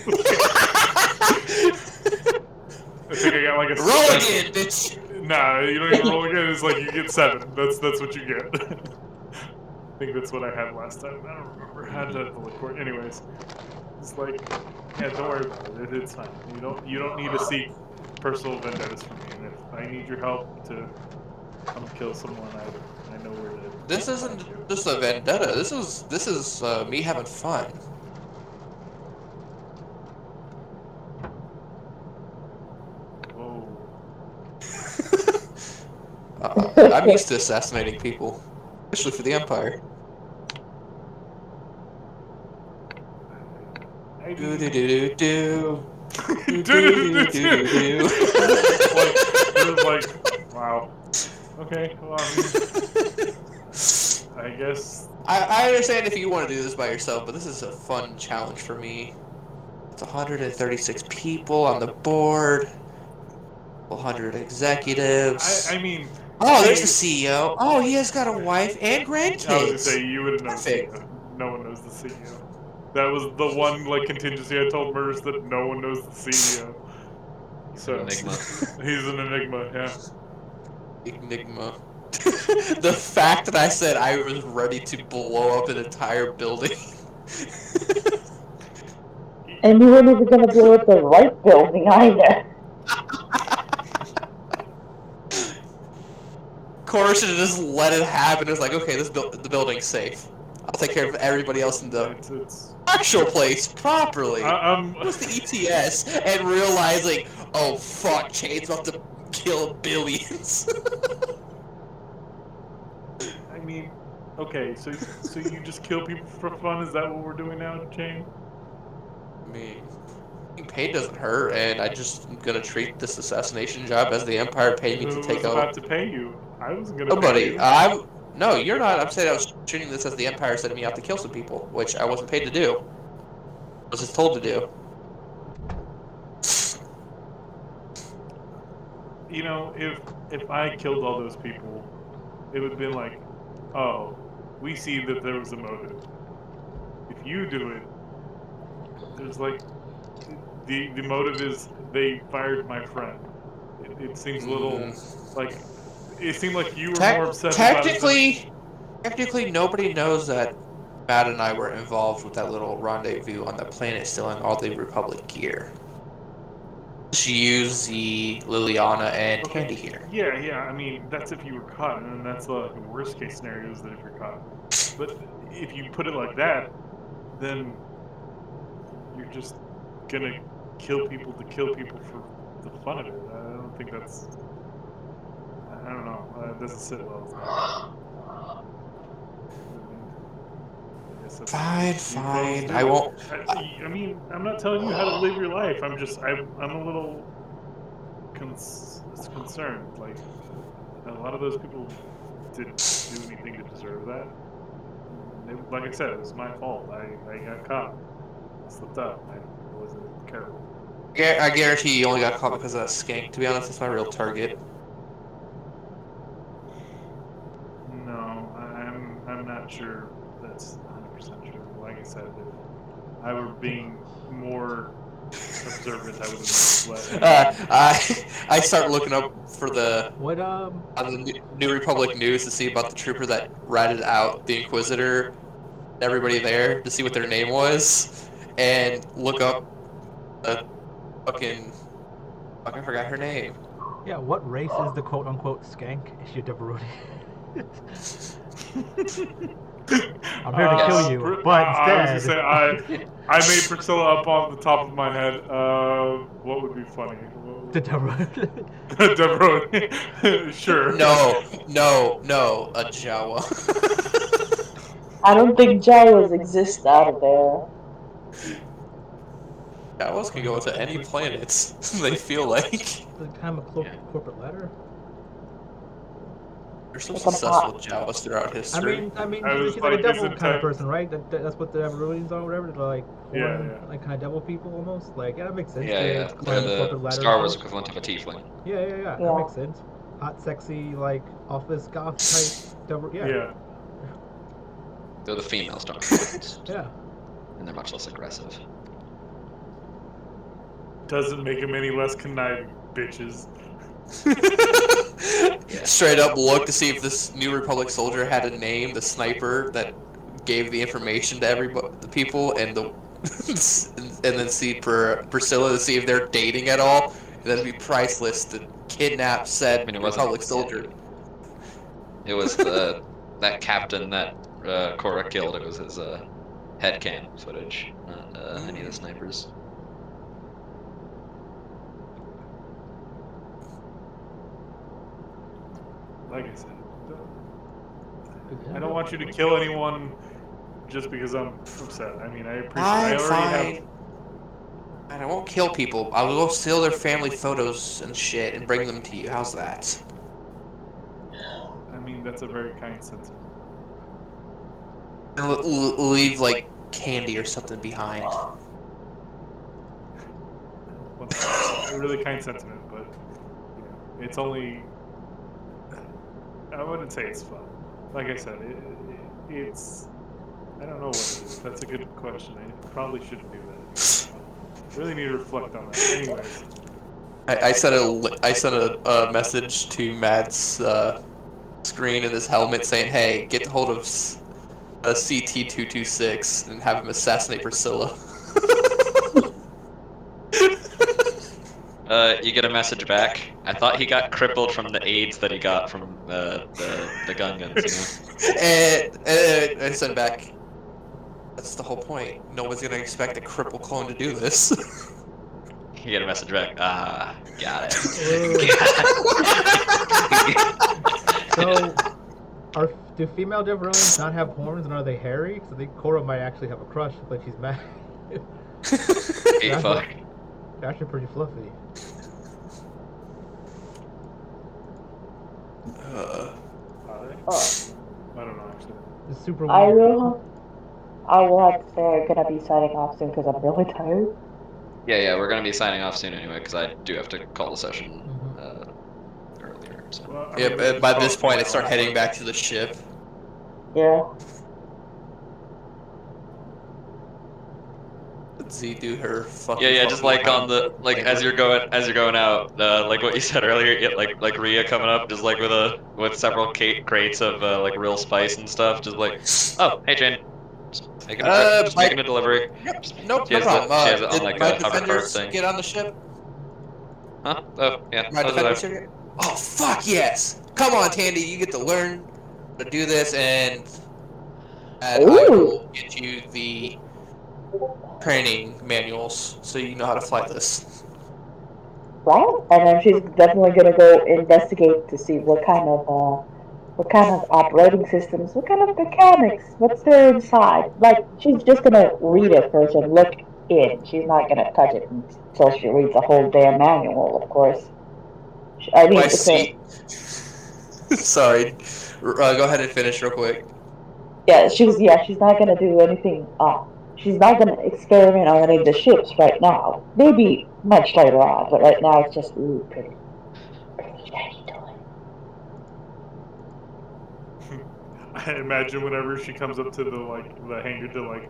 I think I got like a roll 7. again, bitch. Nah, you don't even roll again. It's like you get 7. That's what you get. I think that's what I had last time. I don't remember. How did I look for it? Anyways, it's like, yeah, don't worry about it. It's fine. You don't need to seek personal vendettas from me. And if I need your help to come kill someone, I know where to. This isn't just a vendetta. This is me having fun. Whoa. I'm used to assassinating people, especially for the Empire. Do do do do do. Like, wow. Okay, well, I guess. I understand if you want to do this by yourself, but this is a fun challenge for me. It's 136 people on the board, 100 executives. I mean. Oh, there's the CEO. Oh, he has got a wife and grandkids. I was gonna say you wouldn't know the CEO. No one knows the CEO. That was the one like contingency I told Merce, that no one knows the CEO. So Enigma. he's an enigma. Yeah. Enigma. The fact that I said I was ready to blow up an entire building. And you weren't even going to blow up the right building either. Cora should have just let it happen. It was like, okay, the building's safe. I'll take care of everybody else in the It's actual place properly. I'm It was the ETS, and realizing, oh fuck, Chain's about to kill billions. I mean, okay, so you just kill people for fun? Is that what we're doing now, Jane? I mean, being paid doesn't hurt, and I just am gonna treat this assassination job as the Empire paid me Who to was take about out. to pay you? I wasn't gonna pay Nobody. you. No, you're not. I'm saying I was treating this as the Empire sending me out to kill some people, which I wasn't paid to do. I was just told to do. You know, if I killed all those people, it would have been like, oh, we see that there was a motive. If you do it, there's like the motive is they fired my friend. It seems a little like it seemed like you were more obsessed about it than Technically, nobody knows that Matt and I were involved with that little rendezvous on the planet stealing all the Republic gear. She used the Liliana and Tandy here. Yeah. I mean, that's if you were caught, and then that's like the worst case scenario is that if you're caught. But if you put it like that, then you're just gonna kill people to kill people for the fun of it. I don't think that's. I don't know. It doesn't sit well with me. I guess that's Fine, you fellas fine. do. I won't. I mean, I'm not telling you how to live your life. I'm a little concerned. Like, a lot of those people didn't do anything to deserve that. Like I said, it was my fault. I got caught. I slipped up. I wasn't careful. I guarantee you only got caught because of that skink. To be honest, it's my real target. No, I'm not sure that's 100% true. Like I said, if I were being more observant, I would have let. I start looking up for the What on the New Republic news to see about the trooper that ratted out the Inquisitor, everybody there to see what their name was, and look up a fucking forgot her name. Yeah, what race is the quote unquote skank? Is she Deveroni? I'm here to kill you, but I was instead. gonna say I made Priscilla up on the top of my head. What would be funny? The Deveroni. Deborah, sure. No, a Jawa. I don't think Jawas exist out of there. Jawas can go to any planets they feel like. The kind of corporate ladder. There's some successful Jawas throughout history. I mean, I was she's like, like a devil isn't kind of that- person, right? That's what the Deveronians are, whatever. They're like foreign, Yeah. like kind of devil people almost. Like, yeah, that makes sense. Yeah, They're yeah. climbing They're the corporate the ladder Star and Wars stuff. equivalent of a tiefling. Yeah, that makes sense. Hot, sexy, like office goth type devil. Yeah. They're the female Star Wars. Yeah. And they're much less aggressive. Doesn't make them any less conniving, bitches. Straight up look to see if this New Republic soldier had a name, the sniper that gave the information to the people, and then see Priscilla to see if they're dating at all. And that'd be priceless to kidnap said Republic soldier. It was that captain that Cora killed. It was his headcam footage, not any of the snipers. Like I said, I don't want you to kill anyone just because I'm upset. I mean, I appreciate. I already have. And I won't kill people. I will go steal their family photos and shit and bring them to you. How's that? I mean, that's a very kind sentiment. And leave like candy or something behind. A really kind sentiment, but it's only. I wouldn't say it's fun. Like I said, it's. I don't know what it is. That's a good question. I probably shouldn't do that. I really need to reflect on that. Anyways, I sent a message to Matt's screen in his helmet saying, "Hey, get hold of a CT-226 and have him assassinate Priscilla." You get a message back. I thought he got crippled from the AIDS that he got from the gun guns, you know. And I sent back, "That's the whole point. No one's gonna expect a cripple clone to do this." You get a message back. Ah, got it. So, do female Deveronians not have horns and are they hairy? Because I think Cora might actually have a crush, but she's mad. Hey, fuck. They're actually pretty fluffy. Are they? Oh, I don't know actually. It's super I weird. will have to say I'm gonna be signing off soon because I'm really tired. Yeah, we're gonna be signing off soon anyway because I do have to call the session Mhm. earlier. So. Well, I Yeah, mean, we but can by talk this point, I now, start heading but- back to the ship. Yeah. Z do her fucking. Yeah, just like on the as you're going out, like what you said earlier, like Rhea coming up, just like with several crates of like real spice and stuff, just like, oh, hey Jane, just making a delivery. Yep, Just, nope, she no has problem. she has it on Did like my a hover cart defenders thing. get on the ship? Huh? Oh yeah, My those are defenders there. here yet? Oh fuck yes! Come on, Tandy, you get to learn to do this, and I Ooh. will get you the training manuals so you know how to fly this. Right. And then she's definitely gonna go investigate to see what kind of operating systems, what kind of mechanics, what's there inside. Like she's just gonna read it first and look in. She's not gonna touch it until she reads the whole damn manual, of course. I Oh, I mean, it's a see. Sorry. Go ahead and finish real quick. she's not gonna do anything. She's not gonna experiment on any of the ships right now. Maybe much later on, but right now it's just ooh, pretty shiny toy. I imagine whenever she comes up to the hangar to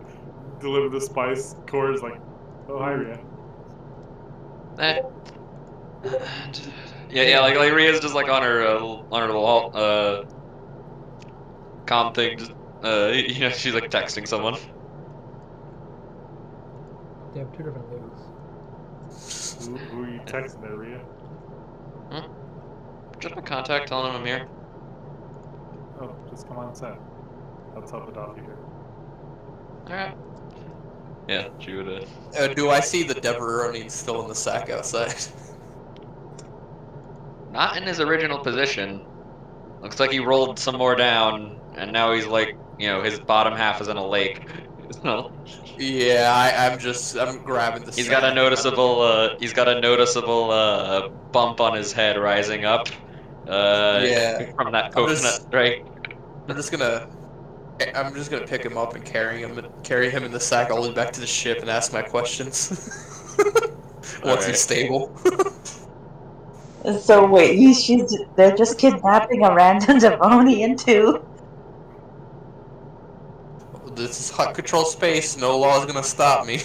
deliver the spice, Cora's like, "Oh hi, Rhea." Eh. Yeah, like Rhea's just like on her wall comm thing, just she's like texting someone. They have two different looks. Who are you texting there, Rhea? Just my contact telling him I'm here. Oh, just come on set. I'll tell the Doffy here. Alright. Yeah, she would. Do I see the Deveroni still in the sack outside? Not in his original position. Looks like he rolled some more down, and now he's like, his bottom half is in a lake. So Yeah, I'm grabbing the he's sack. got a noticeable bump on his head rising up. Yeah, From that I'm coconut just, strike. I'm just gonna, I'm just gonna pick him up and carry him in the sack all the way back to the ship and ask my questions. Once he's stable. So wait, they're just kidnapping a random Devonian too? This is hot control space. No law is gonna stop me.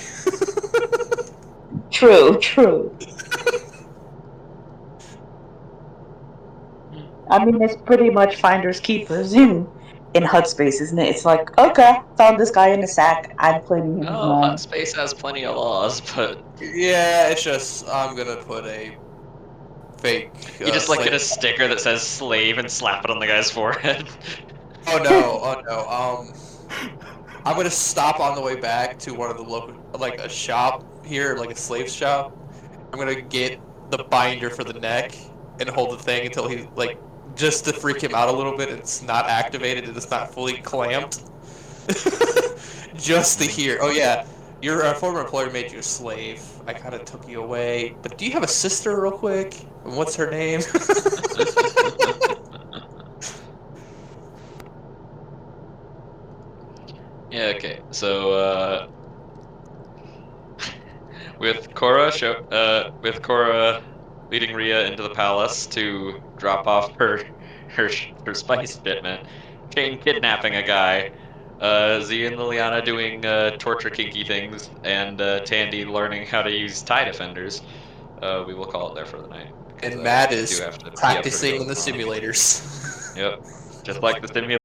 True, true. I mean, it's pretty much finders keepers in HUD space, isn't it? It's like, okay, found this guy in a sack. I'm claiming him as Oh, Hut mine. Space has plenty of laws, but Yeah, it's just I'm gonna put a fake. you just like get a sticker that says slave and slap it on the guy's forehead. Oh no! Oh no! I'm gonna stop on the way back to one of the local, like a shop here, like a slave shop. I'm gonna get the binder for the neck and hold the thing until he just to freak him out a little bit. It's not activated and it's not fully clamped. Just to hear. Oh yeah, your former employer made you a slave. I kind of took you away. But do you have a sister, real quick? And what's her name? Yeah, okay. So with Cora leading Rhea into the palace to drop off her spice shipment, Shane kidnapping a guy, Z and Liliana doing torture kinky things, and Tandy learning how to use tie defenders. we will call it there for the night. Because, And Matt I is do have to be up to practicing go in the tomorrow. simulators. Yep. Just like the simulator.